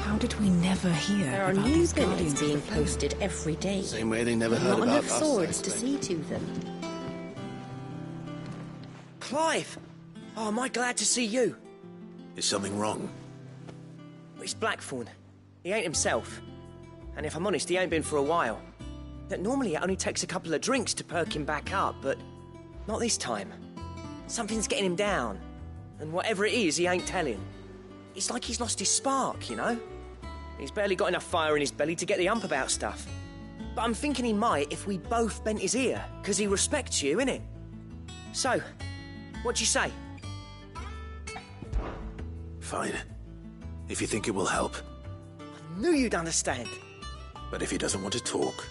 How did we never hear There are about new these billets guardians being of the flame? posted every day. Same way they never But heard not about enough us, swords I to expect. see to them. Clive! Oh, am I glad to see you? Is something wrong? It's Blackthorn. He ain't himself. And if I'm honest, he ain't been for a while. That normally it only takes a couple of drinks to perk him back up, but not this time. Something's getting him down. And whatever it is, he ain't telling. It's like he's lost his spark, you know? He's barely got enough fire in his belly to get the ump about stuff. But I'm thinking he might if we both bent his ear, because he respects you, innit? So, what do you say? Fine. If you think it will help. I knew you'd understand. But if he doesn't want to talk,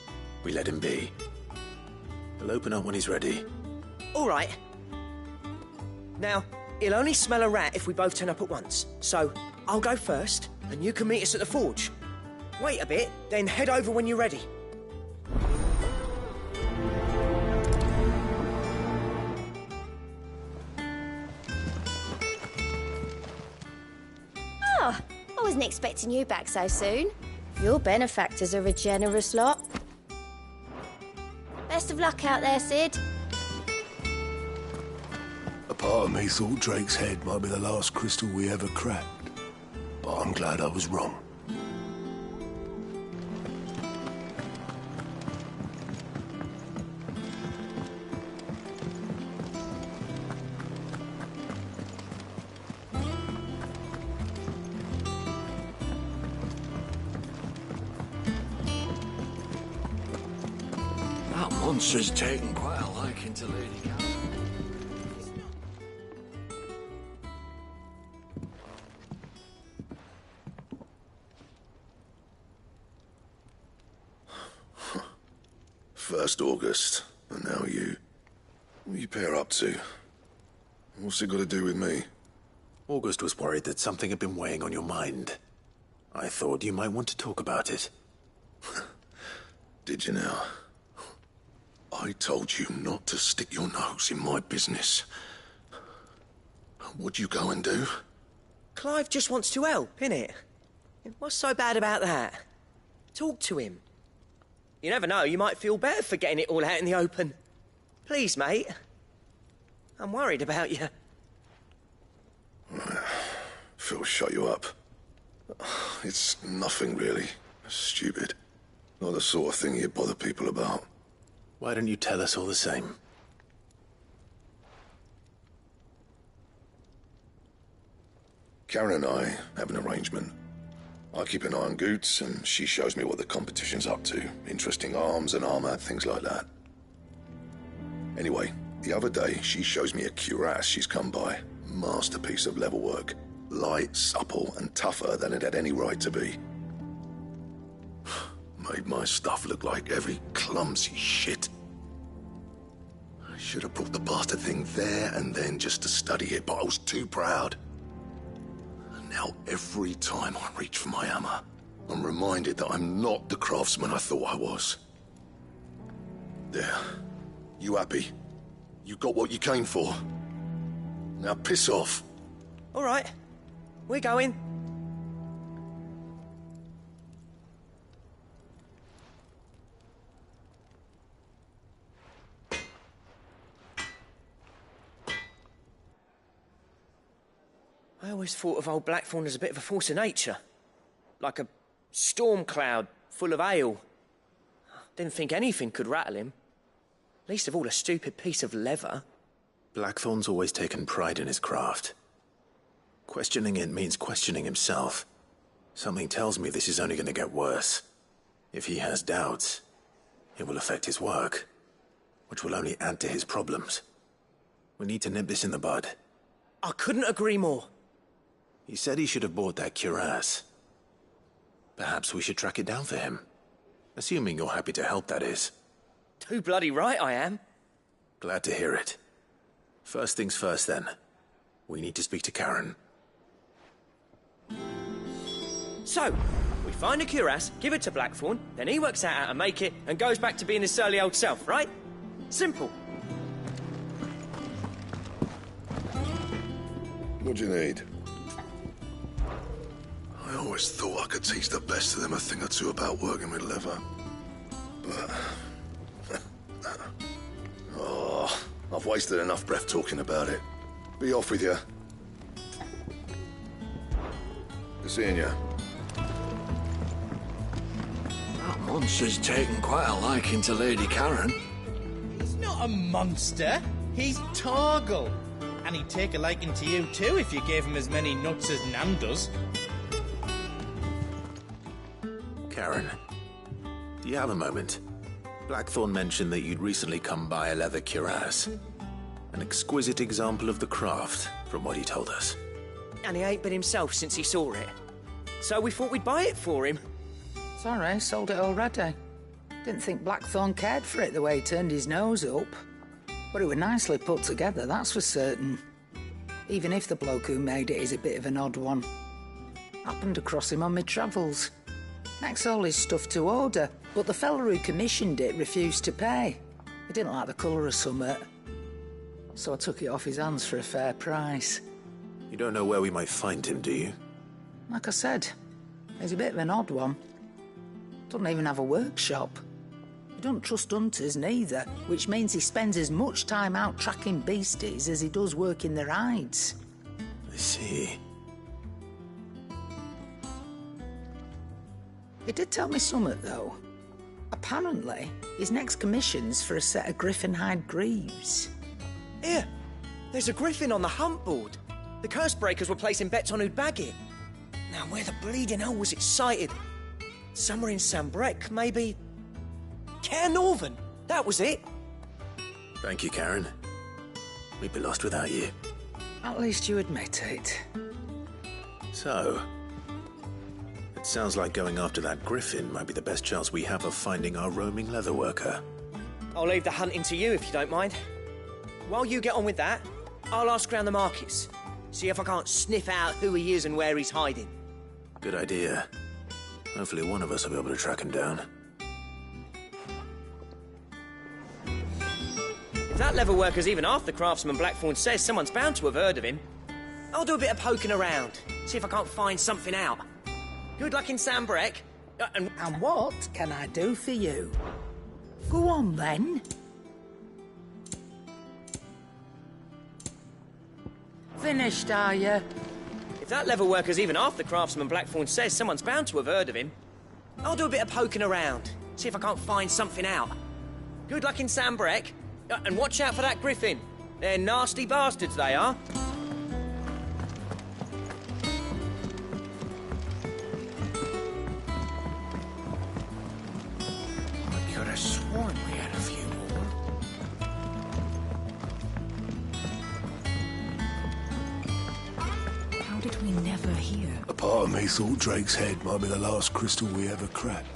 we let him be. He'll open up when he's ready. All right. Now, he'll only smell a rat if we both turn up at once. So, I'll go first, and you can meet us at the forge. Wait a bit, then head over when you're ready. Oh, I wasn't expecting you back so soon. Your benefactors are a generous lot. Best of luck out there, Sid. A part of me thought Drake's head might be the last crystal we ever cracked. But I'm glad I was wrong. That monster's taken quite a liking to Lady Gaga. First August, and now you. What are you pair up to? What's it got to do with me? August was worried that something had been weighing on your mind. I thought you might want to talk about it. Did you now? I told you not to stick your nose in my business. What'd you go and do? Clive just wants to help, innit? What's so bad about that? Talk to him. You never know, you might feel better for getting it all out in the open. Please, mate. I'm worried about you. Phil shut you up. It's nothing really. Stupid. Not the sort of thing you bother people about. Why don't you tell us all the same? Karen and I have an arrangement. I keep an eye on Goots, and she shows me what the competition's up to. Interesting arms and armor, things like that. Anyway, the other day, she shows me a cuirass she's come by. Masterpiece of level work. Light, supple, and tougher than it had any right to be. Made my stuff look like heavy, clumsy shit. I should have brought the bastard thing there and then just to study it, but I was too proud. And now every time I reach for my hammer, I'm reminded that I'm not the craftsman I thought I was. There. You happy? You got what you came for. Now piss off. All right. We're going. I always thought of old Blackthorn as a bit of a force of nature. Like a storm cloud full of ale. Didn't think anything could rattle him. Least of all a stupid piece of leather. Blackthorn's always taken pride in his craft. Questioning it means questioning himself. Something tells me this is only going to get worse. If he has doubts, it will affect his work, which will only add to his problems. We need to nip this in the bud. I couldn't agree more. He said he should have bought that cuirass. Perhaps we should track it down for him. Assuming you're happy to help, that is. Too bloody right I am. Glad to hear it. First things first, then. We need to speak to Karen. So, we find a cuirass, give it to Blackthorn, then he works out how to make it and goes back to being his surly old self, right? Simple. What do you need? I always thought I could teach the best of them a thing or two about working with leather. But... oh, I've wasted enough breath talking about it. Be off with you. Good seeing you. That monster's taken quite a liking to Lady Karen. He's not a monster. He's Torgal. And he'd take a liking to you too if you gave him as many nuts as Nan does. Karen, do you have a moment? Blackthorn mentioned that you'd recently come by a leather cuirass. An exquisite example of the craft, from what he told us. And he ain't been himself since he saw it. So we thought we'd buy it for him. Sorry, sold it already. Didn't think Blackthorn cared for it the way he turned his nose up. But it was nicely put together, that's for certain. Even if the bloke who made it is a bit of an odd one. Happened across him on my travels. Next all his stuff to order, but the fella who commissioned it refused to pay. He didn't like the colour of summit. So I took it off his hands for a fair price. You don't know where we might find him, do you? Like I said, he's a bit of an odd one. Doesn't even have a workshop. He don't trust hunters neither, which means he spends as much time out tracking beasties as he does working their hides. I see. He did tell me something, though. Apparently, his next commission's for a set of griffin hide greaves. Here, there's a griffin on the hunt board. The curse breakers were placing bets on who'd bag it. Now, where the bleeding hell was it sighted? Somewhere in Sambrec, maybe... Care Northern, that was it. Thank you, Karen. We'd be lost without you. At least you admit it. So, it sounds like going after that griffin might be the best chance we have of finding our roaming leatherworker. I'll leave the hunting to you if you don't mind. While you get on with that, I'll ask around the markets. See if I can't sniff out who he is and where he's hiding. Good idea. Hopefully one of us will be able to track him down. If that leatherworker's even half the craftsman Blackthorn says, someone's bound to have heard of him. I'll do a bit of poking around, see if I can't find something out. Good luck in Sambrec. And what can I do for you? Go on, then. Finished, are you? If that leatherworker's even half the craftsman Blackthorn says, someone's bound to have heard of him. I'll do a bit of poking around, see if I can't find something out. Good luck in Sambrec. And watch out for that griffin. They're nasty bastards, they are. I could have sworn we had a few more. How did we never hear? A part of me thought Drake's head might be the last crystal we ever cracked.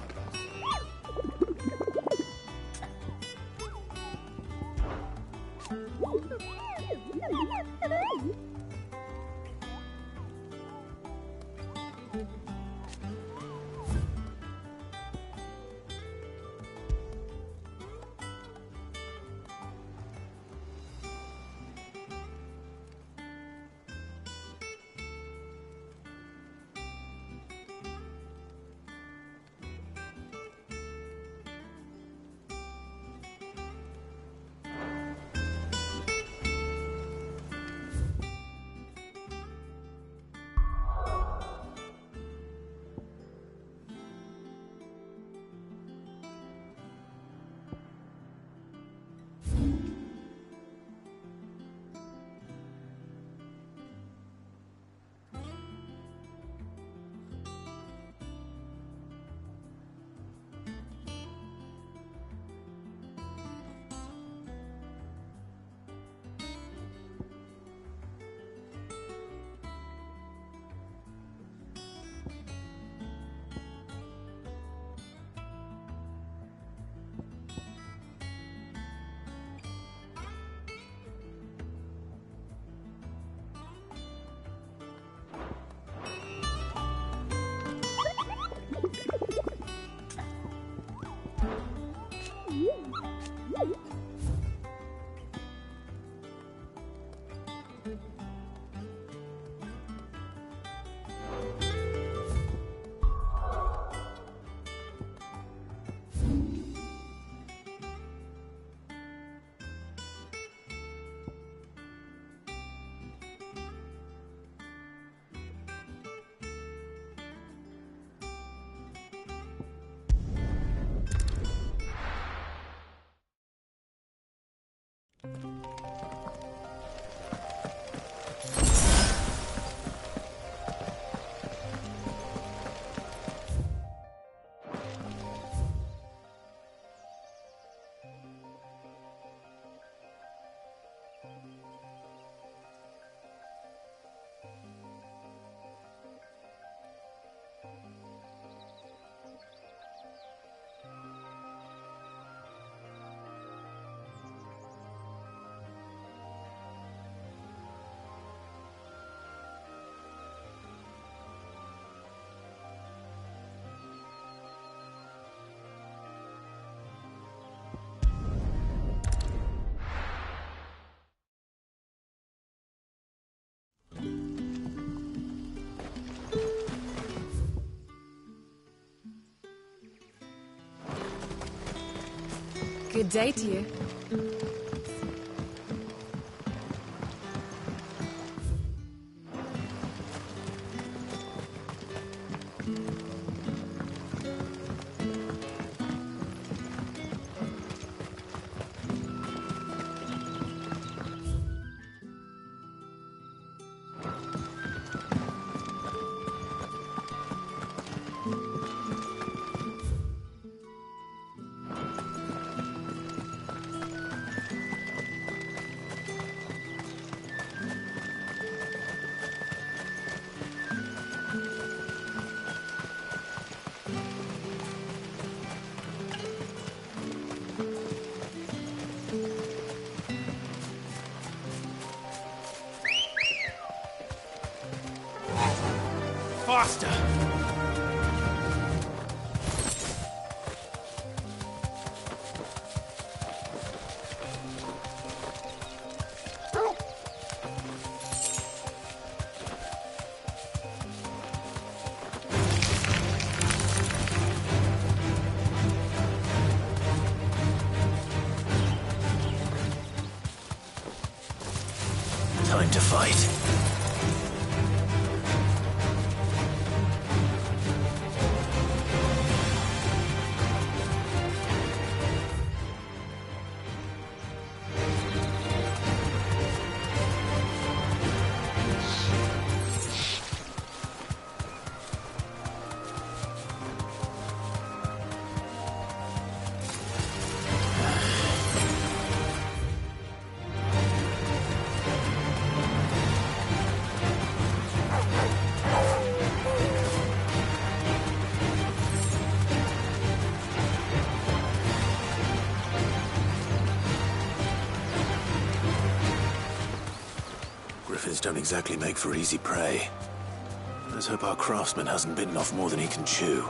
Good day to you. Faster! Time to fight. Griffins don't exactly make for easy prey. Let's hope our craftsman hasn't bitten off more than he can chew.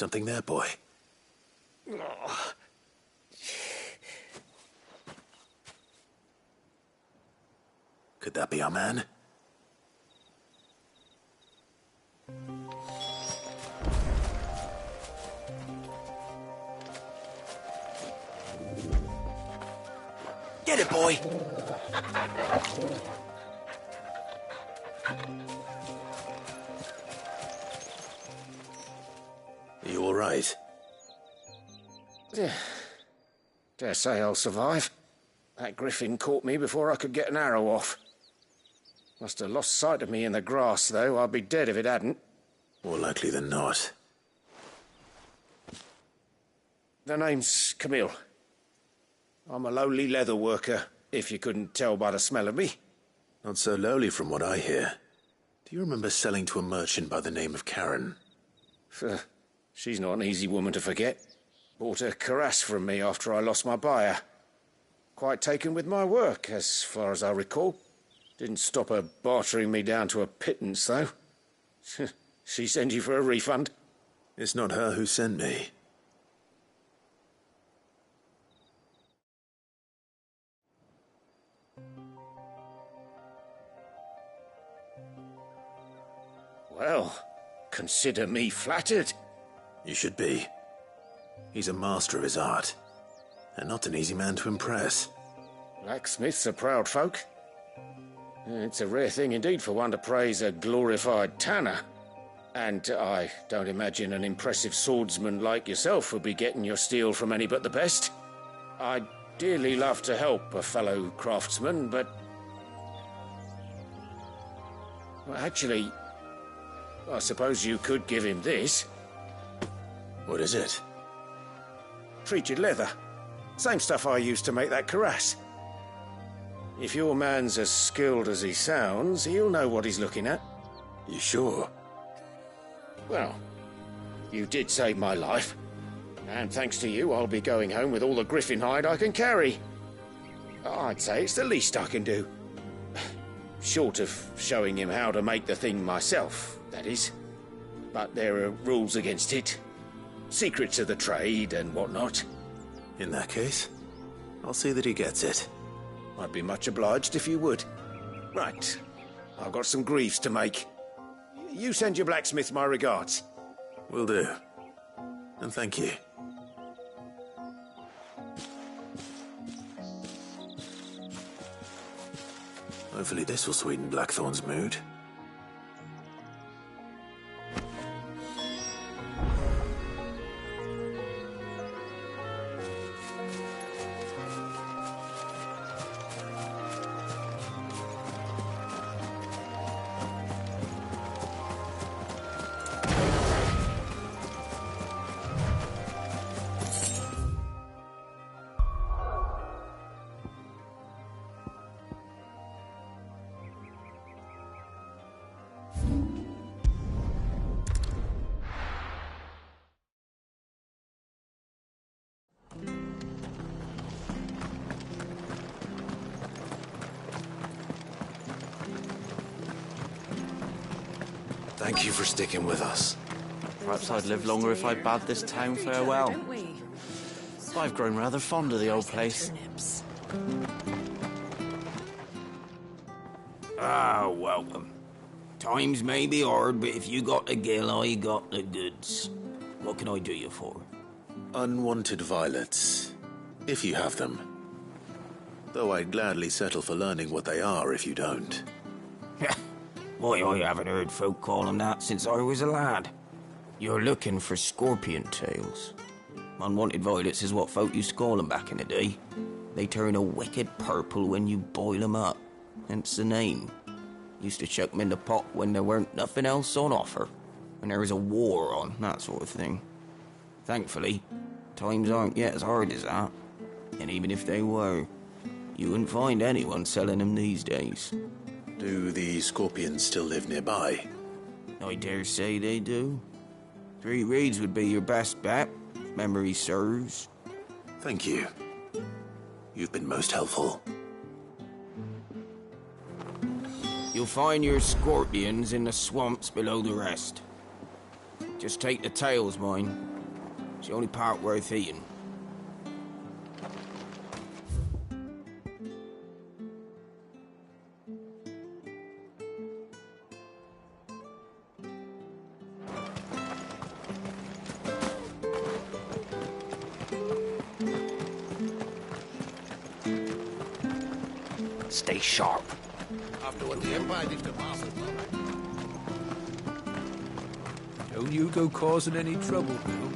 Something there, boy? Could that be our man? Get it, boy! Are you all right? Dare say I'll survive. That griffin caught me before I could get an arrow off. Must have lost sight of me in the grass, though. I'd be dead if it hadn't. More likely than not. The name's Camille. I'm a lowly leather worker, if you couldn't tell by the smell of me. Not so lowly from what I hear. Do you remember selling to a merchant by the name of Karen? She's not an easy woman to forget. Bought a cuirass from me after I lost my buyer. Quite taken with my work, as far as I recall. Didn't stop her bartering me down to a pittance, though. She sent you for a refund? It's not her who sent me. Well, consider me flattered. You should be. He's a master of his art, and not an easy man to impress. Blacksmiths are proud folk. It's a rare thing indeed for one to praise a glorified tanner. And I don't imagine an impressive swordsman like yourself would be getting your steel from any but the best. I'd dearly love to help a fellow craftsman, but... Well, actually, I suppose you could give him this. What is it? Treated leather. Same stuff I used to make that cuirass. If your man's as skilled as he sounds, he'll know what he's looking at. You sure? Well, you did save my life. And thanks to you, I'll be going home with all the griffin hide I can carry. I'd say it's the least I can do. Short of showing him how to make the thing myself, that is. But there are rules against it. Secrets of the trade and whatnot. In that case, I'll see that he gets it. I'd be much obliged if you would. Right. I've got some greaves to make. You send your blacksmith my regards. Will do. And thank you. Hopefully this will sweeten Blackthorn's mood. Thank you for sticking with us. Perhaps I'd live longer if I bade this town farewell. I've grown rather fond of the old place. Welcome. Times may be hard, but if you got the gill, I got the goods. What can I do you for? Unwanted violets, if you have them. Though I'd gladly settle for learning what they are if you don't. Why, I haven't heard folk call them that since I was a lad. You're looking for scorpion tails. Unwanted violets is what folk used to call them back in the day. They turn a wicked purple when you boil them up, hence the name. Used to chuck them in the pot when there weren't nothing else on offer, when there was a war on, that sort of thing. Thankfully, times aren't yet as hard as that. And even if they were, you wouldn't find anyone selling them these days. Do the scorpions still live nearby? I dare say they do. 3 Reeds would be your best bet, if memory serves. Thank you. You've been most helpful. You'll find your scorpions in the swamps below the rest. Just take the tails, mind. It's the only part worth eating. Stay sharp. After what the Empire did to Masters, Don't you go causing any trouble, Bill.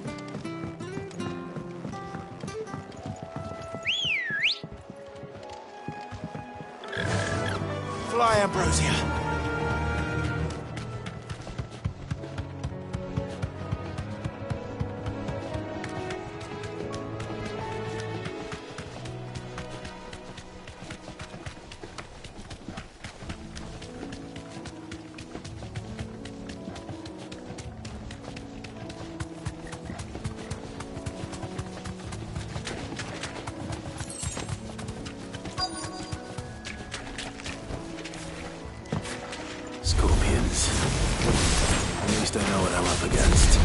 Fly, Ambrosia. Scorpions. At least I know what I'm up against.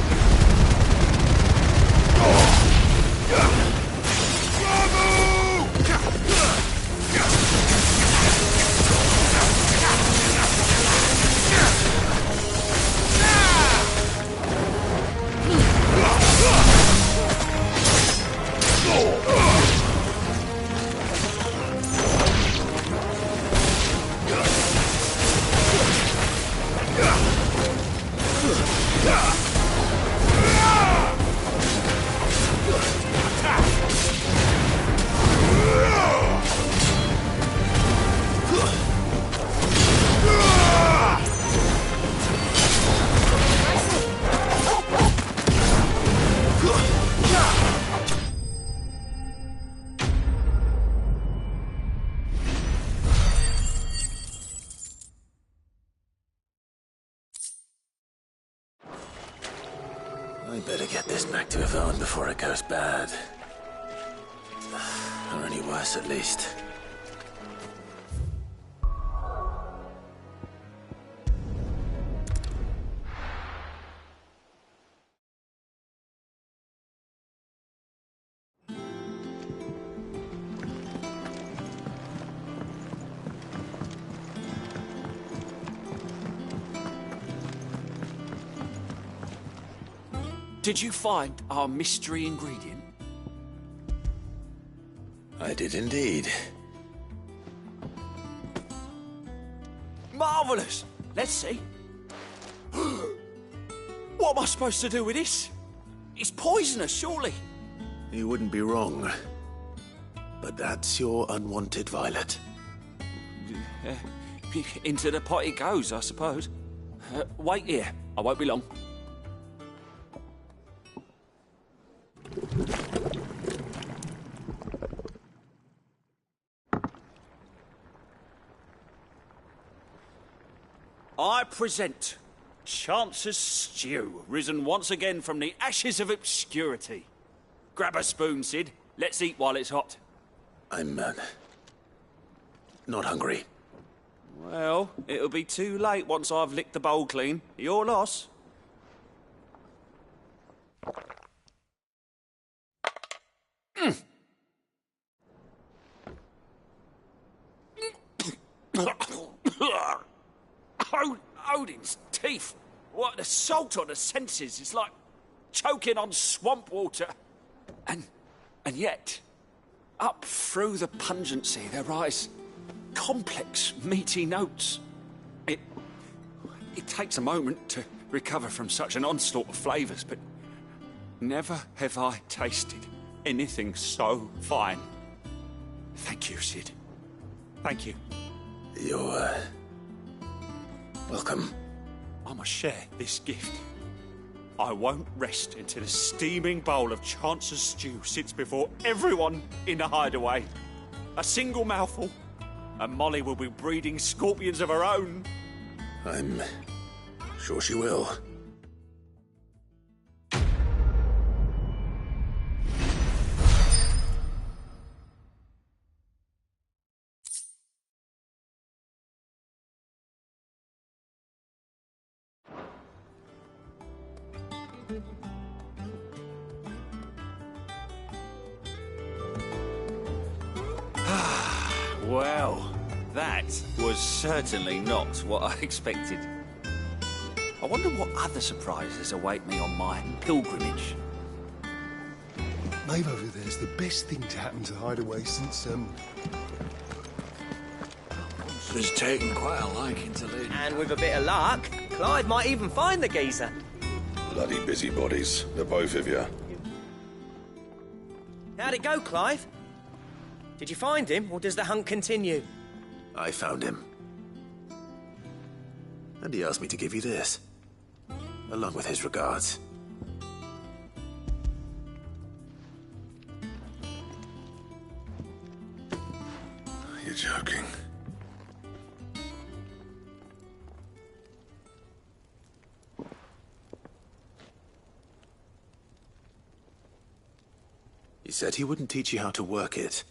I better get this back to Yvonne before it goes bad. Or any worse, at least. Did you find our mystery ingredient? I did indeed. Marvellous! Let's see. What am I supposed to do with this? It's poisonous, surely. You wouldn't be wrong. But that's your unwanted violet. Into the pot it goes, I suppose. Wait here. I won't be long. I present Chance's Stew, risen once again from the ashes of obscurity. Grab a spoon, Sid. Let's eat while it's hot. I'm, not hungry. Well, it'll be too late once I've licked the bowl clean. Your loss. Odin's teeth. What, the salt on the senses is like choking on swamp water. And yet, up through the pungency there rise complex, meaty notes. It takes a moment to recover from such an onslaught of flavours, but never have I tasted anything so fine. Thank you, Sid. Thank you. You're, welcome. I must share this gift. I won't rest until a steaming bowl of Chance's stew sits before everyone in the hideaway. A single mouthful, and Molly will be breeding scorpions of her own. I'm sure she will. Well, that was certainly not what I expected. I wonder what other surprises await me on my pilgrimage. Maeve over there's the best thing to happen to Hideaway since, He's taken quite a liking to Lady. And with a bit of luck, Clive might even find the geezer. Bloody busybodies, the both of you. How'd it go, Clive? Did you find him, or does the hunt continue? I found him. And he asked me to give you this, along with his regards. You're joking. He said he wouldn't teach you how to work it,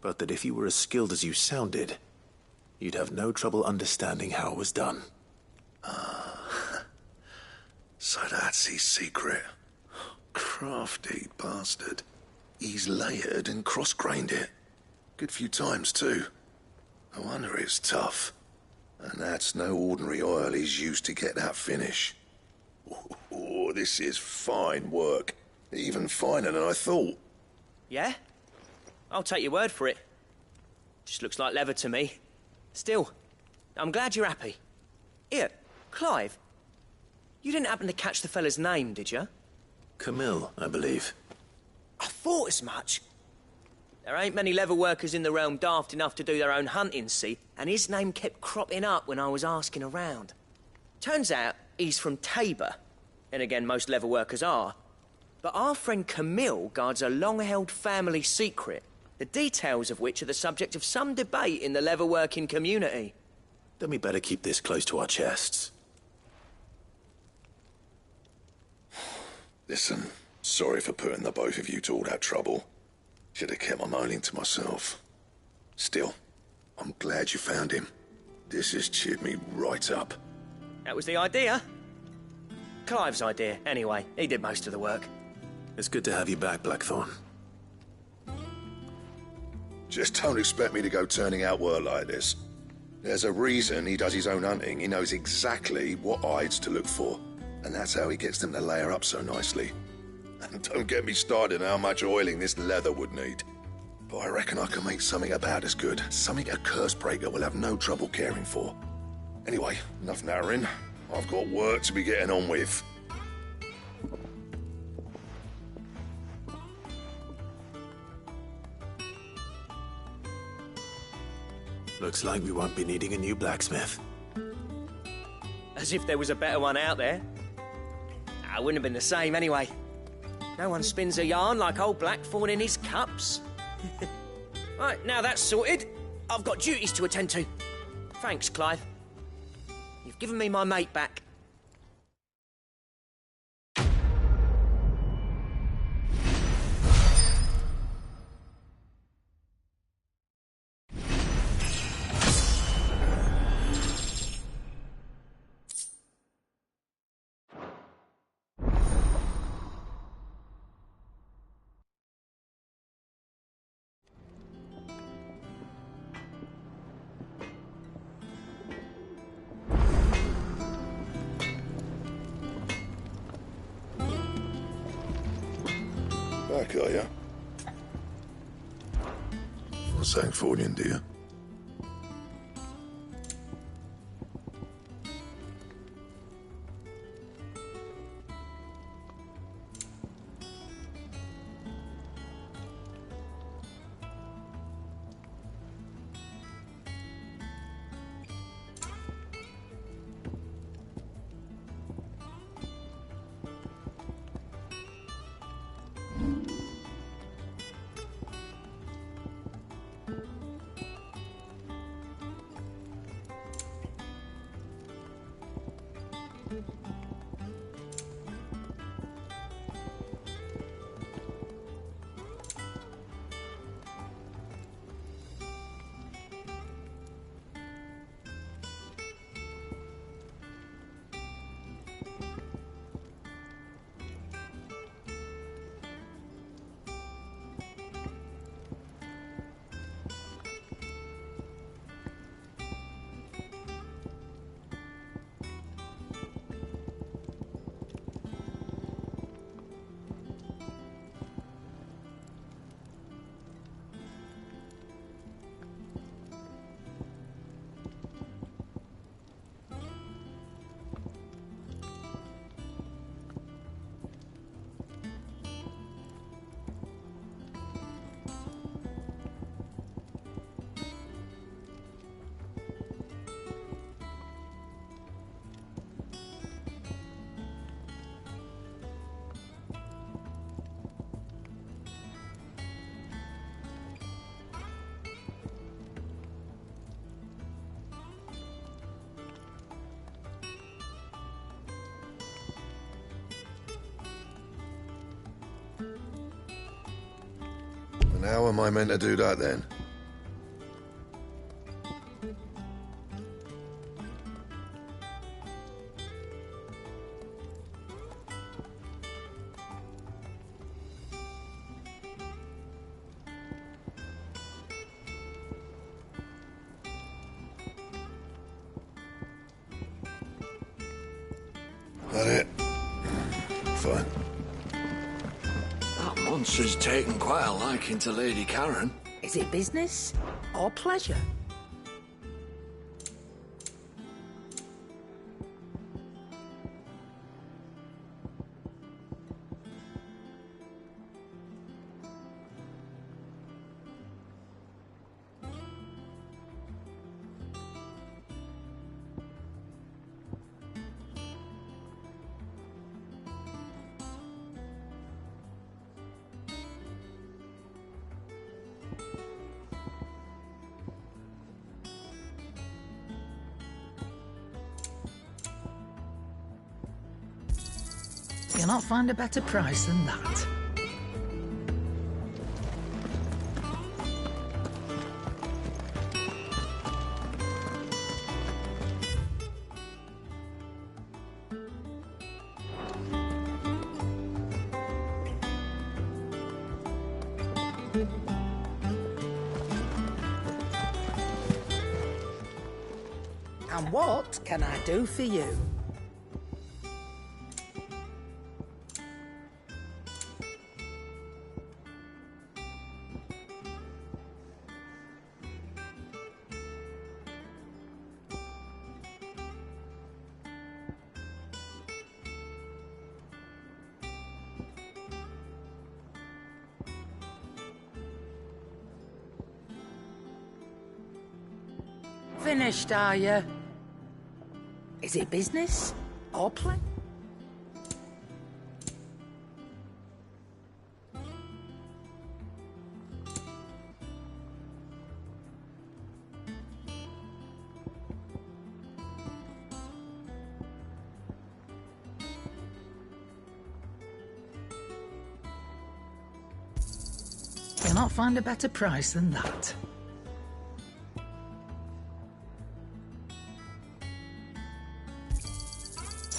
but that if you were as skilled as you sounded, you'd have no trouble understanding how it was done. So that's his secret. Crafty bastard. He's layered and cross-grained it. Good few times, too. No wonder it's tough. And that's no ordinary oil he's used to get that finish. Oh, this is fine work. Even finer than I thought. Yeah? I'll take your word for it. Just looks like leather to me. Still, I'm glad you're happy. Here, Clive, you didn't happen to catch the fella's name, did you? Camille, I believe. I thought as much. There ain't many leather workers in the realm daft enough to do their own hunting, see? And his name kept cropping up when I was asking around. Turns out he's from Tabor. And again, most leather workers are. But our friend Camille guards a long-held family secret, the details of which are the subject of some debate in the leather-working community. Then we better keep this close to our chests. Listen, sorry for putting the both of you to all that trouble. Should have kept my moaning to myself. Still, I'm glad you found him. This has cheered me right up. That was the idea. Clive's idea, anyway. He did most of the work. It's good to have you back, Blackthorn. Just don't expect me to go turning out work like this. There's a reason he does his own hunting. He knows exactly what hides to look for. And that's how he gets them to layer up so nicely. And don't get me started on how much oiling this leather would need. But I reckon I can make something about as good. Something a curse breaker will have no trouble caring for. Anyway, enough narrowing. I've got work to be getting on with. Looks like we won't be needing a new blacksmith. As if there was a better one out there. I wouldn't have been the same anyway. No one spins a yarn like old Blackthorn in his cups. Right, now that's sorted, I've got duties to attend to. Thanks, Clive. You've given me my mate back. Back, are you? For St. Fornian, do you? And how am I meant to do that then? That it? Fine. That monster's taken quite a liking to Lady Karen. Is it business or pleasure? You'll not find a better price than that. And what can I do for you? Finished, are you? Is it business or play? You'll not find a better price than that.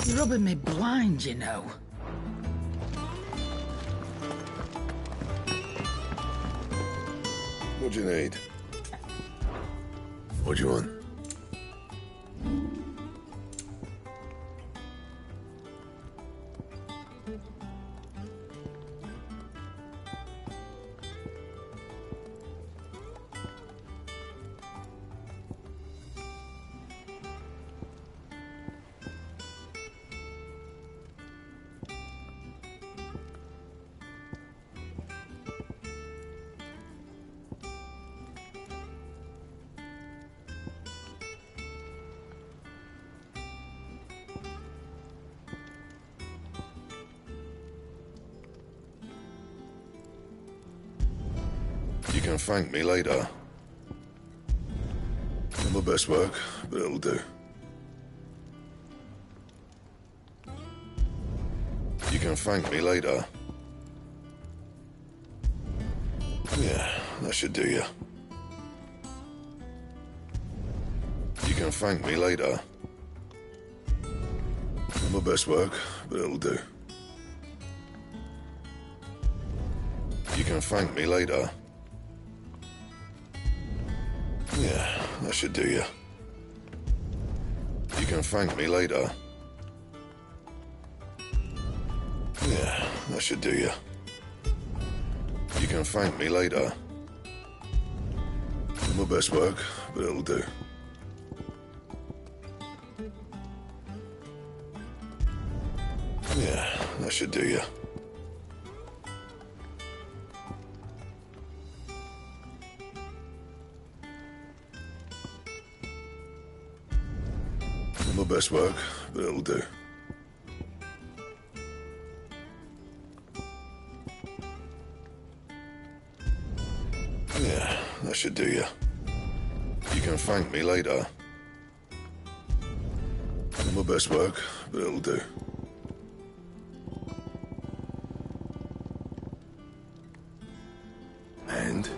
You're rubbing me blind, you know. What do you need? What do you want? You can thank me later. Not my best work, but it'll do. You can thank me later. Yeah, that should do you. You can thank me later. Not my best work, but it'll do. You can thank me later. Yeah, that should do you. You can thank me later. Yeah, that should do you. You can thank me later. Not my best work, but it'll do. Yeah, that should do you. Not my best work, but it'll do. Yeah, that should do you. You can thank me later. Not my best work, but it'll do. friend.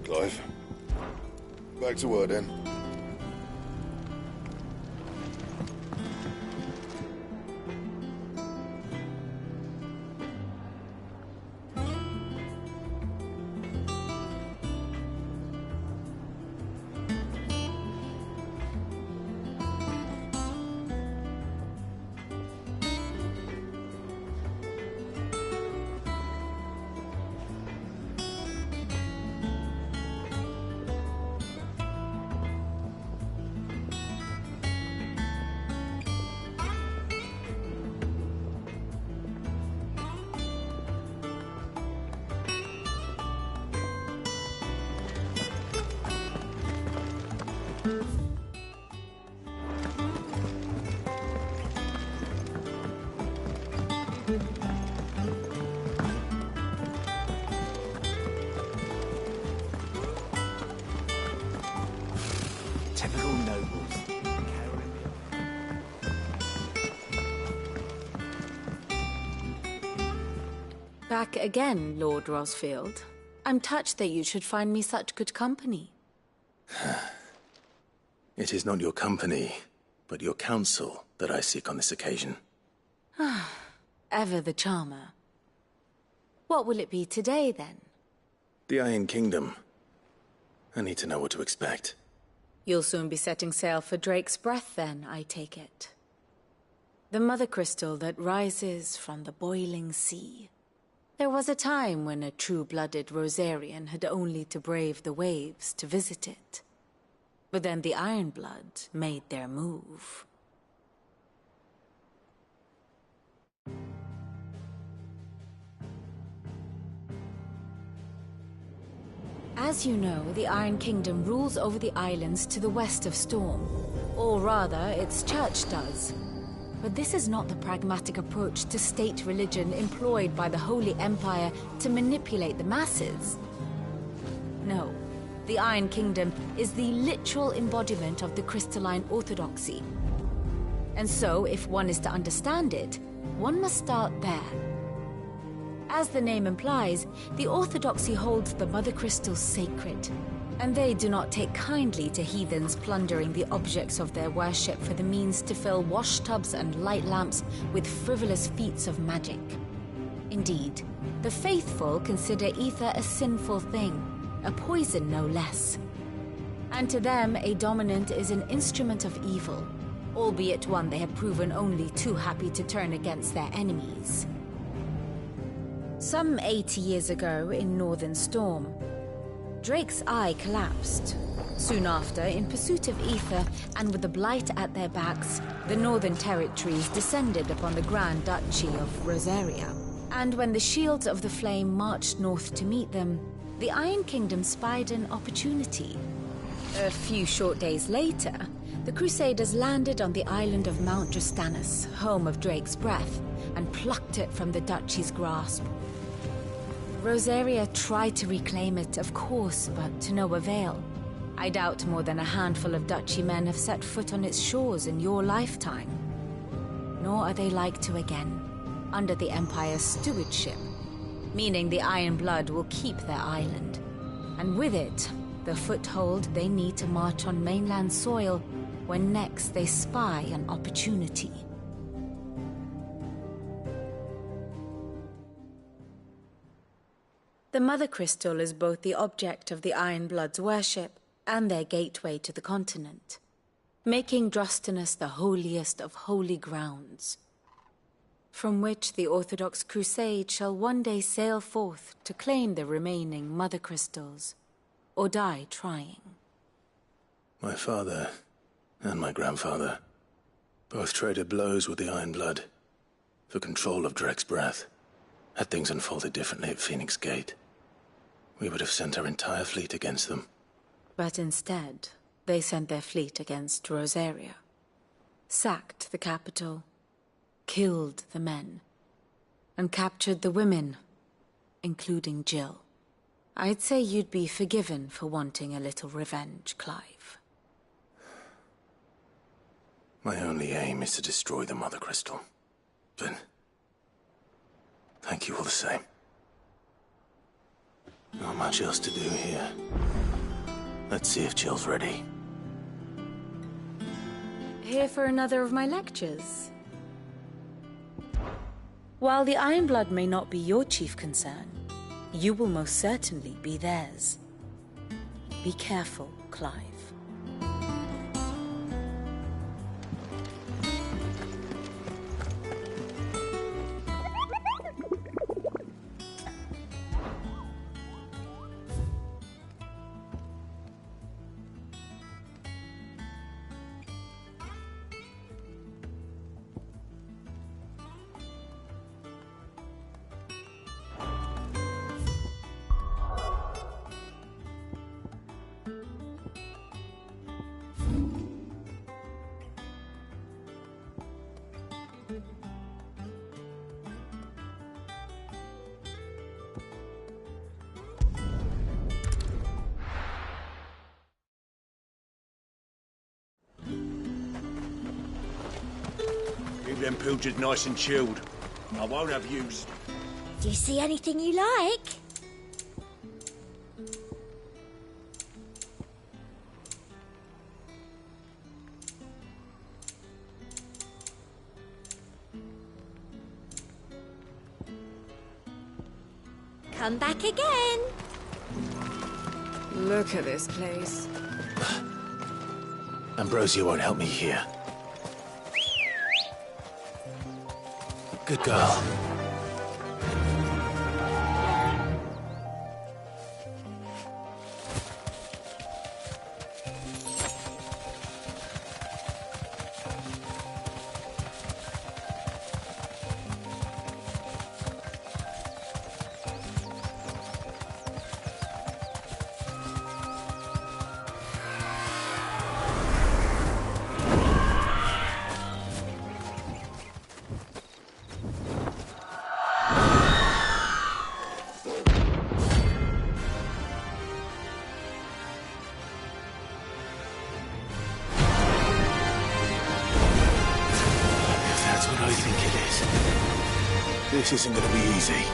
Clive, back to work then. Typical nobles. Back again, Lord Rosfield. I'm touched that you should find me such good company. It is not your company, but your counsel that I seek on this occasion. Ever the charmer. What will it be today, then? The Iron Kingdom. I need to know what to expect. You'll soon be setting sail for Drake's Breath, then, I take it. The mother crystal that rises from the boiling sea. There was a time when a true-blooded Rosarian had only to brave the waves to visit it. But then the Ironblood made their move. As you know, the Iron Kingdom rules over the islands to the west of Storm. Or rather, its church does. But this is not the pragmatic approach to state religion employed by the Holy Empire to manipulate the masses. No, The Iron Kingdom is the literal embodiment of the crystalline orthodoxy. And so, if one is to understand it, one must start there. As the name implies, the orthodoxy holds the Mother Crystals sacred, and they do not take kindly to heathens plundering the objects of their worship for the means to fill washtubs and light lamps with frivolous feats of magic. Indeed, the faithful consider ether a sinful thing, a poison no less. And to them, a dominant is an instrument of evil, albeit one they have proven only too happy to turn against their enemies. Some 80 years ago in Northern Storm, Drake's eye collapsed. Soon after, in pursuit of ether and with the Blight at their backs, the Northern Territories descended upon the Grand Duchy of Rosaria. And when the Shields of the Flame marched north to meet them, the Iron Kingdom spied an opportunity. A few short days later, the Crusaders landed on the island of Mount Justanus, home of Drake's breath, and plucked it from the duchy's grasp. Rosaria tried to reclaim it, of course, but to no avail. I doubt more than a handful of duchy men have set foot on its shores in your lifetime. Nor are they like to again, under the Empire's stewardship, meaning the Iron Blood will keep their island, and with it, the foothold they need to march on mainland soil when next they spy an opportunity. The Mother Crystal is both the object of the Iron Blood's worship and their gateway to the continent, making Drostanus the holiest of holy grounds, from which the Orthodox Crusade shall one day sail forth to claim the remaining Mother Crystals, or die trying. My father and my grandfather both traded blows with the Iron Blood for control of Drake's breath. Had things unfolded differently at Phoenix Gate, we would have sent our entire fleet against them. But instead, they sent their fleet against Rosaria, sacked the capital, killed the men, and captured the women, including Jill. I'd say you'd be forgiven for wanting a little revenge, Clive. My only aim is to destroy the Mother Crystal. But thank you all the same. Not much else to do here. Let's see if Jill's ready. Here for another of my lectures? While the Iron Blood may not be your chief concern, you will most certainly be theirs. Be careful, Clive. Keep them pilchards nice and chilled. I won't have use. Do you see anything you like? Come back again. Look at this place. Ambrosia won't help me here. Good girl. This isn't gonna be easy.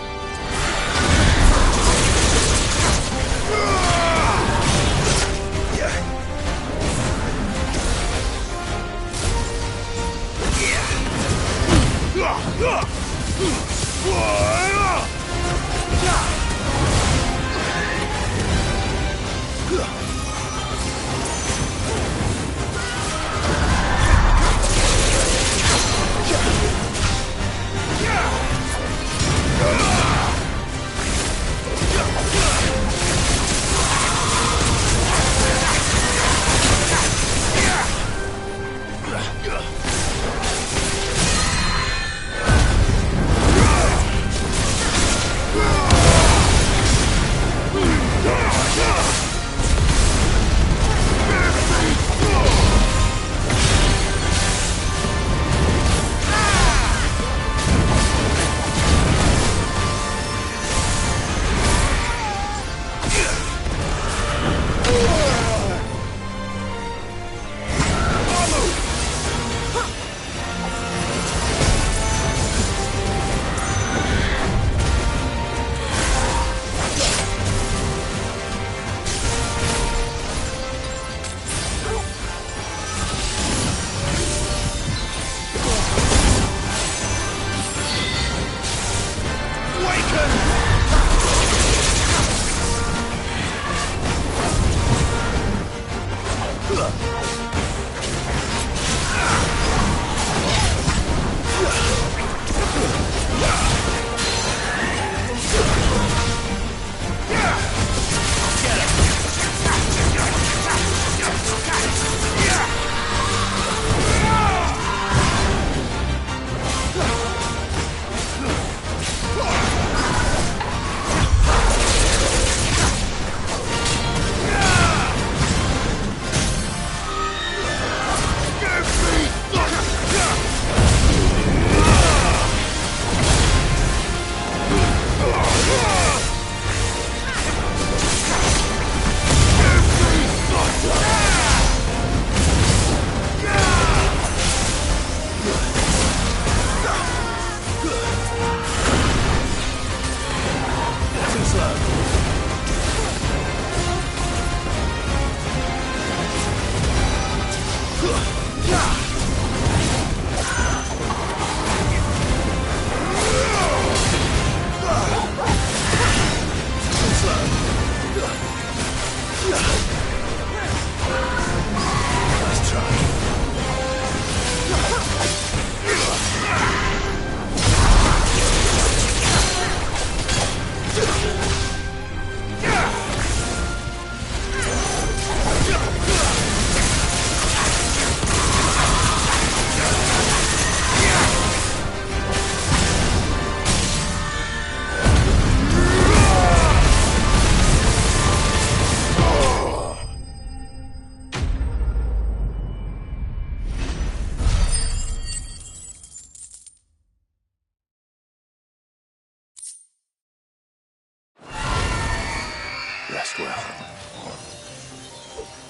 Rest well.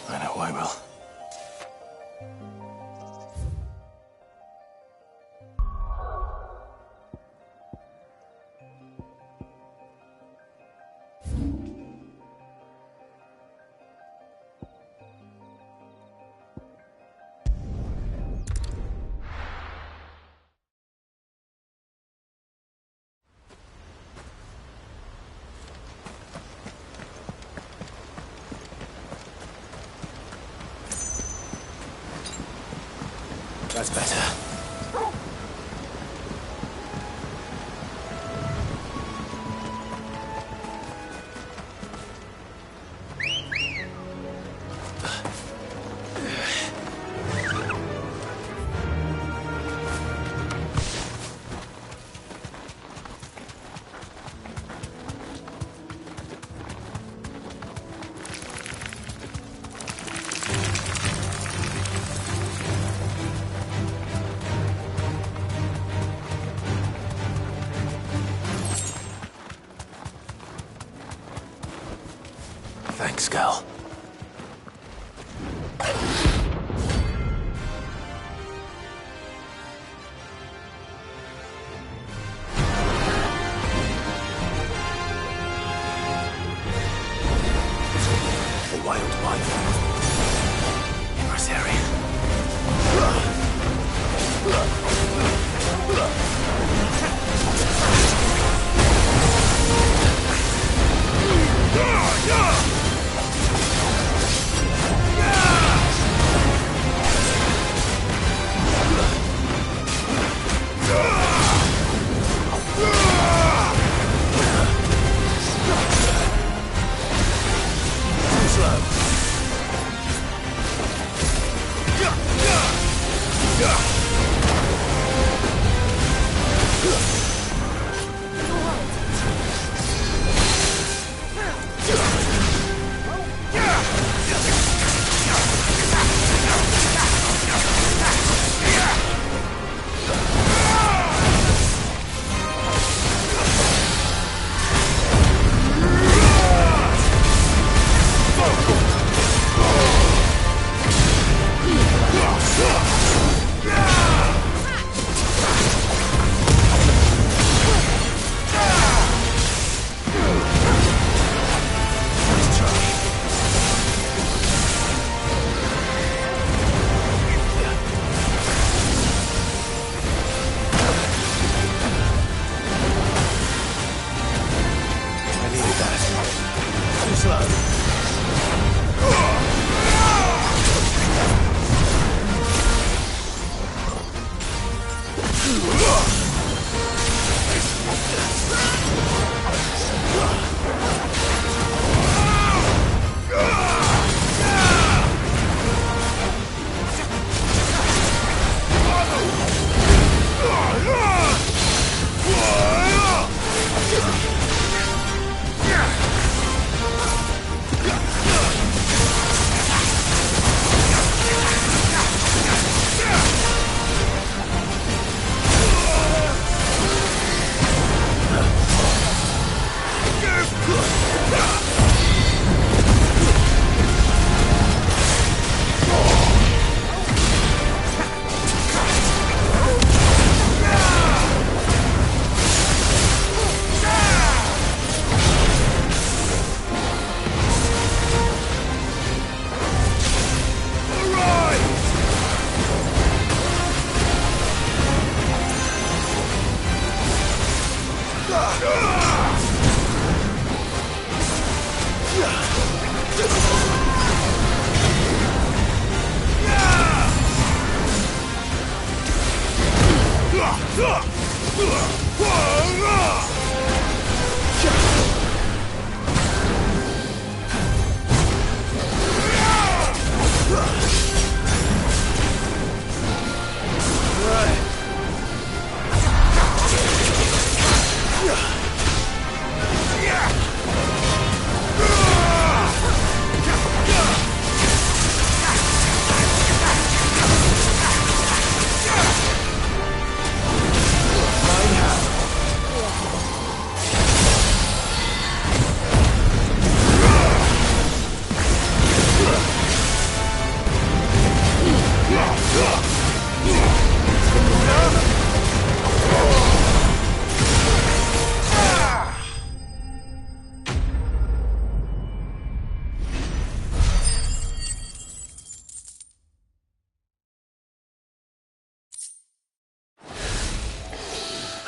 I know I will. That's better. Thanks, Gal.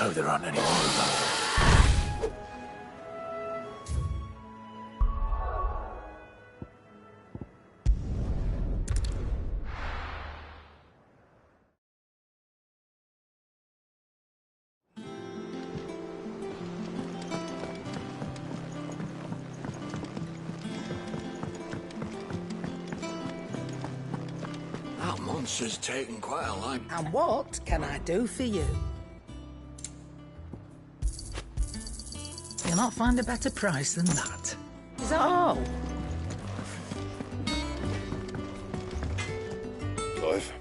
Hope there aren't any more of them. That monster's taken quite a life. And what can I do for you? You'll not find a better price than that. Is that all? Clive?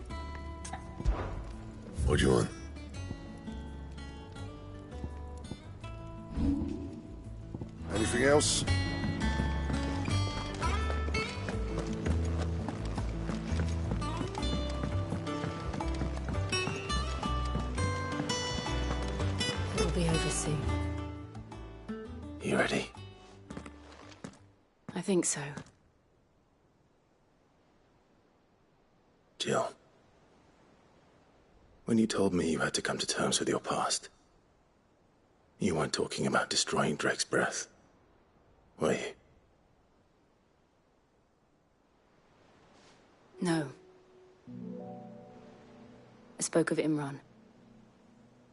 What do you want? Anything else? It'll be over soon. You ready? I think so. Jill, when you told me you had to come to terms with your past, you weren't talking about destroying Drake's breath, were you? No. I spoke of Imran,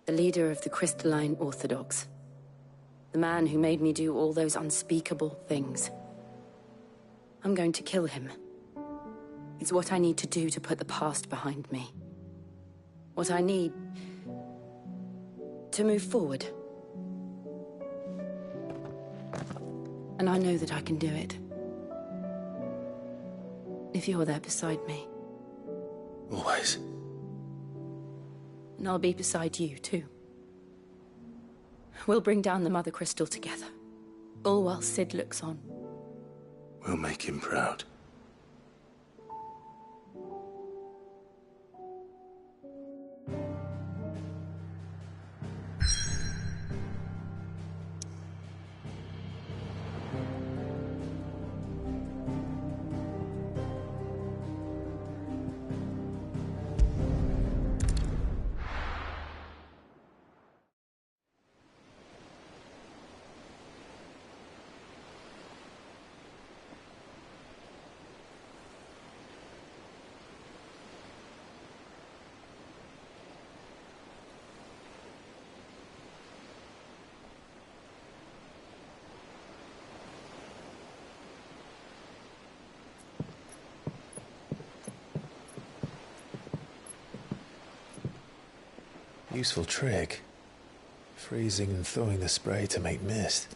the leader of the Crystalline Orthodox. The man who made me do all those unspeakable things. I'm going to kill him. It's what I need to do to put the past behind me. What I need to move forward. And I know that I can do it. If you're there beside me. Always. And I'll be beside you, too. We'll bring down the Mother Crystal together. All while Sid looks on. We'll make him proud. Useful trick. Freezing and thawing the spray to make mist.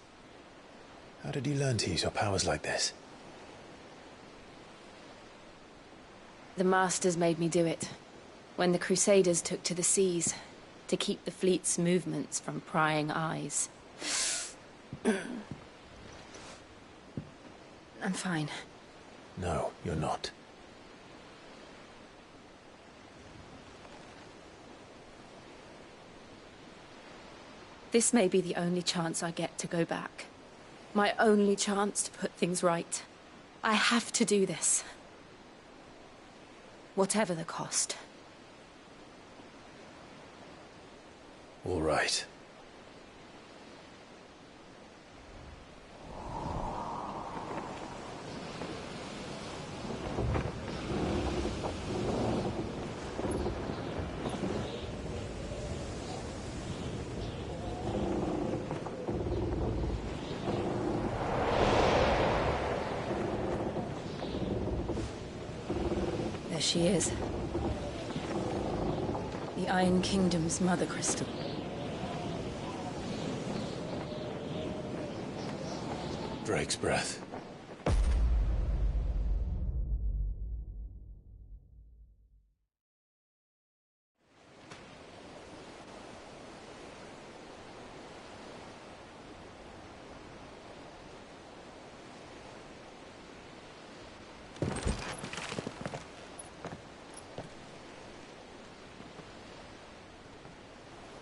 How did you learn to use your powers like this? The Masters made me do it. When the Crusaders took to the seas, to keep the fleet's movements from prying eyes. I'm fine. No, you're not. This may be the only chance I get to go back. My only chance to put things right. I have to do this. Whatever the cost. All right. There she is. The Iron Kingdom's Mother Crystal. Drake's breath.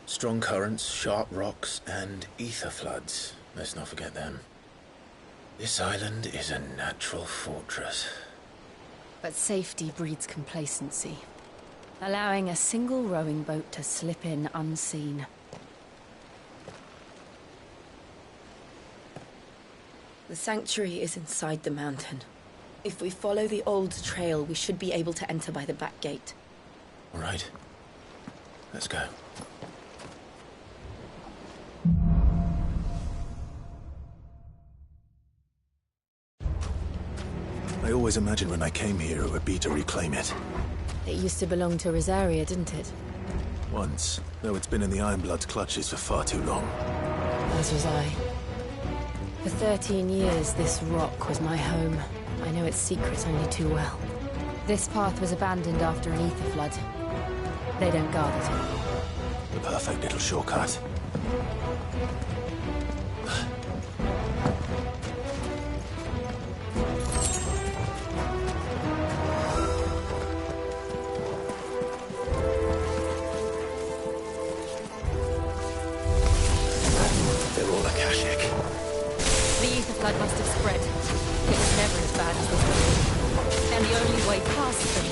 Strong currents, sharp rocks, and ether floods. Let's not forget them. This island is a natural fortress. But safety breeds complacency. Allowing a single rowing boat to slip in unseen. The sanctuary is inside the mountain. If we follow the old trail, we should be able to enter by the back gate. All right. Let's go. I always imagined when I came here it would be to reclaim it. It used to belong to Rosaria, didn't it? Once, though it's been in the Ironblood's clutches for far too long. As was I. For 13 years, this rock was my home. I know its secret only too well. This path was abandoned after an ether flood. They don't guard it. The perfect little shortcut. Blood must have spread. It was never as bad as this one. And the only way past them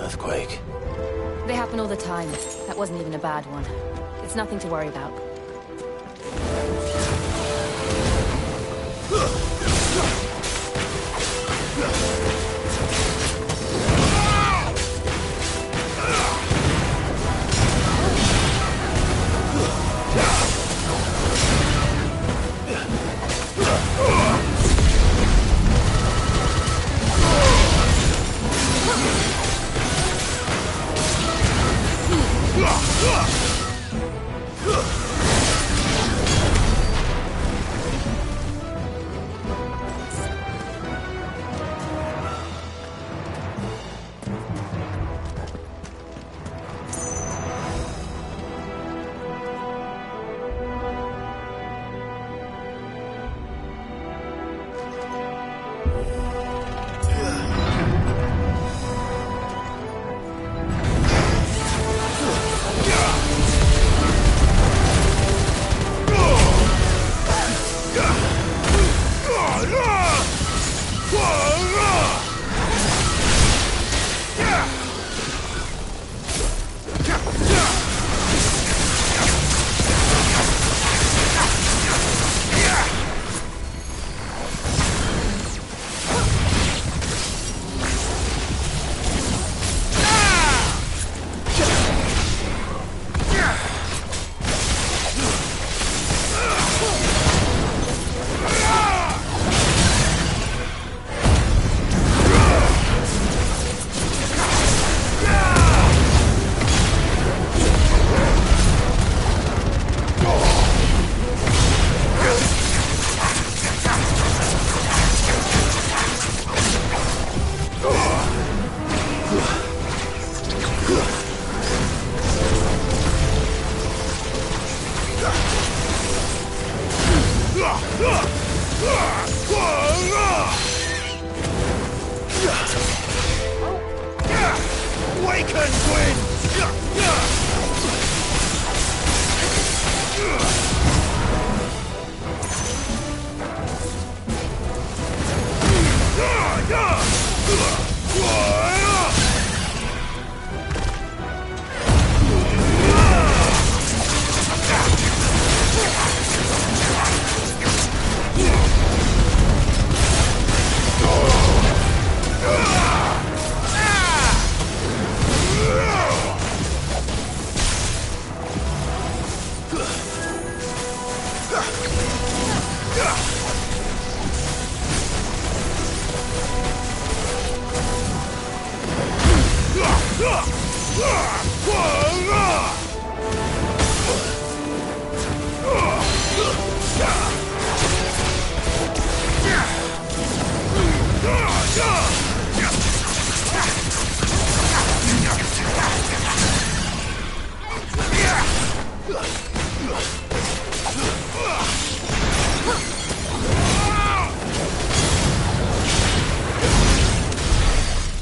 earthquake. They happen all the time. That wasn't even a bad one. It's nothing to worry about.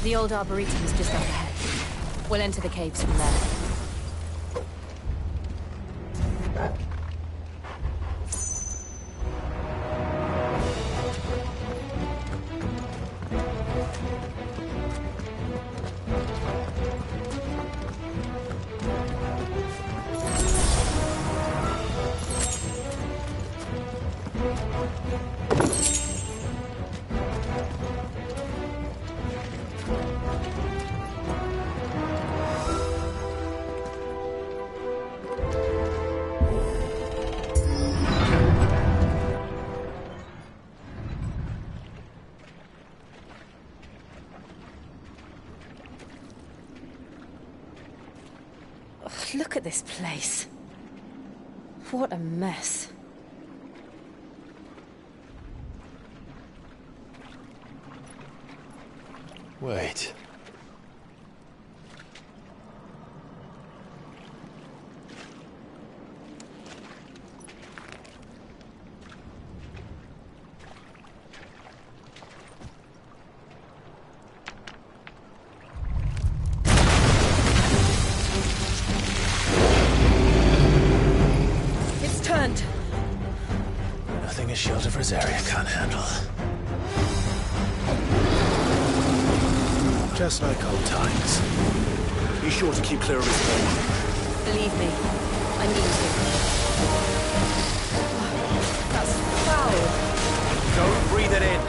The old Arboretum is just up ahead. We'll enter the caves from there. Look at this place. What a mess. Wait. Nothing a shield of Rosaria can't handle. Just like old times. Be sure to keep clear of his home. Believe me, I need to. That's foul. Don't breathe it in.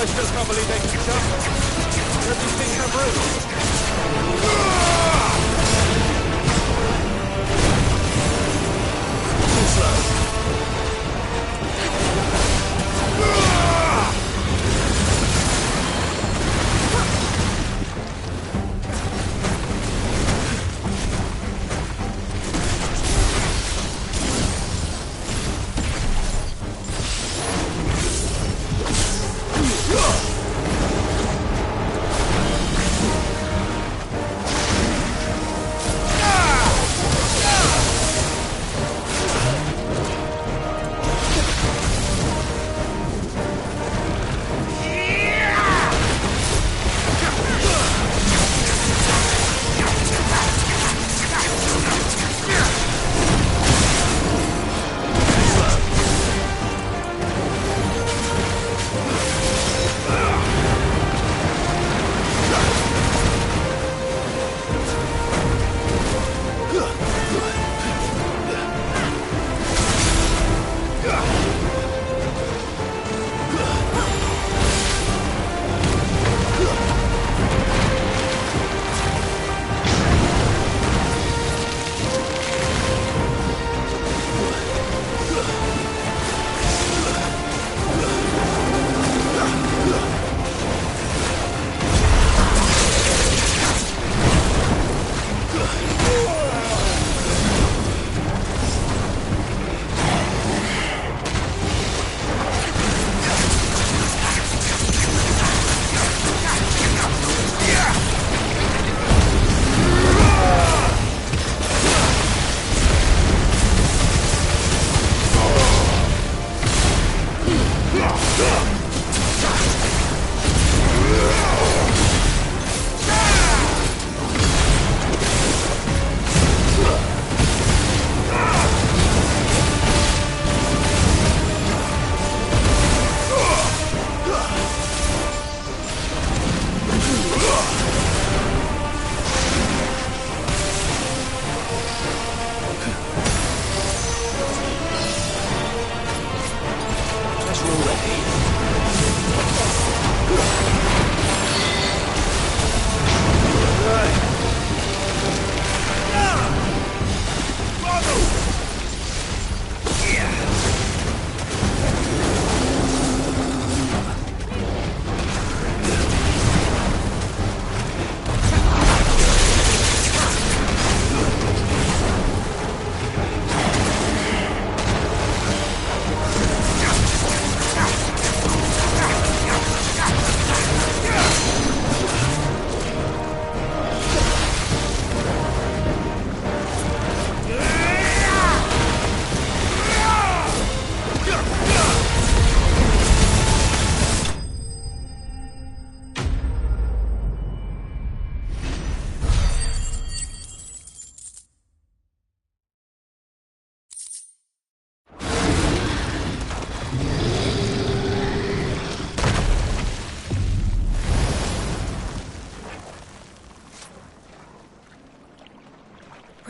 I still can't believe they can jump. Where do you think they're Too slow.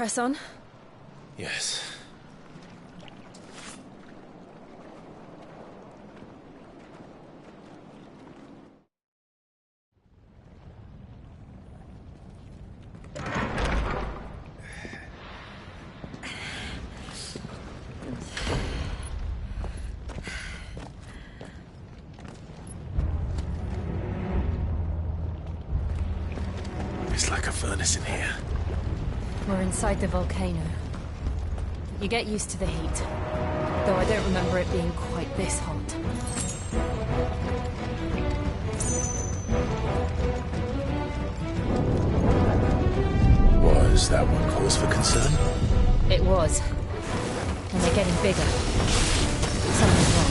Press on. Yes. It's like a furnace in here. We're inside the volcano. You get used to the heat, though I don't remember it being quite this hot. Was that one cause for concern? It was. And they're getting bigger. Something's wrong.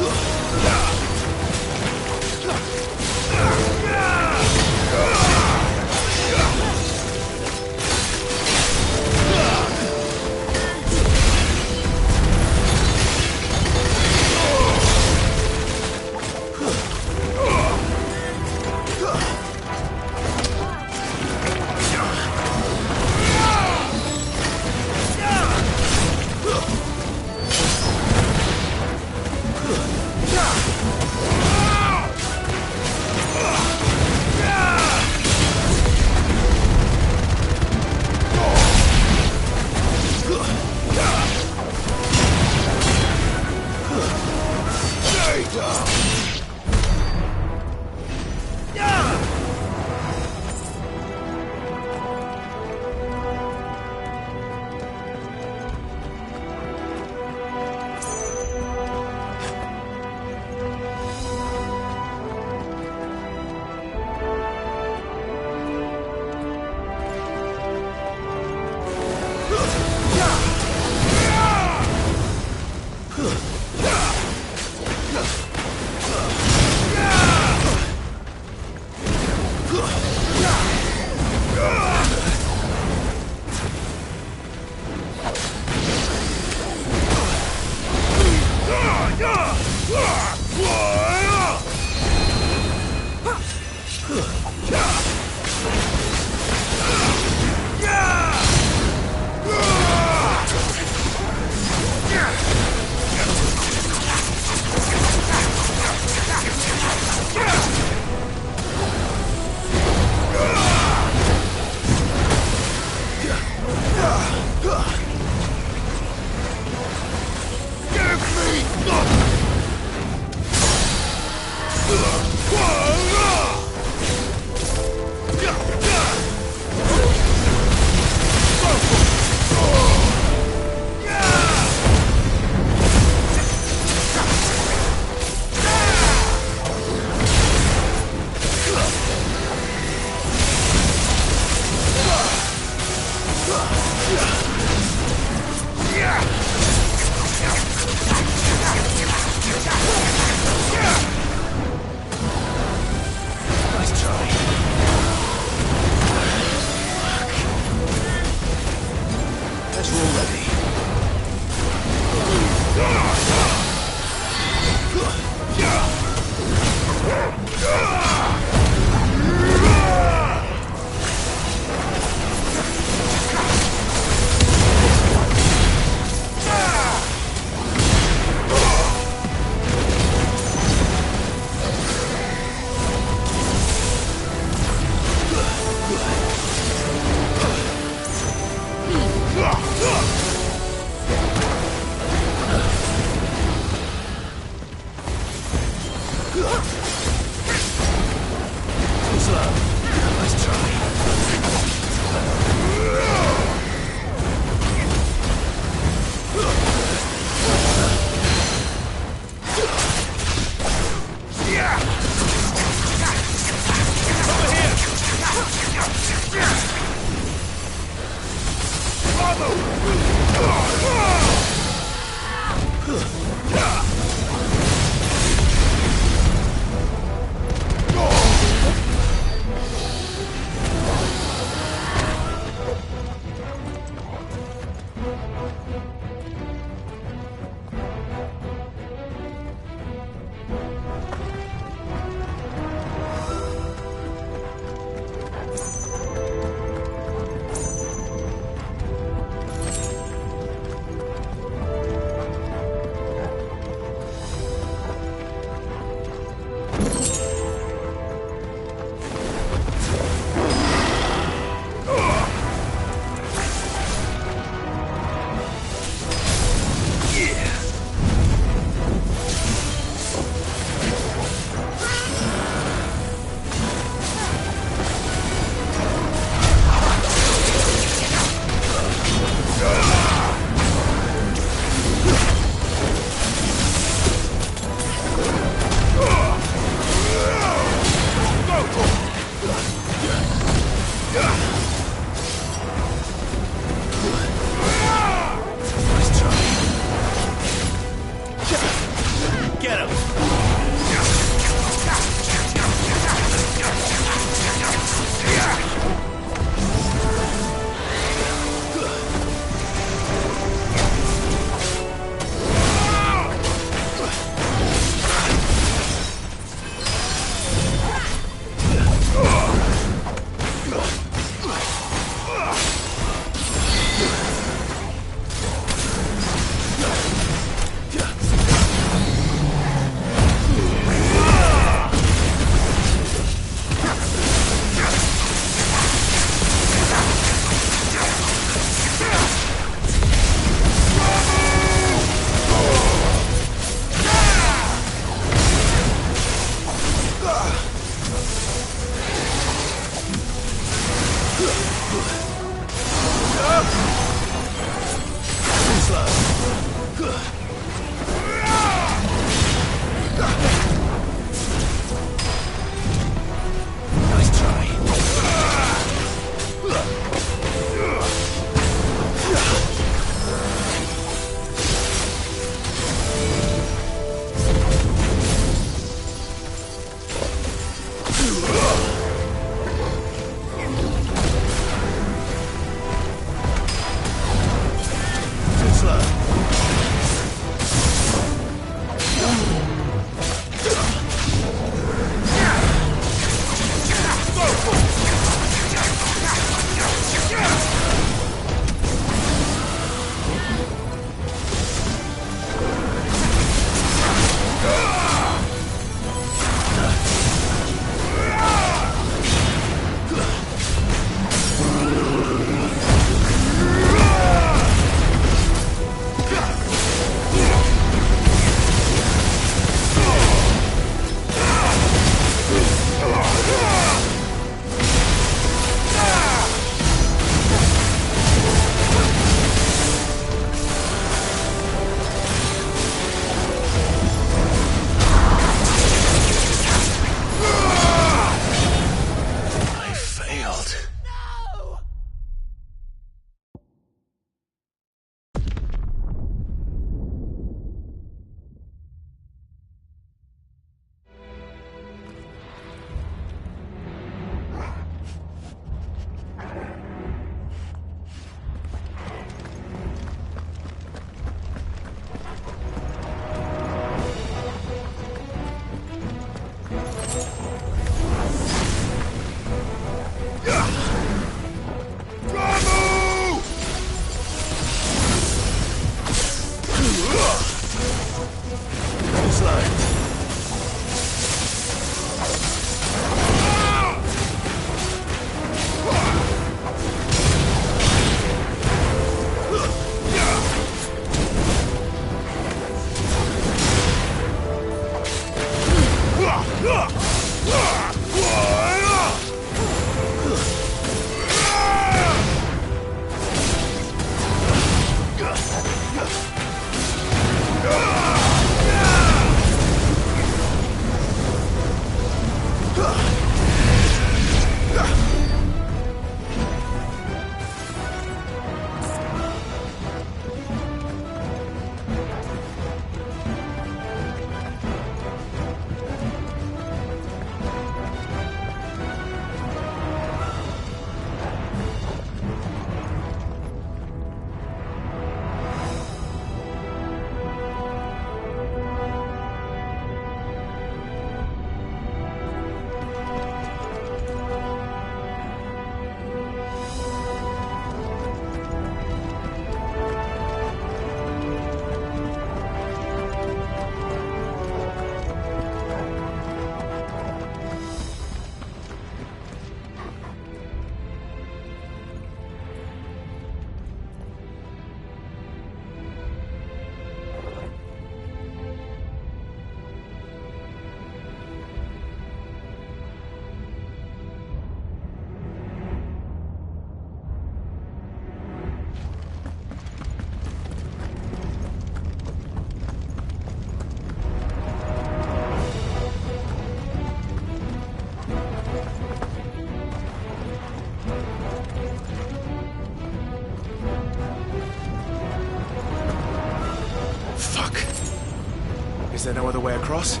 Is there no other way across?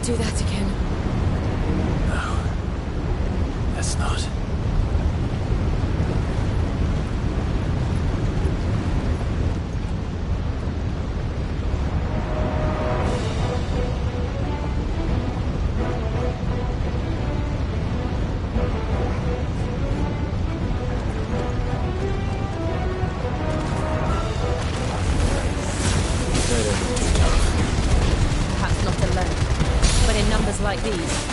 Do that again. No. Let's not. Perhaps not alone. But in numbers like these.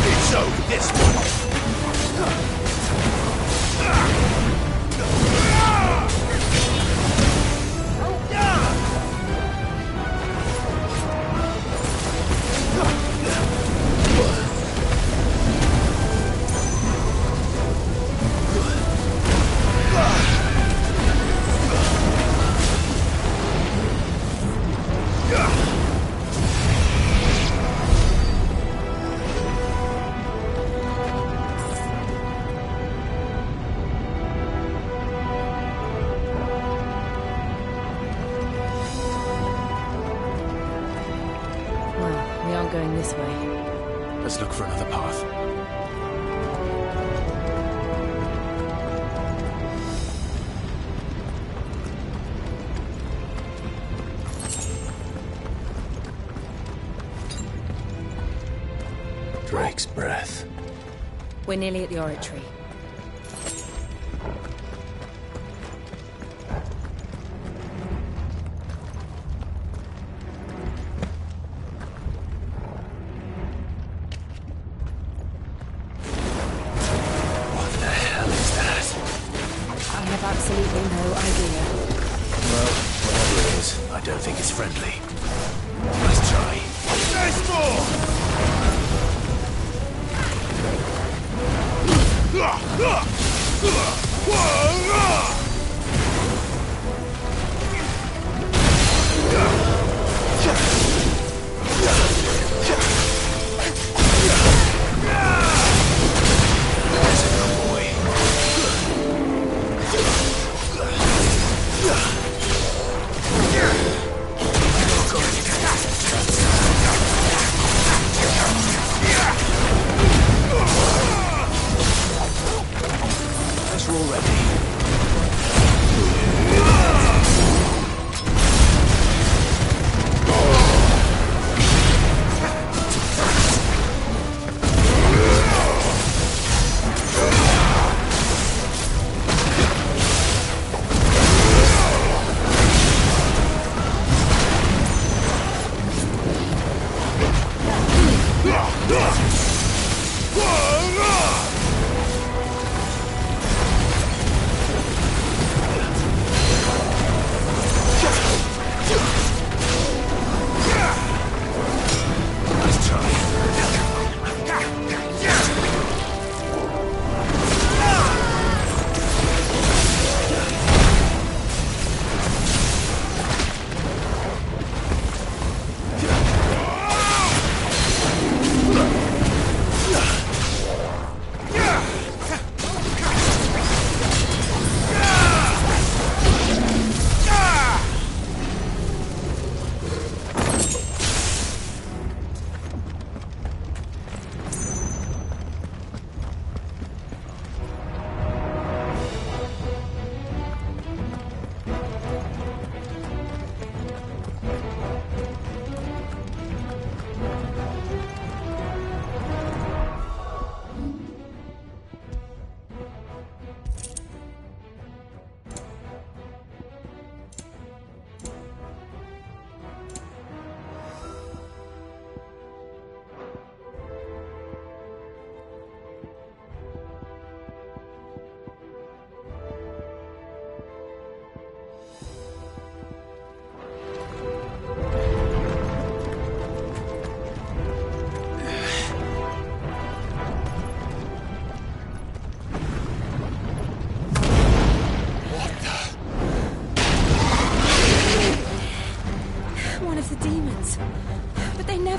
It's over this one. Well, we aren't going this way. Let's look for another path. Drake's breath. We're nearly at the oratory. What the hell is that? I have absolutely no idea. Well, whatever it is, I don't think it's friendly. Let's try. There's more! Guess we're all ready.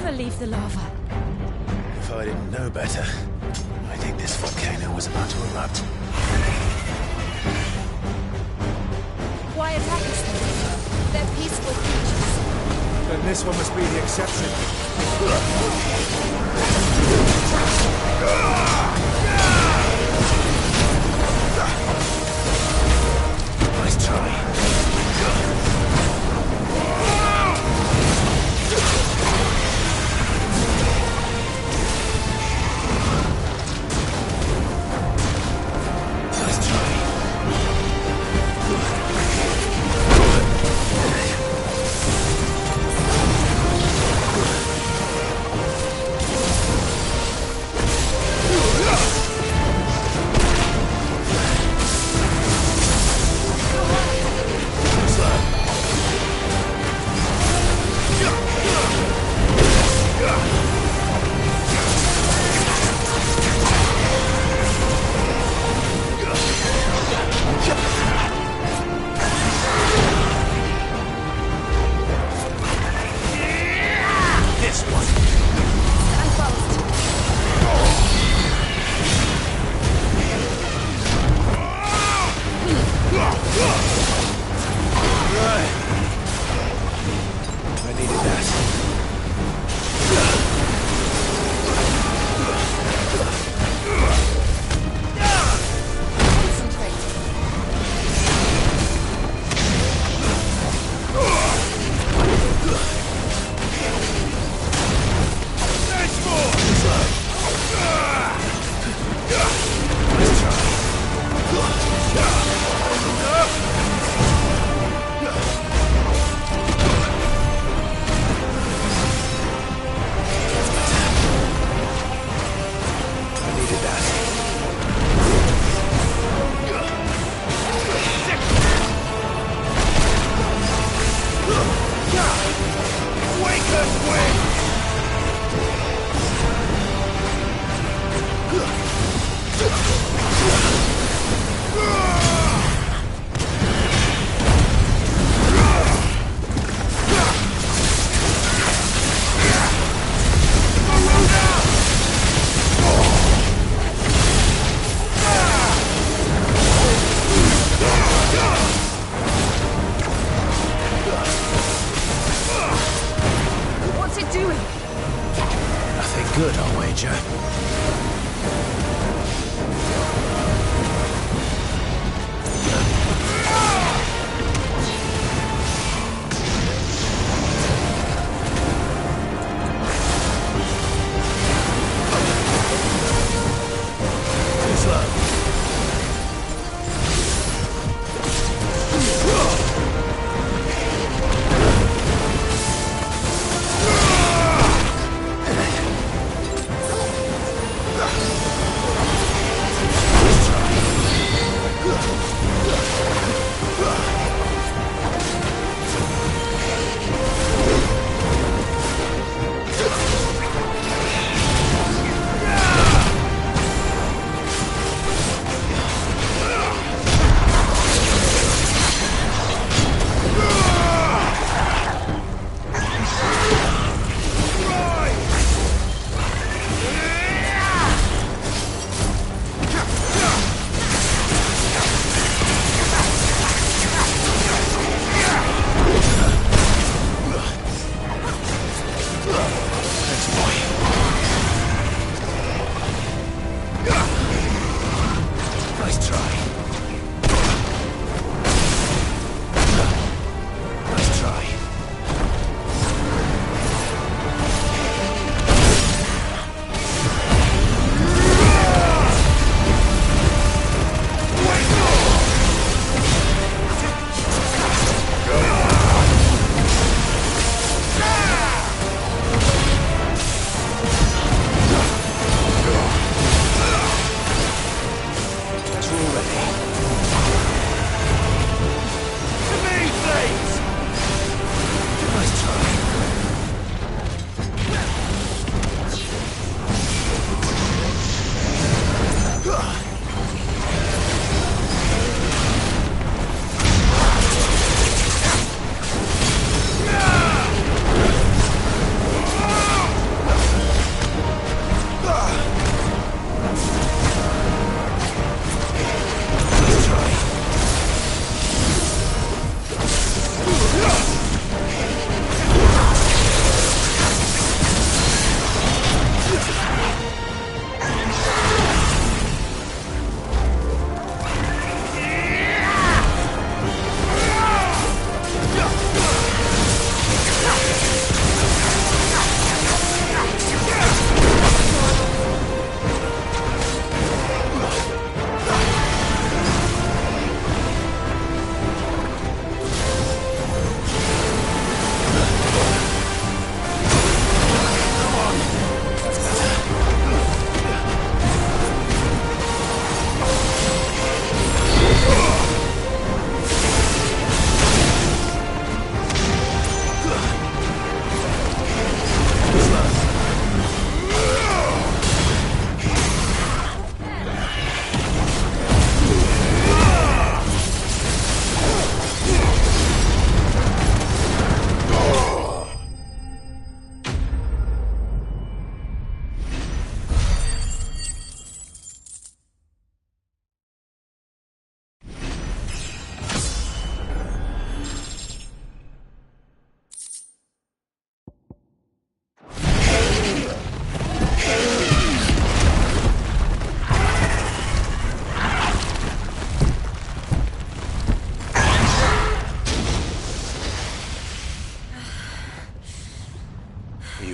never leave the lava. If I didn't know better, I think this volcano was about to erupt. Why attack us then? They're peaceful creatures. Then this one must be the exception. Nice try.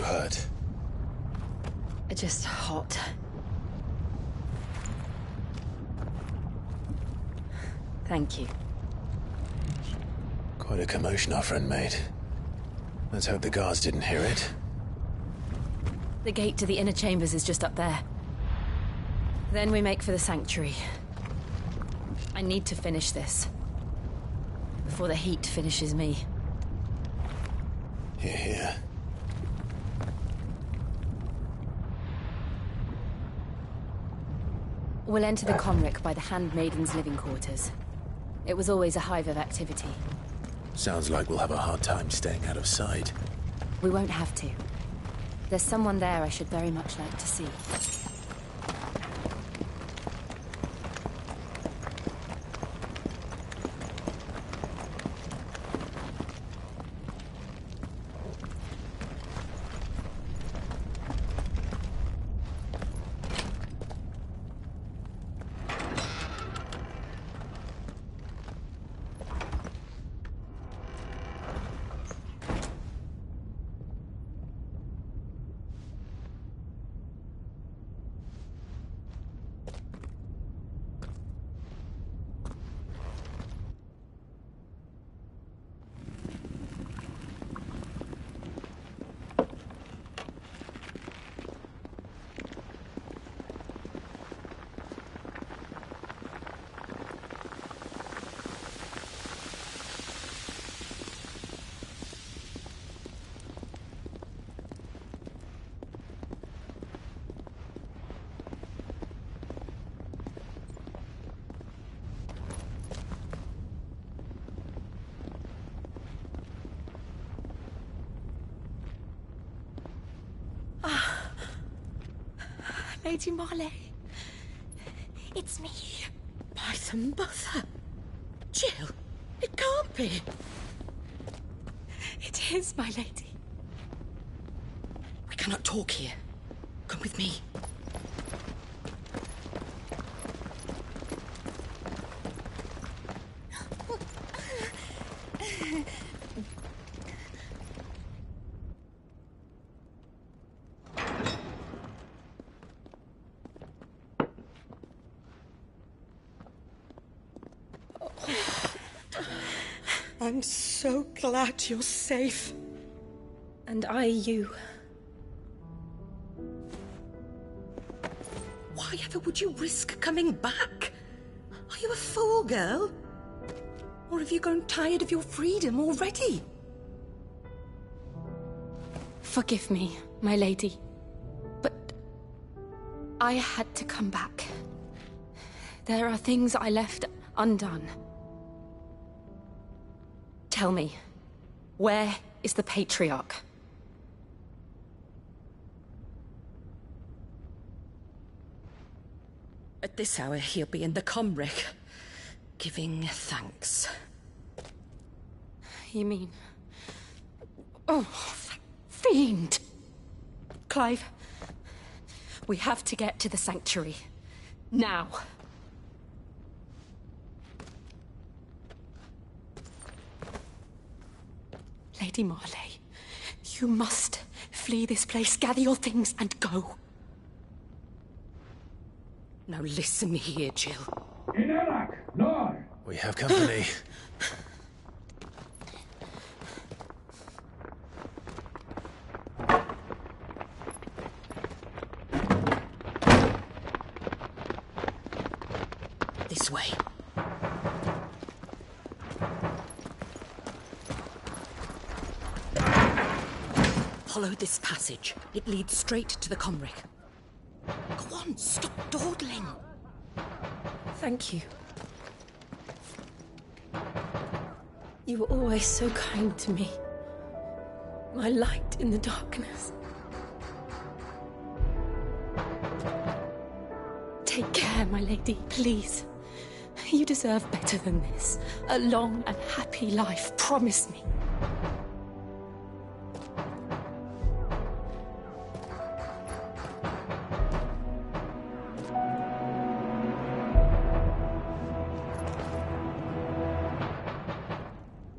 you hurt? Just hot. Thank you. Quite a commotion our friend made. Let's hope the guards didn't hear it. The gate to the inner chambers is just up there. Then we make for the sanctuary. I need to finish this. Before the heat finishes me. Hear, hear. We'll enter the Comric by the Handmaiden's living quarters. It was always a hive of activity. Sounds like we'll have a hard time staying out of sight. We won't have to. There's someone there I should very much like to see. Lady Marley. It's me. By the mother. Jill, it can't be. It is, my lady. We cannot talk here. Come with me. I'm so glad you're safe. And you. Why ever would you risk coming back? Are you a fool, girl? Or have you grown tired of your freedom already? Forgive me, my lady. But I had to come back. There are things I left undone. Tell me, where is the Patriarch? At this hour, he'll be in the Comric, giving thanks. You mean... Oh, that fiend! Clive, we have to get to the sanctuary. Now. Lady Marley, you must flee this place, gather your things, and go. Now listen here, Jill. We have company. This way. Follow this passage. It leads straight to the Comric. Go on, stop dawdling. Thank you. You were always so kind to me. My light in the darkness. Take care, my lady, please. You deserve better than this. A long and happy life, promise me.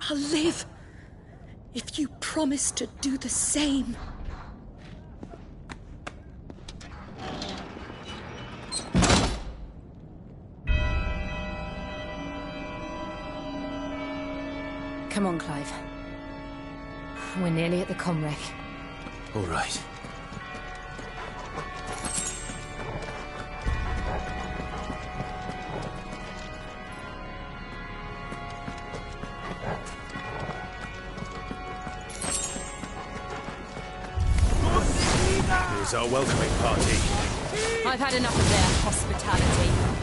I'll live if you promise to do the same. Come on, Clive. We're nearly at the comwreck. All right. Here's our welcoming party. I've had enough of their hospitality.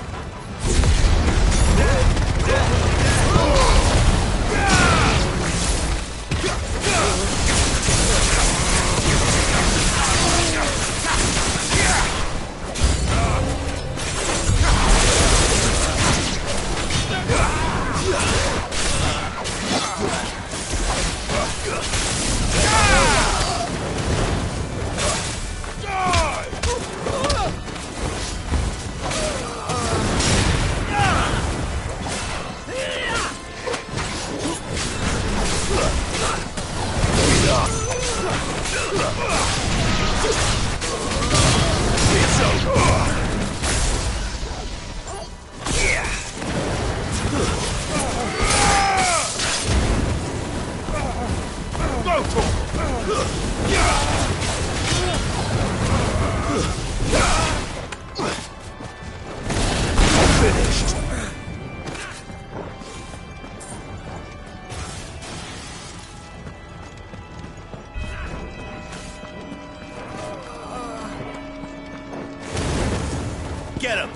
Get him!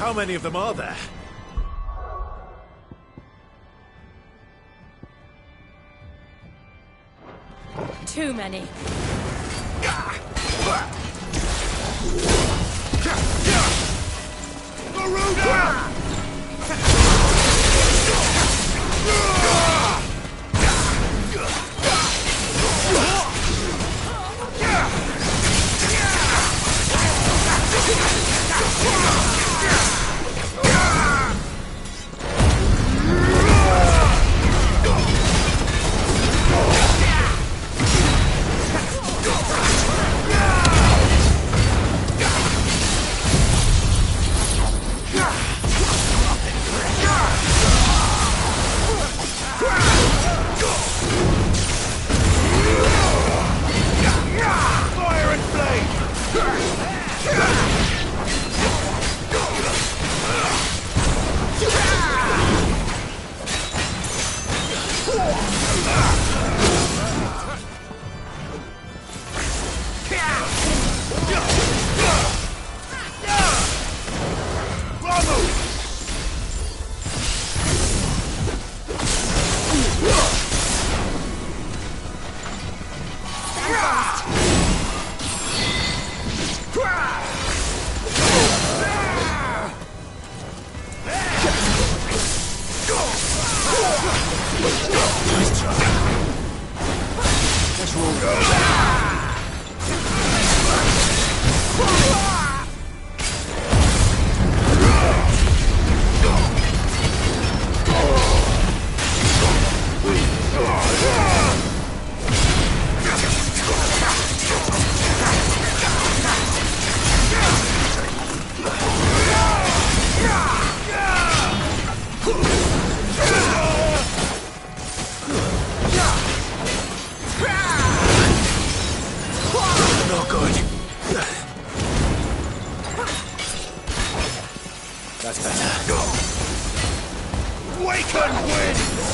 How many of them are there? Too many. Kraken wins!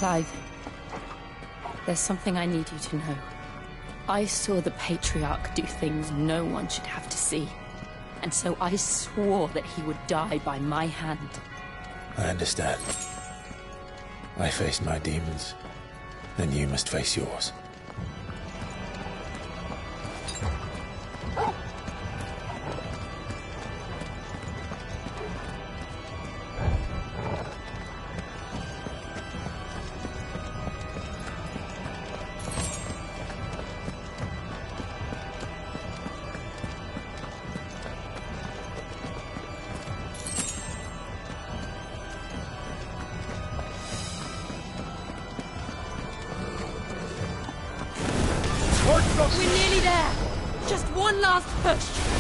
Clive, there's something I need you to know. I saw the Patriarch do things no one should have to see. And so I swore that he would die by my hand. I understand. I faced my demons, then you must face yours. We're nearly there! Just one last push!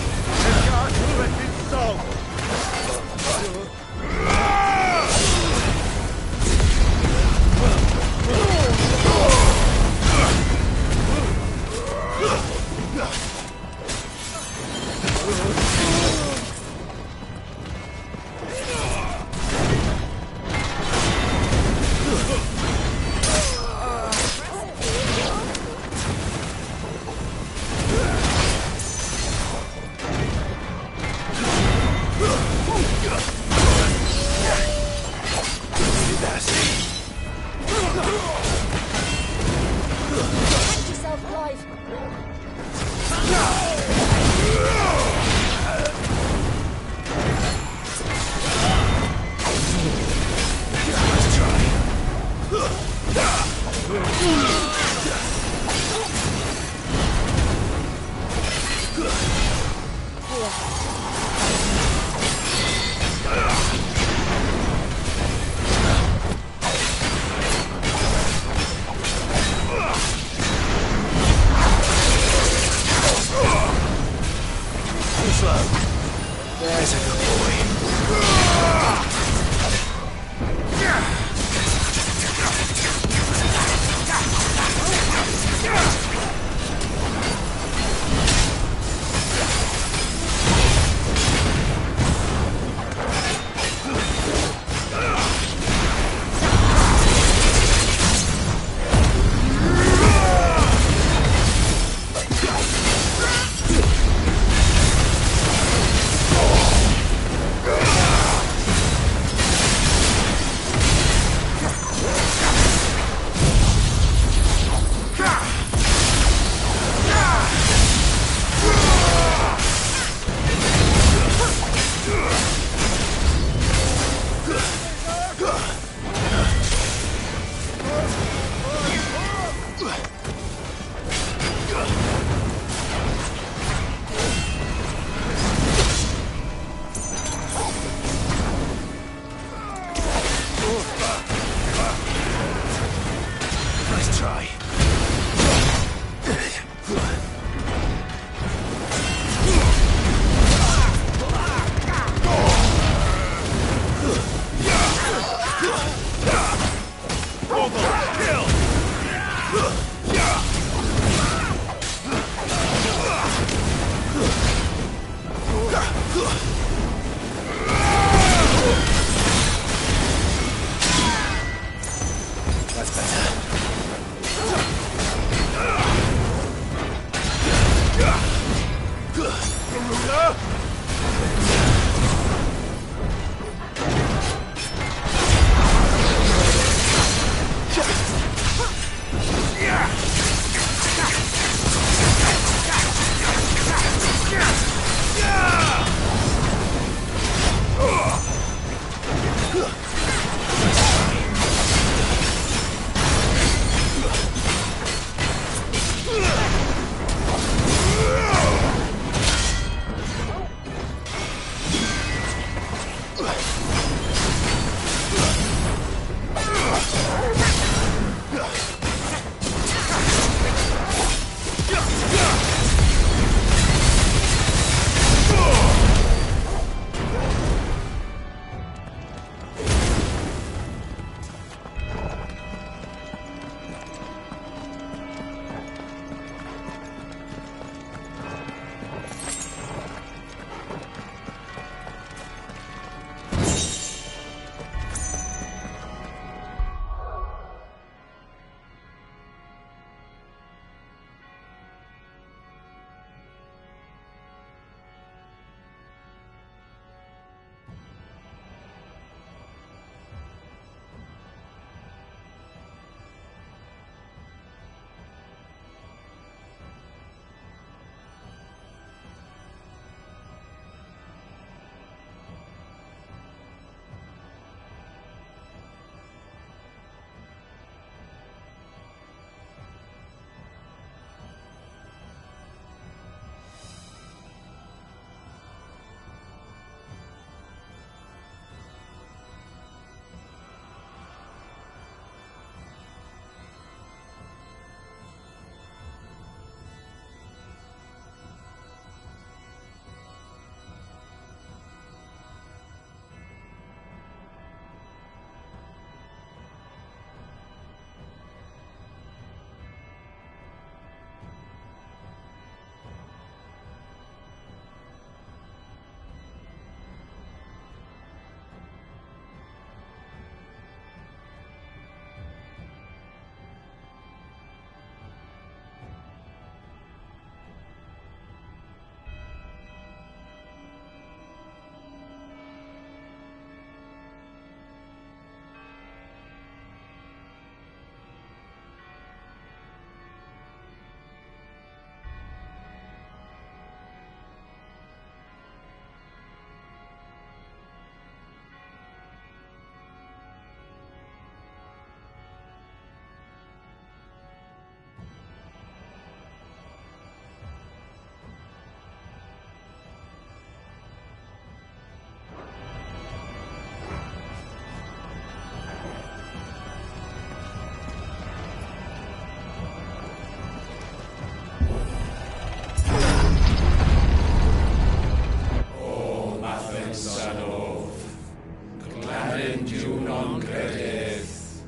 Glanendiw non credith.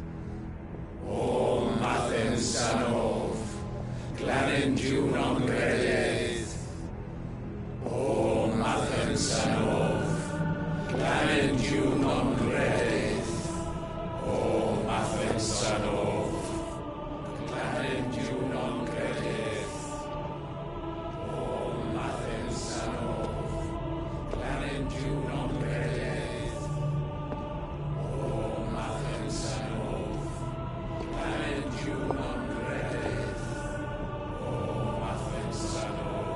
O Mathen Sanov. Glanendiw non credith. O Mathen Sanov. Glanendiw non credith. O Mathen Sanov. Glanendiw non credith. O Mathen Sanov. Glanendiw non credith. O Mathen Sanov. Glanendiw non credith. O Mathen Sanov.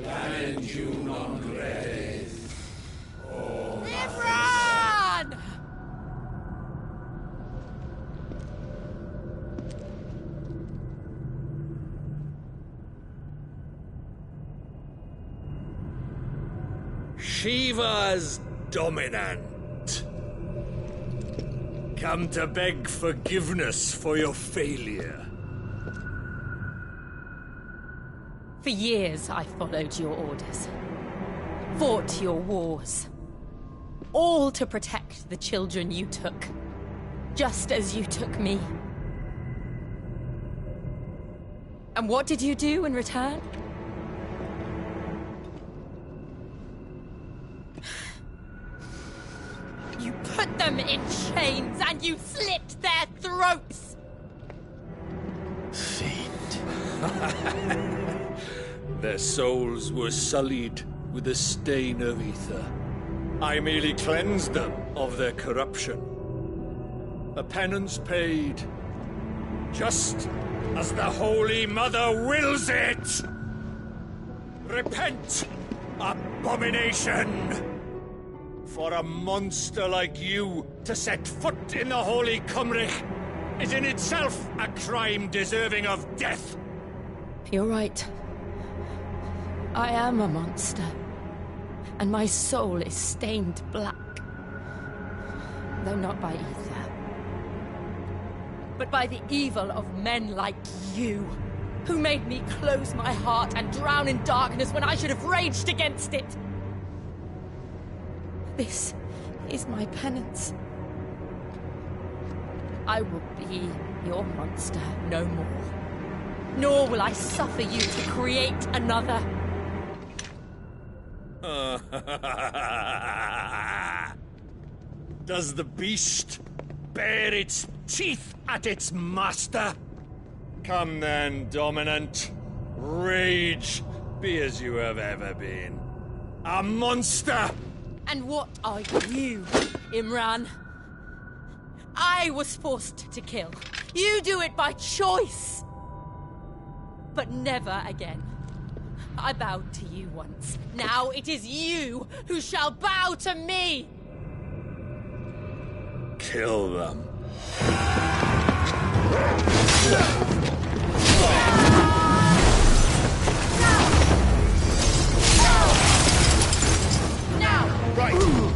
Glanendiw non Shiva's dominant. Come to beg forgiveness for your failure. For years I followed your orders. Fought your wars. All to protect the children you took. Just as you took me. And what did you do in return? You put them in chains and you slit their throats! Their souls were sullied with the stain of ether. I merely cleansed them of their corruption. A penance paid, just as the Holy Mother wills it! Repent, abomination! For a monster like you to set foot in the Holy Cymrich is in itself a crime deserving of death. You're right. I am a monster. And my soul is stained black. Though not by ether. But by the evil of men like you, who made me close my heart and drown in darkness when I should have raged against it. This is my penance. I will be your monster no more. Nor will I suffer you to create another. Does the beast bare its teeth at its master? Come then, dominant. Rage, be as you have ever been. A monster! And what are you, Imran? I was forced to kill. You do it by choice. But never again. I bowed to you once. Now it is you who shall bow to me! Kill them. Now! Right!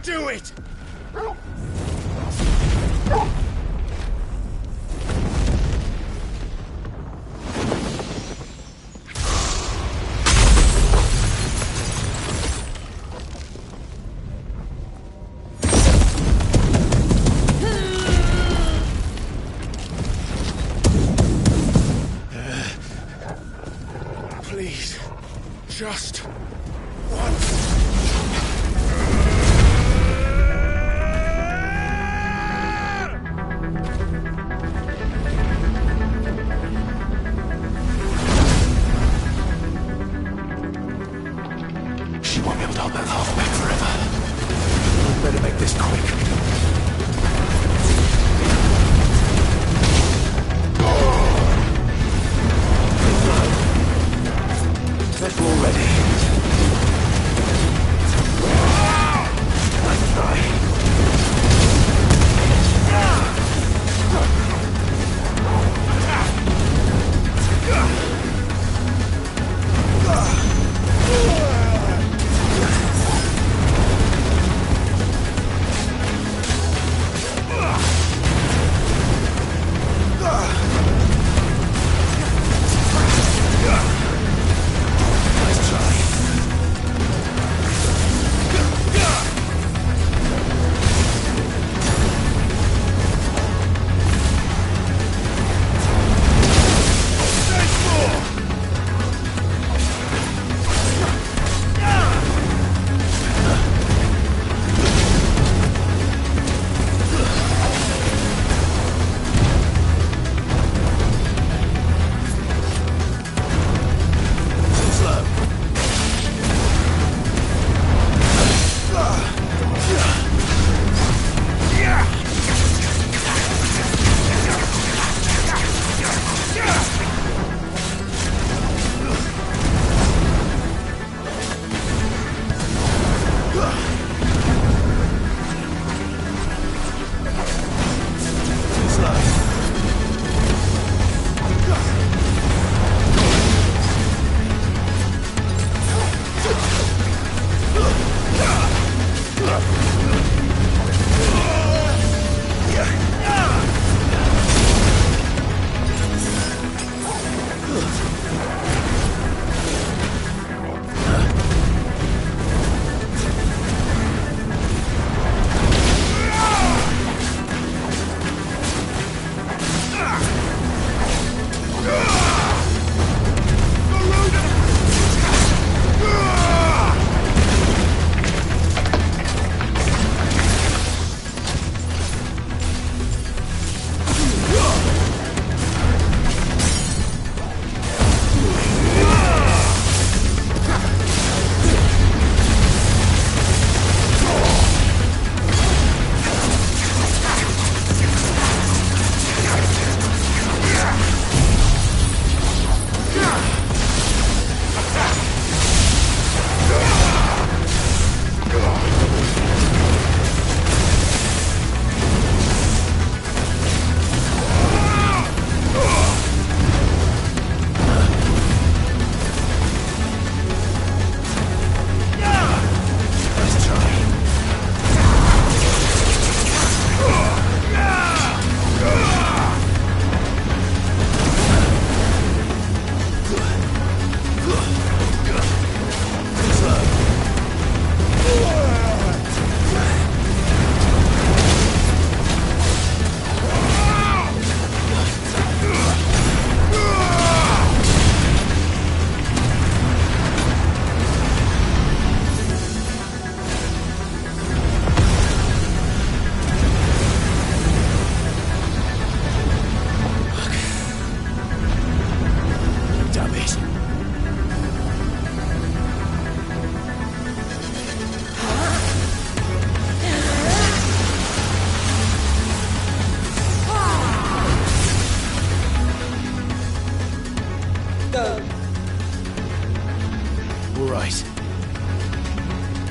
do it! Please, just once. She won't be able to hold that lava back forever. We better make this quick. Metal already. Nice try.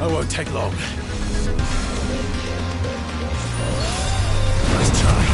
I won't take long. Nice try.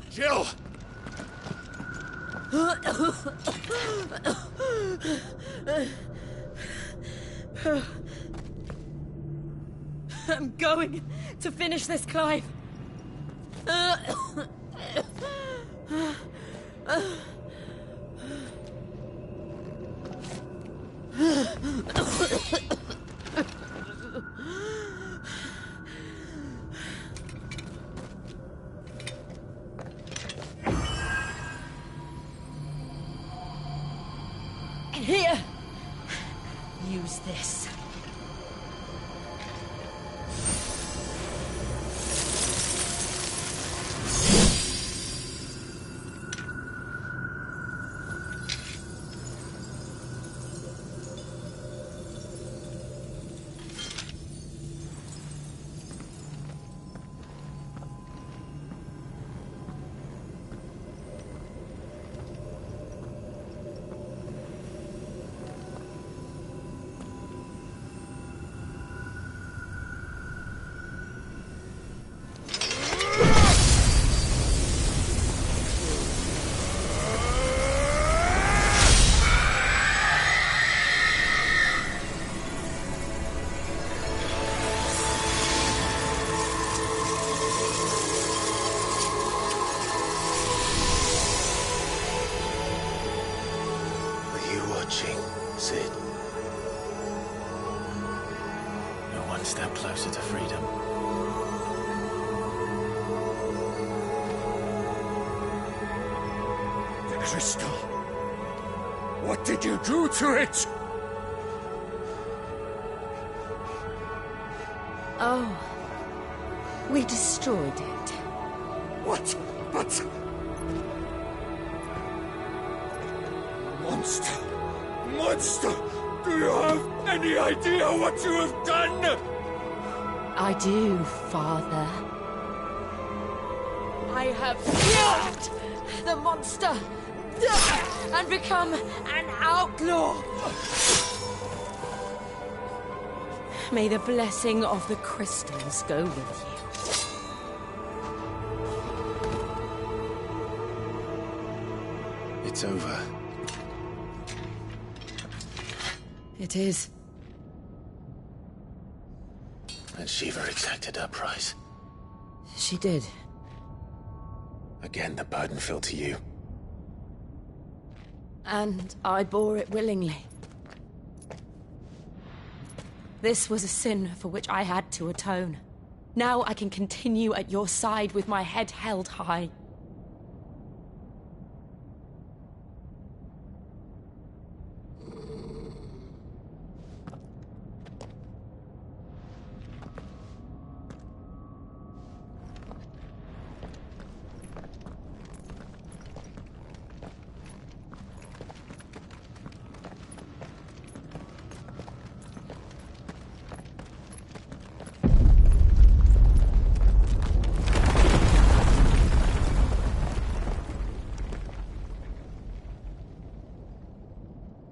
Jill! I'm going to finish this, Clive. Here! Use this. one step closer to freedom. The crystal. What did you do to it? Oh, we destroyed it. What? But... Monster! Monster! Do you have any idea what you have done? I do, Father. I have killed the monster and become an outlaw. May the blessing of the crystals go with you. It's over. It is. And Shiva exacted her price. She did. Again, the burden fell to you. And I bore it willingly. This was a sin for which I had to atone. Now I can continue at your side with my head held high.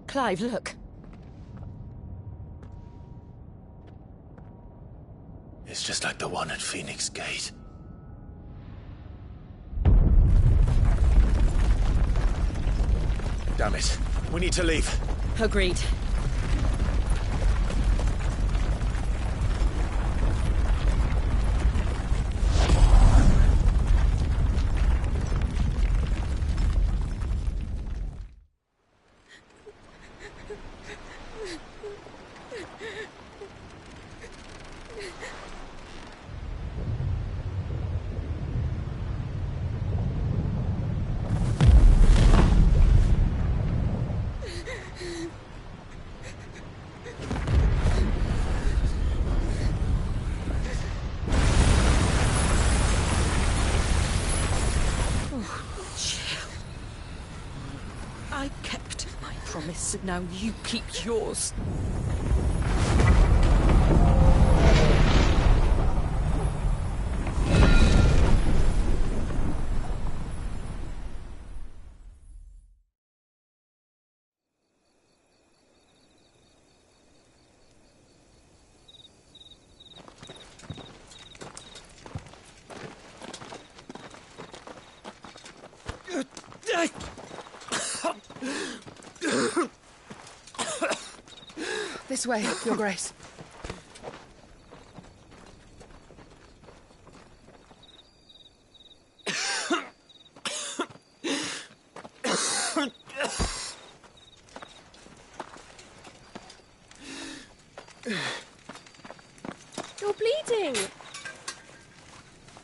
Clive, look. It's just like the one at Phoenix Gate. Damn it. We need to leave. Agreed. I kept my promise, and now you keep yours. This way, Your Grace. You're bleeding.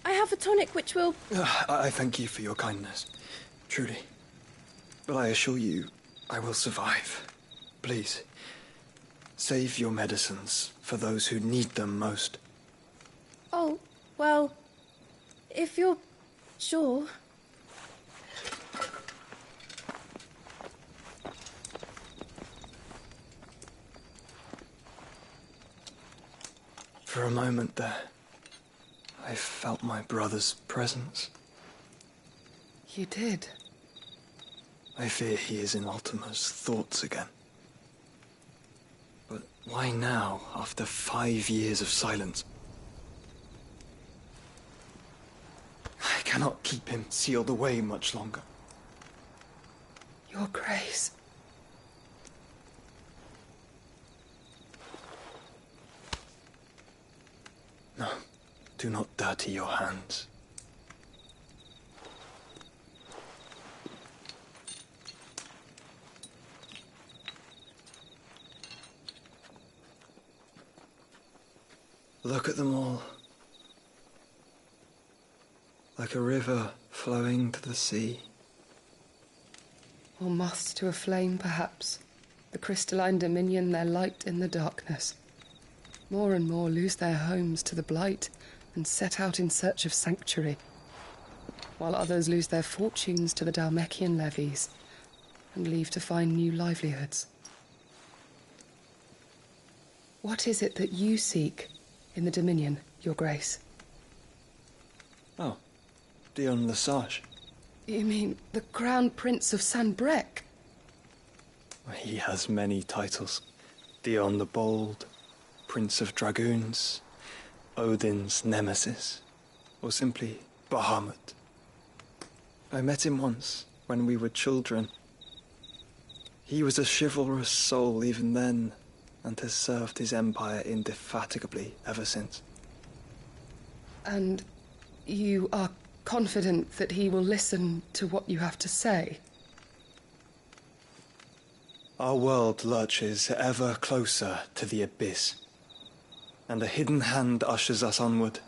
I have a tonic which will... I thank you for your kindness, truly. But I assure you, I will survive. Please, save your medicines for those who need them most. Oh, well, if you're sure... For a moment there, I felt my brother's presence. You did? I fear he is in Ultima's thoughts again. But why now, after 5 years of silence? I cannot keep him sealed away much longer. Your Grace. No, do not dirty your hands. Look at them all. Like a river flowing to the sea. Or moths to a flame, perhaps. The crystalline dominion their light in the darkness. More and more lose their homes to the blight and set out in search of sanctuary, while others lose their fortunes to the Dhalmekian levies and leave to find new livelihoods. What is it that you seek in the Dominion, Your Grace? Oh, Dion Lesage. You mean the Crown Prince of Sanbrec? He has many titles. Dion the Bold, Prince of Dragoons, Odin's Nemesis, or simply Bahamut. I met him once, when we were children. He was a chivalrous soul even then, and has served his empire indefatigably ever since. And you are confident that he will listen to what you have to say? Our world lurches ever closer to the abyss, and a hidden hand ushers us onward.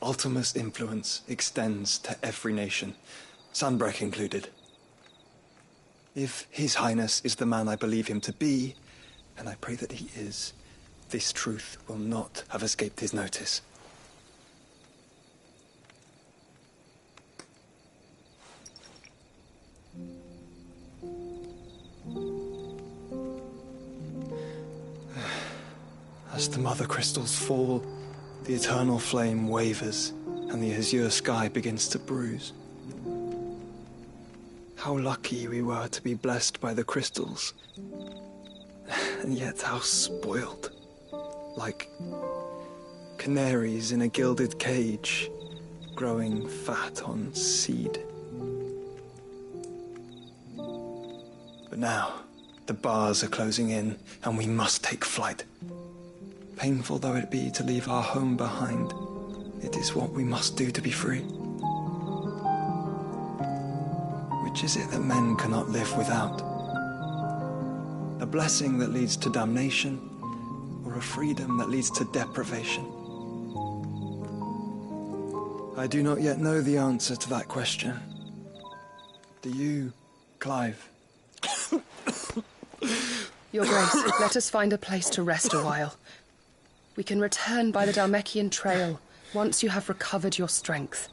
Ultima's influence extends to every nation, Sanbrec included. If His Highness is the man I believe him to be, and I pray that he is, this truth will not have escaped his notice. As the mother crystals fall, the eternal flame wavers, and the azure sky begins to bruise. How lucky we were to be blessed by the crystals, and yet how spoiled. Like canaries in a gilded cage, growing fat on seed. But now, the bars are closing in, and we must take flight. Painful though it be to leave our home behind, it is what we must do to be free. Which is it that men cannot live without? A blessing that leads to damnation, or a freedom that leads to deprivation? I do not yet know the answer to that question. Do you, Clive? Your Grace, let us find a place to rest a while. We can return by the Dhalmekian trail once you have recovered your strength.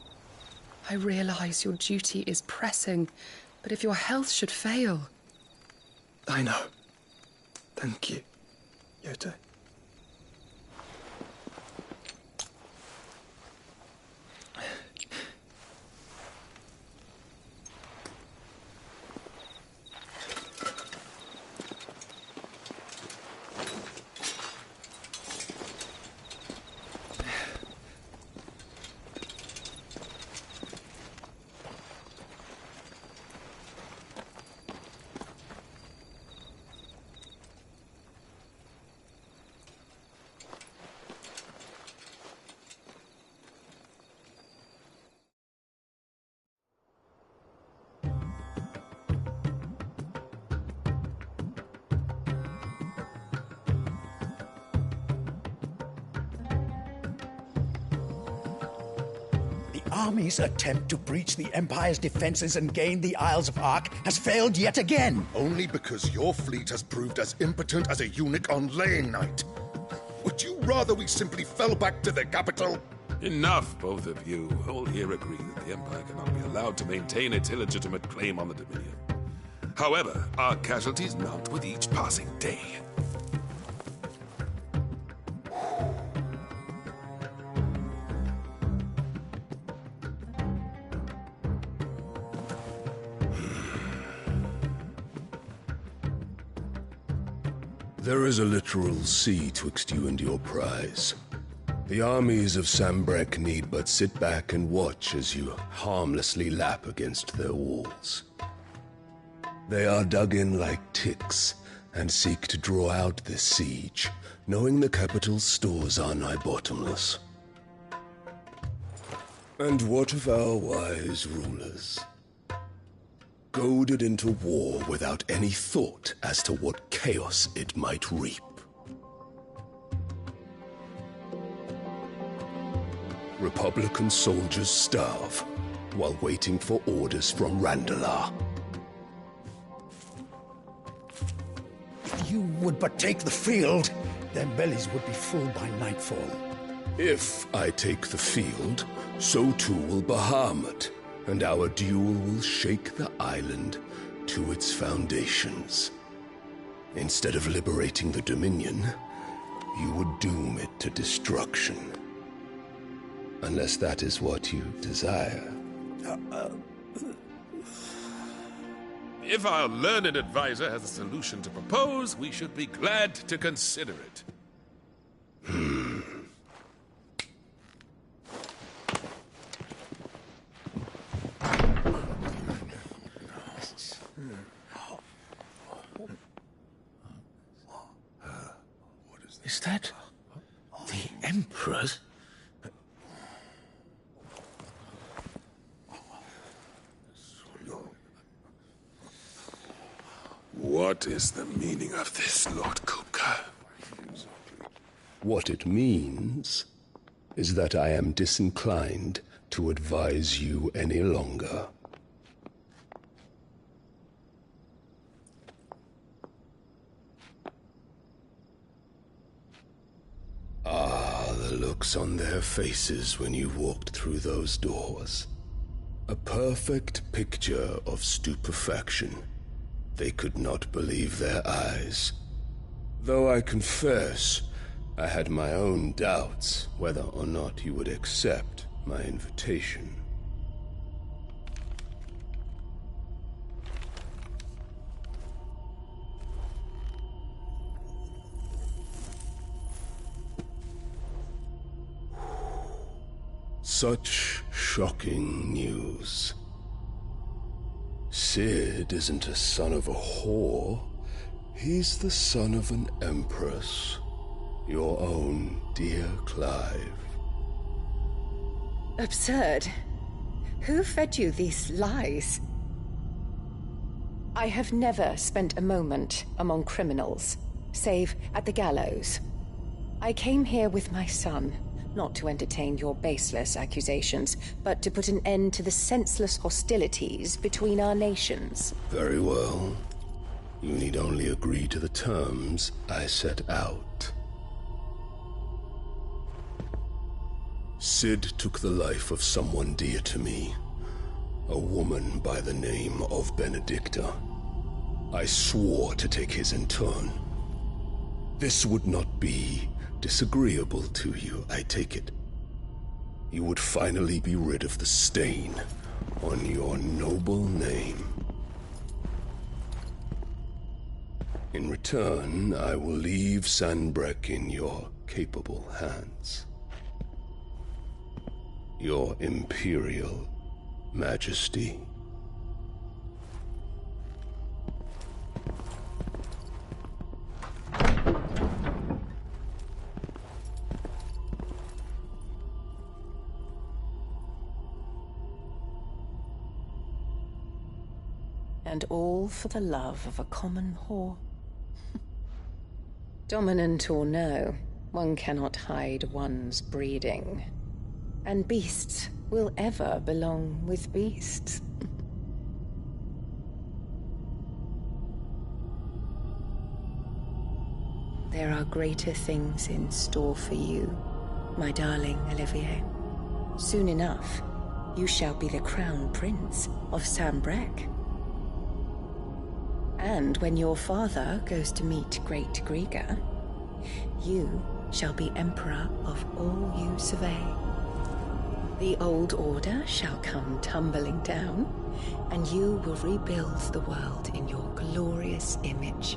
I realize your duty is pressing, but if your health should fail... I know. Thank you, Yote. Army's attempt to breach the Empire's defenses and gain the Isles of Ark has failed yet again. Only because your fleet has proved as impotent as a eunuch on laying night. Would you rather we simply fell back to the capital? Enough, both of you. All here agree that the Empire cannot be allowed to maintain its illegitimate claim on the Dominion. However, our casualties mount with each passing day. There is a literal sea twixt you and your prize. The armies of Sanbrec need but sit back and watch as you harmlessly lap against their walls. They are dug in like ticks and seek to draw out this siege, knowing the capital's stores are nigh bottomless. And what of our wise rulers? Goaded into war without any thought as to what chaos it might reap. Republican soldiers starve while waiting for orders from Randalar. If you would but take the field, their bellies would be full by nightfall. If I take the field, so too will Bahamut, and our duel will shake the island to its foundations. Instead of liberating the Dominion, you would doom it to destruction. Unless that is what you desire. If our learned advisor has a solution to propose, we should be glad to consider it. Is that the Emperor's? What is the meaning of this, Lord Kupka? What it means is that I am disinclined to advise you any longer. Ah, the looks on their faces when you walked through those doors. A perfect picture of stupefaction. They could not believe their eyes. Though I confess, I had my own doubts whether or not you would accept my invitation. Such shocking news. Sid isn't a son of a whore. He's the son of an empress. Your own dear Clive. Absurd. Who fed you these lies? I have never spent a moment among criminals, save at the gallows. I came here with my son, not to entertain your baseless accusations, but to put an end to the senseless hostilities between our nations. Very well. You need only agree to the terms I set out. Sid took the life of someone dear to me, a woman by the name of Benedicta. I swore to take his in turn. This would not be disagreeable to you, I take it. You would finally be rid of the stain on your noble name. In return, I will leave Sanbreque in your capable hands. Your Imperial Majesty. And all for the love of a common whore. Dominant or no, one cannot hide one's breeding. And beasts will ever belong with beasts. There are greater things in store for you, my darling Olivier. Soon enough, you shall be the crown prince of Sanbreque. And when your father goes to meet Great Griga, you shall be emperor of all you survey. The old order shall come tumbling down, and you will rebuild the world in your glorious image.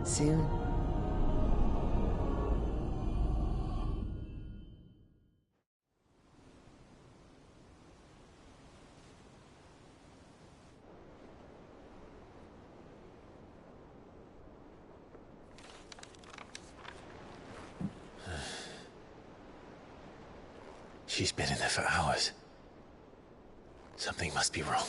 Soon. She's been in there for hours. Something must be wrong.